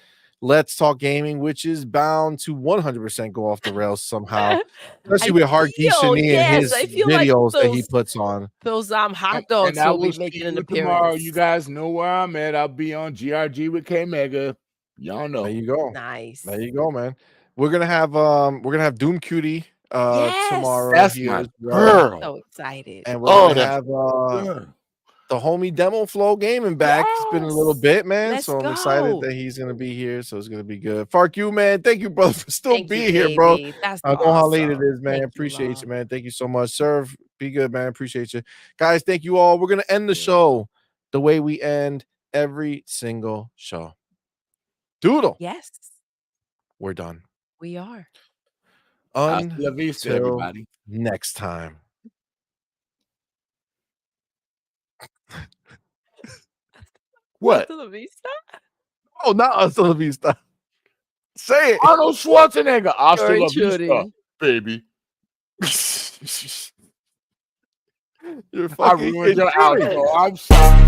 Let's Talk Gaming, which is bound to 100% go off the rails somehow, especially with Hargeet Shani and his videos that he puts on. Those hot dogs and I will be see making an you appearance. tomorrow. You guys know where I'm at. I'll be on GRG with K Mega. Y'all know. There you go. Nice. There you go, man. We're gonna have Doom Cutie tomorrow. That's here my as well. So excited. And we're gonna have the homie Demo Flow Gaming back. It's been a little bit, man. Let's so I'm excited that he's gonna be here. So it's gonna be good. Fark you, man. Thank you, brother, for still being here, bro. That's I know how late it awesome. is, man. Thank Appreciate you, man. Thank you so much. Serve, be good, man. Appreciate you. Guys, thank you all. We're gonna end the show the way we end every single show. Doodle. Yes. We're done. We are. Hasta la vista, everybody. Next time. What? Hasta la vista? Oh, not hasta la vista. Say it. Arnold Schwarzenegger. Hasta You're la vista, intruding. baby. You're I fucking ruined your intruding. outro. I'm sorry.